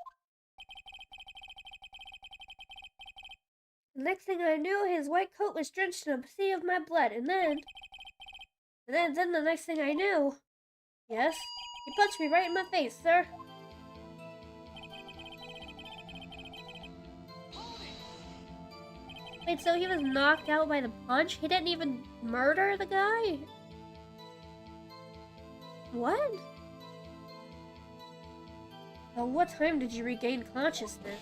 Speaker 2: The next thing I knew, his white coat was drenched in a sea of my blood, and then the next thing I knew... Yes? He punched me right in my face, sir. Wait, so he was knocked out by the punch? He didn't even murder the guy? What? At what time did you regain consciousness?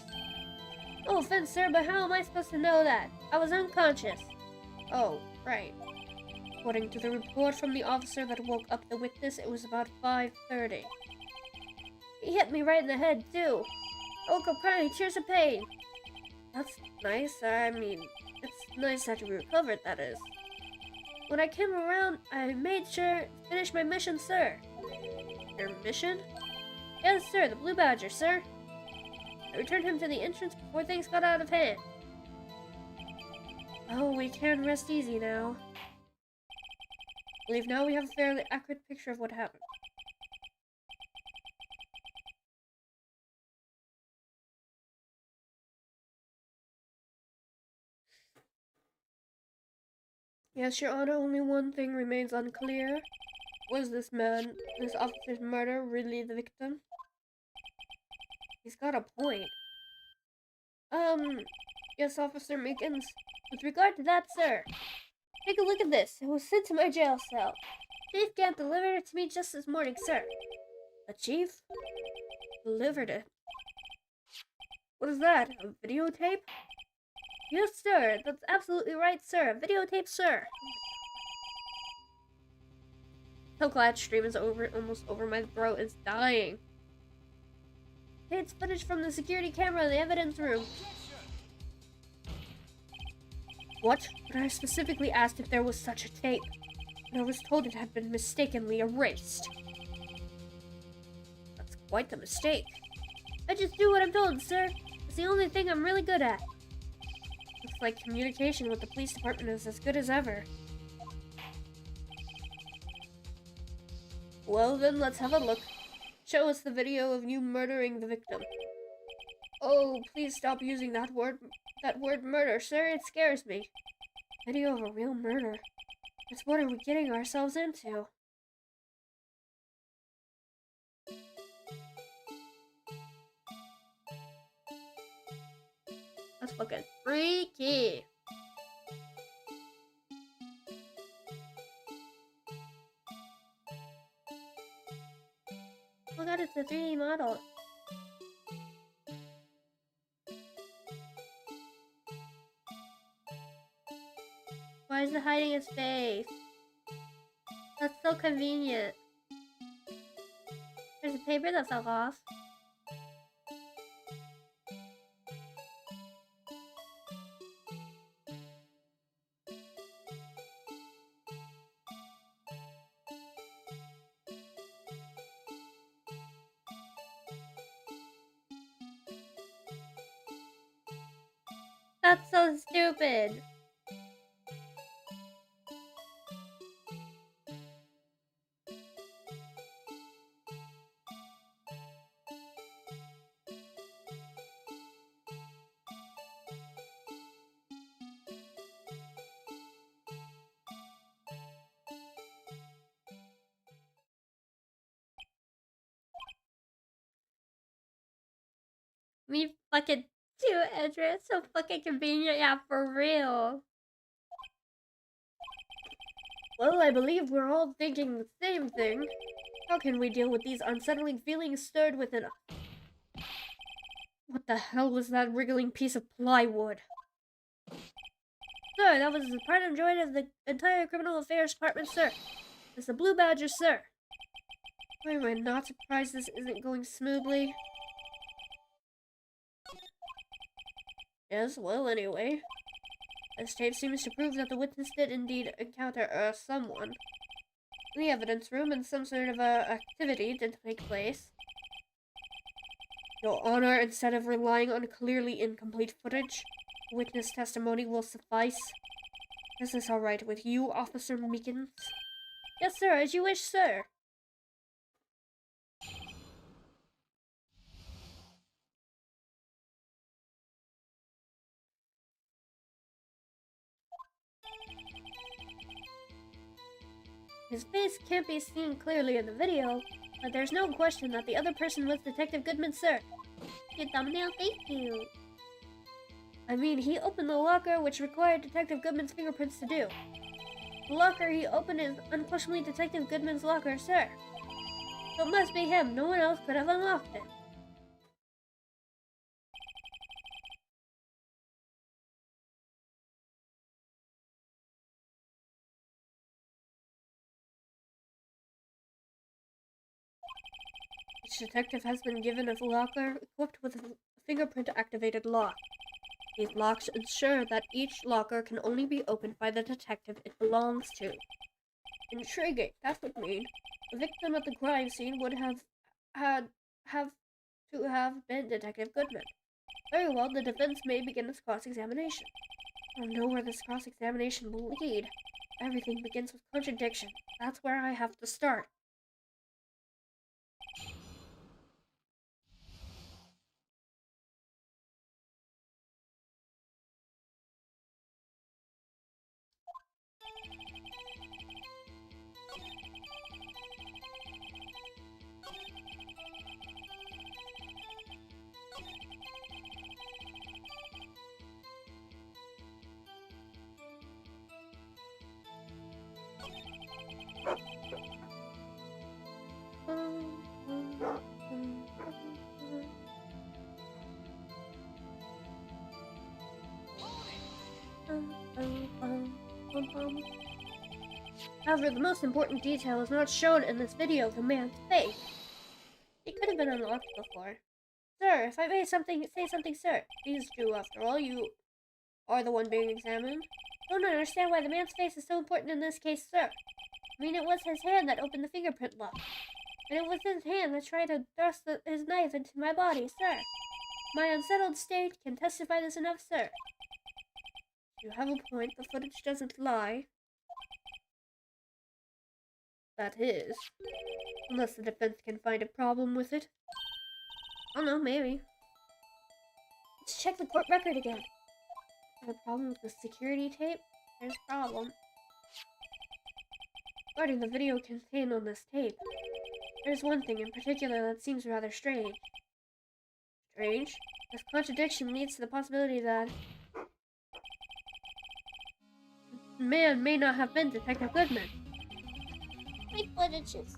Speaker 2: No offense, sir, but how am I supposed to know that? I was unconscious. Oh, right. According to the report from the officer that woke up the witness, it was about 5:30. He hit me right in the head, too. I woke up crying, tears of pain. That's nice. I mean, it's nice that you recovered, that is. When I came around, I made sure to finish my mission, sir. Your mission? Yes, sir, the Blue Badger, sir. I returned him to the entrance before things got out of hand. Oh, we can rest easy now. I believe now we have a fairly accurate picture of what happened. Yes, Your Honor, only one thing remains unclear. Was this officer's murder really the victim? He's got a point. Yes, Officer Mickens. With regard to that, sir, take a look at this. It was sent to my jail cell. Chief Gant delivered it to me just this morning, sir. The chief? Delivered it? What is that? A videotape? Yes, sir. That's absolutely right, sir. A videotape, sir. So glad stream is almost over. My throat is dying. It's footage from the security camera in the evidence room. What? But I specifically asked if there was such a tape, and I was told it had been mistakenly erased. That's quite the mistake. I just do what I'm told, sir. It's the only thing I'm really good at. Looks like communication with the police department is as good as ever. Well then, let's have a look. Show us the video of you murdering the victim. Oh, please stop using that word murder, sir. It scares me. Video of a real murder. Just what are we getting ourselves into? That's fucking freaky. Oh my god, it's a 3D model. Why is it hiding its face? That's so convenient. There's a paper that fell off. That's so stupid. Me fucking too, Edra. It's so fucking convenient, yeah, for real. Well, I believe we're all thinking the same thing. How can we deal with these unsettling feelings stirred within us? What the hell was that wriggling piece of plywood? Sir, that was the pride and joy of the entire criminal affairs department, sir. It's the Blue Badger, sir. Why am I not surprised this isn't going smoothly? Yes, well, anyway. This tape seems to prove that the witness did indeed encounter someone in the evidence room and some sort of activity did take place. Your Honor, instead of relying on clearly incomplete footage, witness testimony will suffice. Is this alright with you, Officer Meekins? Yes, sir, as you wish, sir. His face can't be seen clearly in the video, but there's no question that the other person was Detective Goodman, sir. Good thumbnail, thank you. I mean, he opened the locker, which required Detective Goodman's fingerprints to do. The locker he opened is unquestionably Detective Goodman's locker, sir. So it must be him. No one else could have unlocked it. Each detective has been given a locker equipped with a fingerprint-activated lock. These locks ensure that each locker can only be opened by the detective it belongs to. Intriguing, that would mean the victim at the crime scene would have been Detective Goodman. Very well, the defense may begin its cross-examination. I don't know where this cross-examination will lead. Everything begins with contradiction. That's where I have to start. However, the most important detail is not shown in this video of the man's face. It could have been unlocked before. Sir, if I may say something, sir. Please do, after all, you are the one being examined. I don't understand why the man's face is so important in this case, sir. I mean, it was his hand that opened the fingerprint lock. and it was his hand that tried to thrust his knife into my body, sir. My unsettled state can testify this enough, sir. You have a point. The footage doesn't lie. That is. Unless the defense can find a problem with it. I don't know, maybe. Let's check the court record again. Got a problem with the security tape? There's a problem. Regarding the video contained on this tape, there's one thing in particular that seems rather strange. Strange? This contradiction leads to the possibility that the man may not have been Detective Goodman. My footages.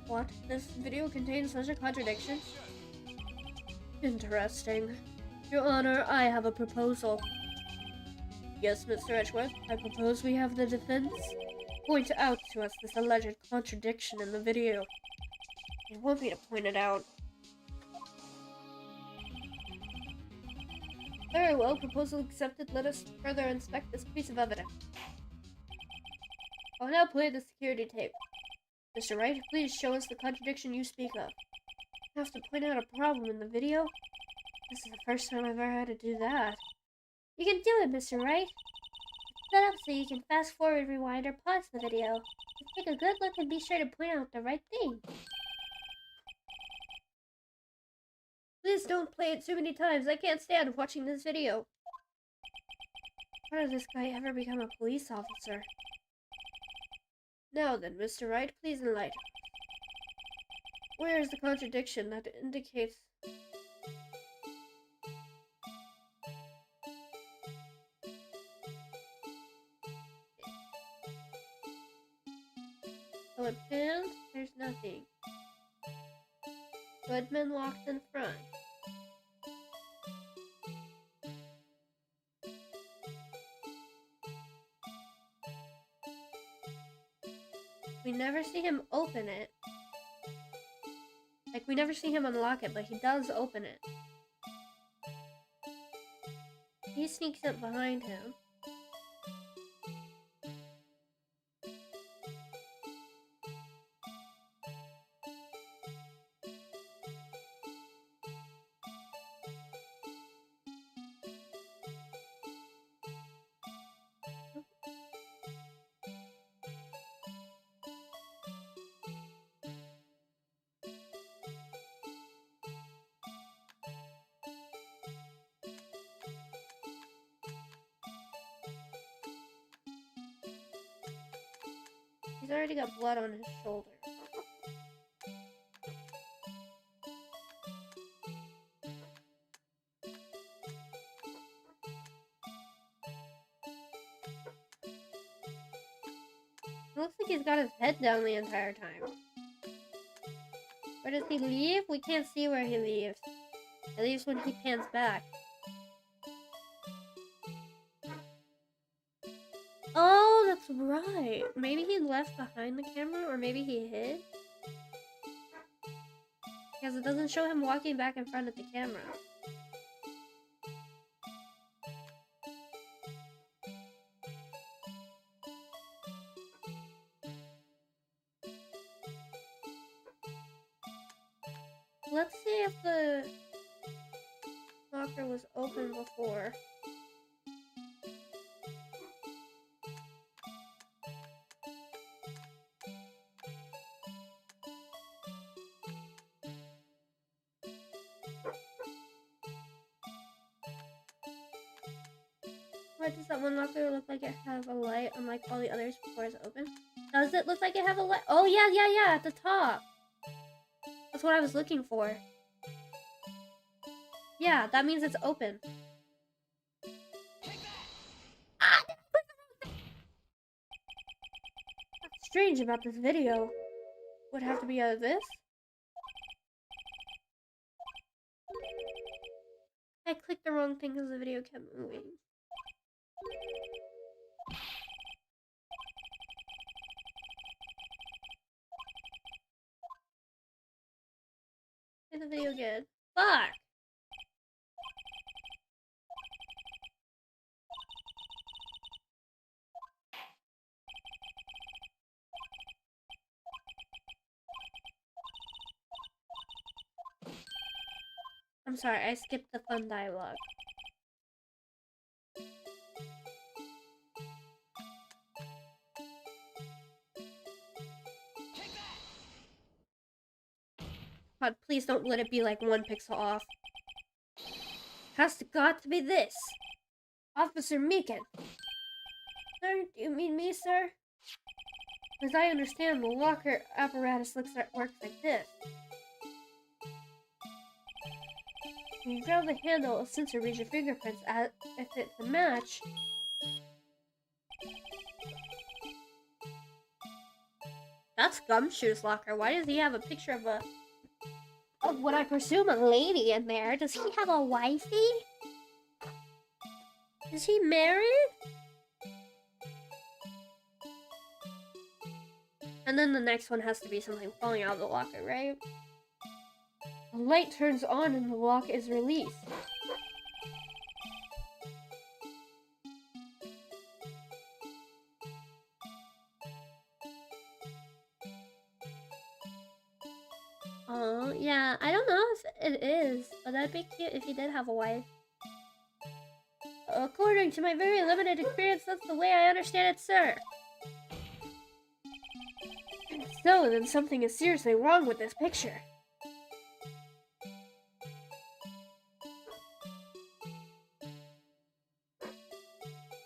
Speaker 2: What? This video contains such a contradiction? Interesting. Your Honor, I have a proposal. Yes, Mr. Edgeworth, I propose we have the defense point out to us this alleged contradiction in the video. You want me to point it out? Very well, proposal accepted. Let us further inspect this piece of evidence. I'll now play the security tape. Mr. Wright, please show us the contradiction you speak of. You have to point out a problem in the video? This is the first time I've ever had to do that. You can do it, Mr. Wright. It's set up so you can fast forward, rewind, or pause the video. Just take a good look and be sure to point out the right thing. Please don't play it too many times. I can't stand watching this video. How did this guy ever become a police officer? Now then, Mr. Wright, please enlighten. Where is the contradiction that indicates... So it pans, there's nothing. Goodman walked in front. We never see him open it. Like, we never see him unlock it, but he does open it. He sneaks up behind him. He's already got blood on his shoulder. It looks like he's got his head down the entire time. Where does he leave? We can't see where he leaves. He leaves when he pans back. Oh, that's right. Maybe he left behind the camera, or maybe he hid. Because it doesn't show him walking back in front of the camera. Let's see if the locker was open before. Why does that one locker look like it have a light unlike all the others before it's open? Does it look like it have a light? Oh yeah, at the top. That's what I was looking for. Yeah, that means it's open. Ah! What's strange about this video? Would have to be out of this? I clicked the wrong thing because the video kept moving. Play the video again. Fuck! I'm sorry, I skipped the fun dialogue. God, please don't let it be like 1 pixel off. Got to be this. Officer Meekin. Sir, do you mean me, sir? As I understand, the locker apparatus works like this. When you grab the handle, a sensor reads your fingerprints. If it's a match, that's Gumshoe's locker. Why does he have a picture of what I presume a lady in there? Does he have a wifey? Is he married? And then the next one has to be something falling out of the locker, right? The light turns on and the lock is released. Oh, yeah, I don't know if it is, but that'd be cute if he did have a wife. According to my very limited experience, that's the way I understand it, sir. So, then something is seriously wrong with this picture.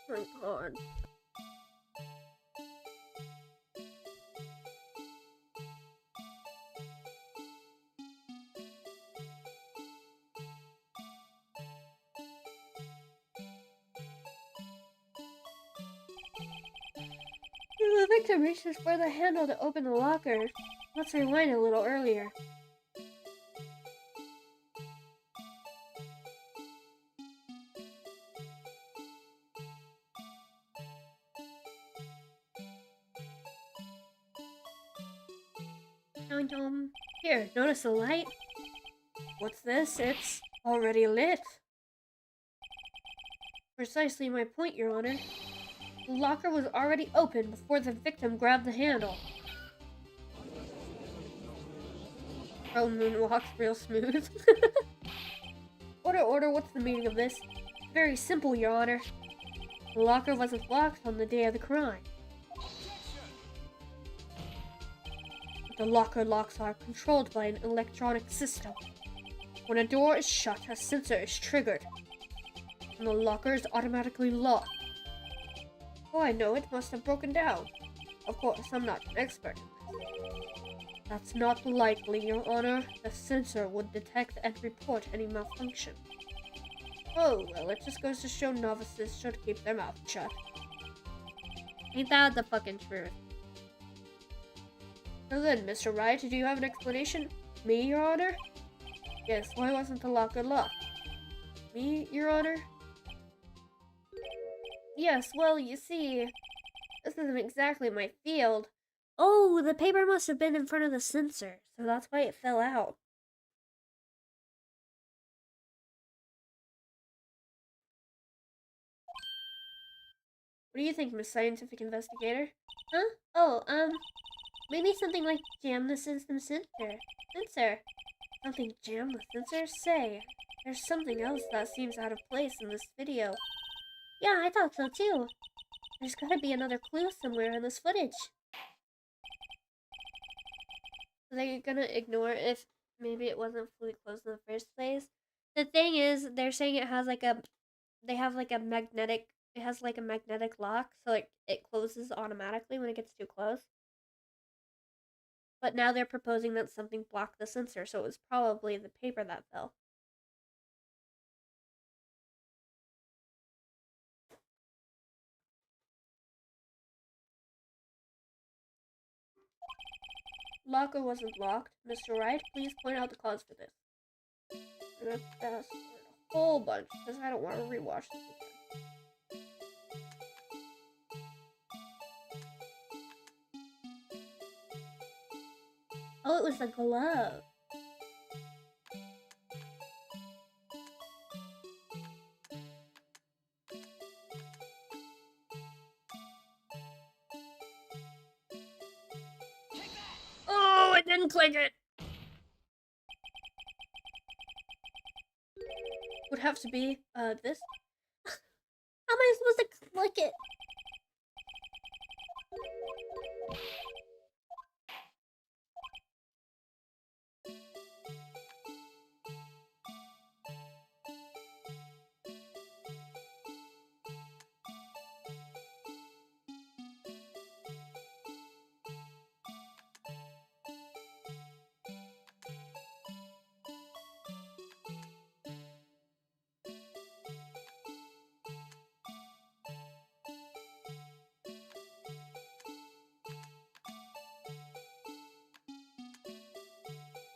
Speaker 2: Oh my god. The victim reaches for the handle to open the locker. Let's rewind a little earlier. Here, notice the light? What's this? It's already lit. Precisely my point, Your Honor. The locker was already open before the victim grabbed the handle. Oh, moonwalks real smooth. Order, what's the meaning of this? Very simple, Your Honor. The locker wasn't locked on the day of the crime. The locker locks are controlled by an electronic system. When a door is shut, a sensor is triggered, and the locker is automatically locked. Oh, I know, it must have broken down. Of course, I'm not an expert. That's not likely, Your Honor. The sensor would detect and report any malfunction. Oh, well, it just goes to show novices should keep their mouth shut. Ain't that the fucking truth? So then, Mr. Wright, do you have an explanation? Me, Your Honor? Yes, why wasn't the locker locked? Me, Your Honor? Yes, well, you see, this isn't exactly my field. Oh, the paper must have been in front of the sensor, so that's why it fell out. What do you think, Miss Scientific Investigator? Huh? Oh, maybe something like jam the system sensor. Something jam the sensor? Say, there's something else that seems out of place in this video. Yeah, I thought so too. There's gotta be another clue somewhere in this footage. Are they gonna ignore if maybe it wasn't fully closed in the first place? The thing is, they're saying it has like a, they have like a magnetic, it has like a magnetic lock, so like it closes automatically when it gets too close. But now they're proposing that something blocked the sensor, so it was probably the paper that fell. Locker wasn't locked. Mr. Wright, please point out the cause for this. whole bunch because I don't want to rewatch this again. Oh, it was a glove. Oh, I didn't click it. Would have to be this. How am I supposed to click it?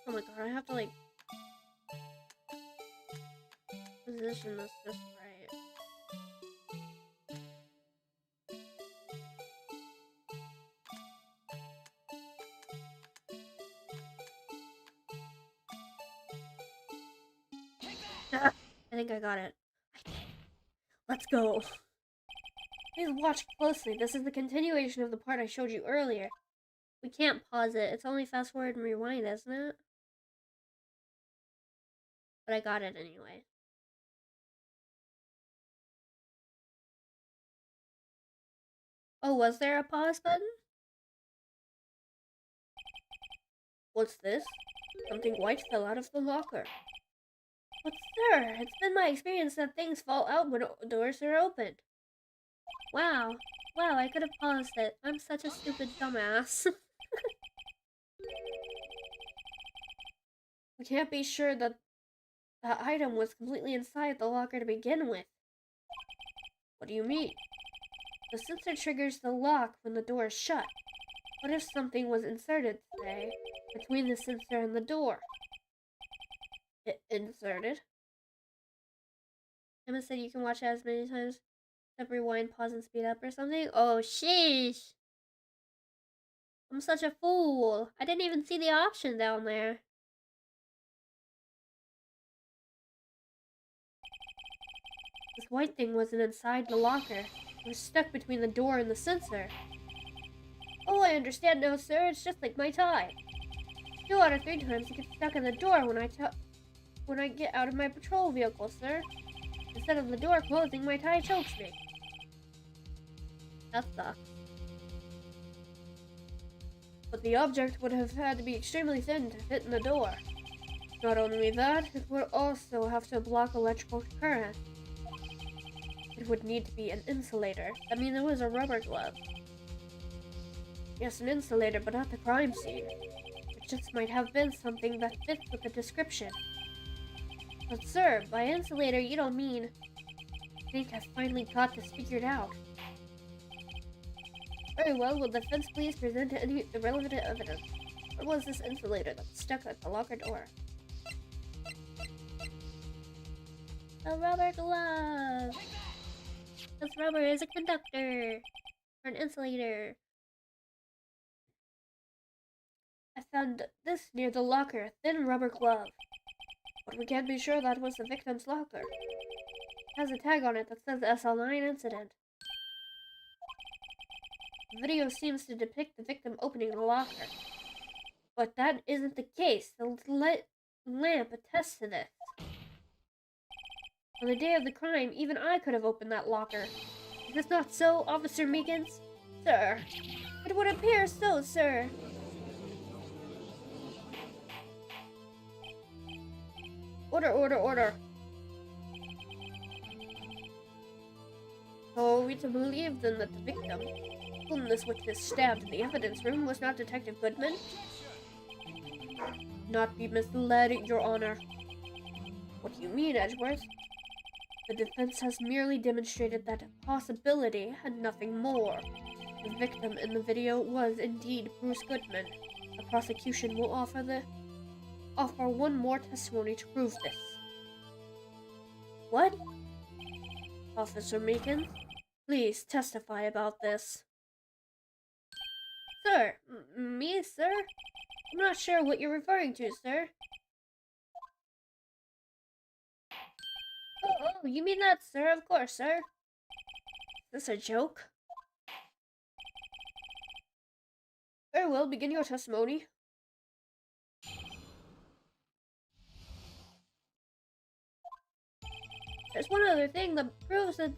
Speaker 2: Oh my god, I have to like position this just right. Ah, I think I got it. Let's go. Please watch closely. This is the continuation of the part I showed you earlier. We can't pause it. It's only fast forward and rewind, isn't it? But I got it anyway. Oh, was there a pause button? What's this? Something white fell out of the locker. But sir, it's been my experience that things fall out when doors are opened. Wow. Wow, I could have paused it. I'm such a stupid dumbass. We can't be sure that the item was completely inside the locker to begin with. What do you mean? The sensor triggers the lock when the door is shut. What if something was inserted, say, between the sensor and the door? Inserted? Emma said you can watch it as many times. Except rewind, pause, and speed up or something? Oh, sheesh! I'm such a fool. I didn't even see the option down there. This white thing wasn't inside the locker. It was stuck between the door and the sensor. Oh, I understand now, sir. It's just like my tie. 2 out of 3 times it gets stuck in the door when I get out of my patrol vehicle, sir. Instead of the door closing, my tie chokes me. That sucks. But the object would have had to be extremely thin to fit in the door. Not only that, it would also have to block electrical current. It would need to be an insulator. That means it was a rubber glove. Yes, an insulator, but not the crime scene. It just might have been something that fits with the description. But sir, by insulator you don't mean... I think I've finally got this figured out. Very well, will the defense please present any relevant evidence? What was this insulator that was stuck at the locker door? A rubber glove! This rubber is a conductor! Or an insulator. I found this near the locker, a thin rubber glove. But we can't be sure that was the victim's locker. It has a tag on it that says SL9 incident. The video seems to depict the victim opening the locker. But that isn't the case. The lamp attests to this. On the day of the crime, even I could have opened that locker. Is this not so, Officer Meekins? Sir. It would appear so, sir. Order, order, order. Oh, we to believe then that the victim, whom this witness stabbed in the evidence room, was not Detective Goodman? Not be misled, Your Honor. What do you mean, Edgeworth? The defense has merely demonstrated that possibility and nothing more. The victim in the video was indeed Bruce Goodman. The prosecution will offer one more testimony to prove this. What? Officer Meekin, please testify about this. Sir, me, sir? I'm not sure what you're referring to, sir. Oh, you mean that, sir? Of course, sir. Is this a joke? Very well, begin your testimony. There's one other thing that proves that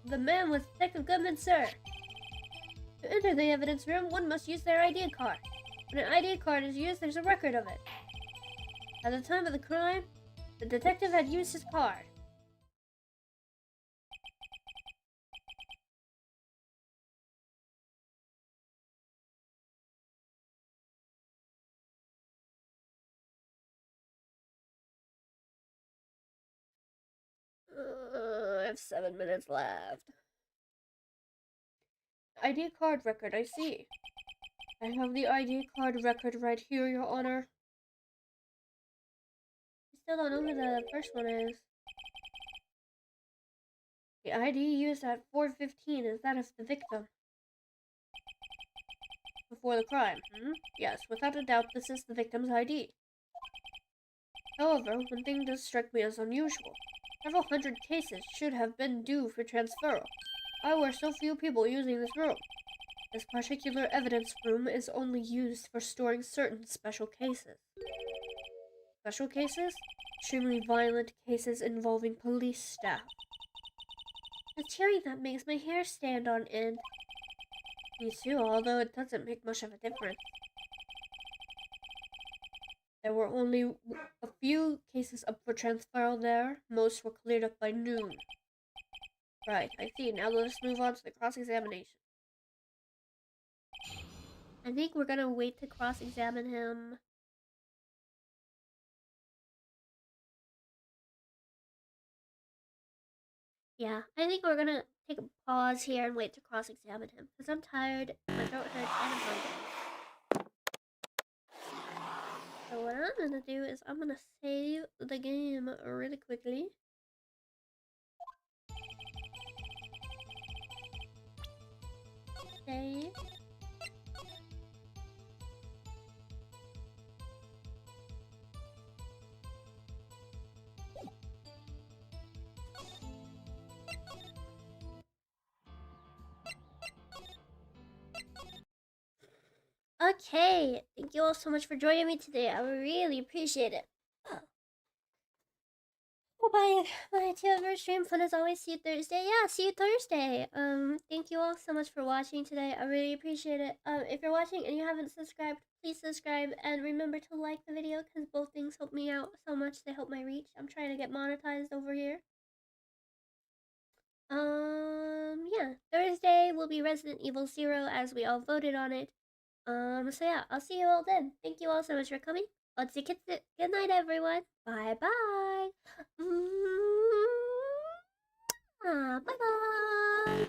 Speaker 2: the man was Detective Goodman, sir. To enter the evidence room, one must use their ID card. When an ID card is used, there's a record of it. At the time of the crime, the detective had used his card. I have 7 minutes left. ID card record, I see. I have the ID card record right here, Your Honor. I still don't know who the first one is. The ID used at 4:15 is that of the victim. Before the crime, Yes, without a doubt, this is the victim's ID. However, one thing does strike me as unusual. Several hundred cases should have been due for transferal. Why were so few people using this room? This particular evidence room is only used for storing certain special cases. Special cases? Extremely violent cases involving police staff. It's hearing that makes my hair stand on end. Me too, although it doesn't make much of a difference. There were only a few cases up for transferal there. Most were cleared up by noon. Right, I see. Now let's move on to the cross-examination. I think we're gonna wait to cross-examine him. Yeah, I think we're gonna take a pause here and wait to cross-examine him. Because I'm tired, my throat hurts, and I'm hungry. So what I'm gonna do is I'm gonna save the game really quickly. Save. Okay, thank you all so much for joining me today. I really appreciate it. Bye bye, TVer stream. Fun as always. See you Thursday. Yeah, see you Thursday. Thank you all so much for watching today. I really appreciate it. If you're watching and you haven't subscribed, please subscribe and remember to like the video because both things help me out so much. They help my reach. I'm trying to get monetized over here. Yeah, Thursday will be Resident Evil 0 as we all voted on it. So yeah, I'll see you all then. Thank you all so much for coming. Let's see, good night, everyone. Bye bye. Bye bye.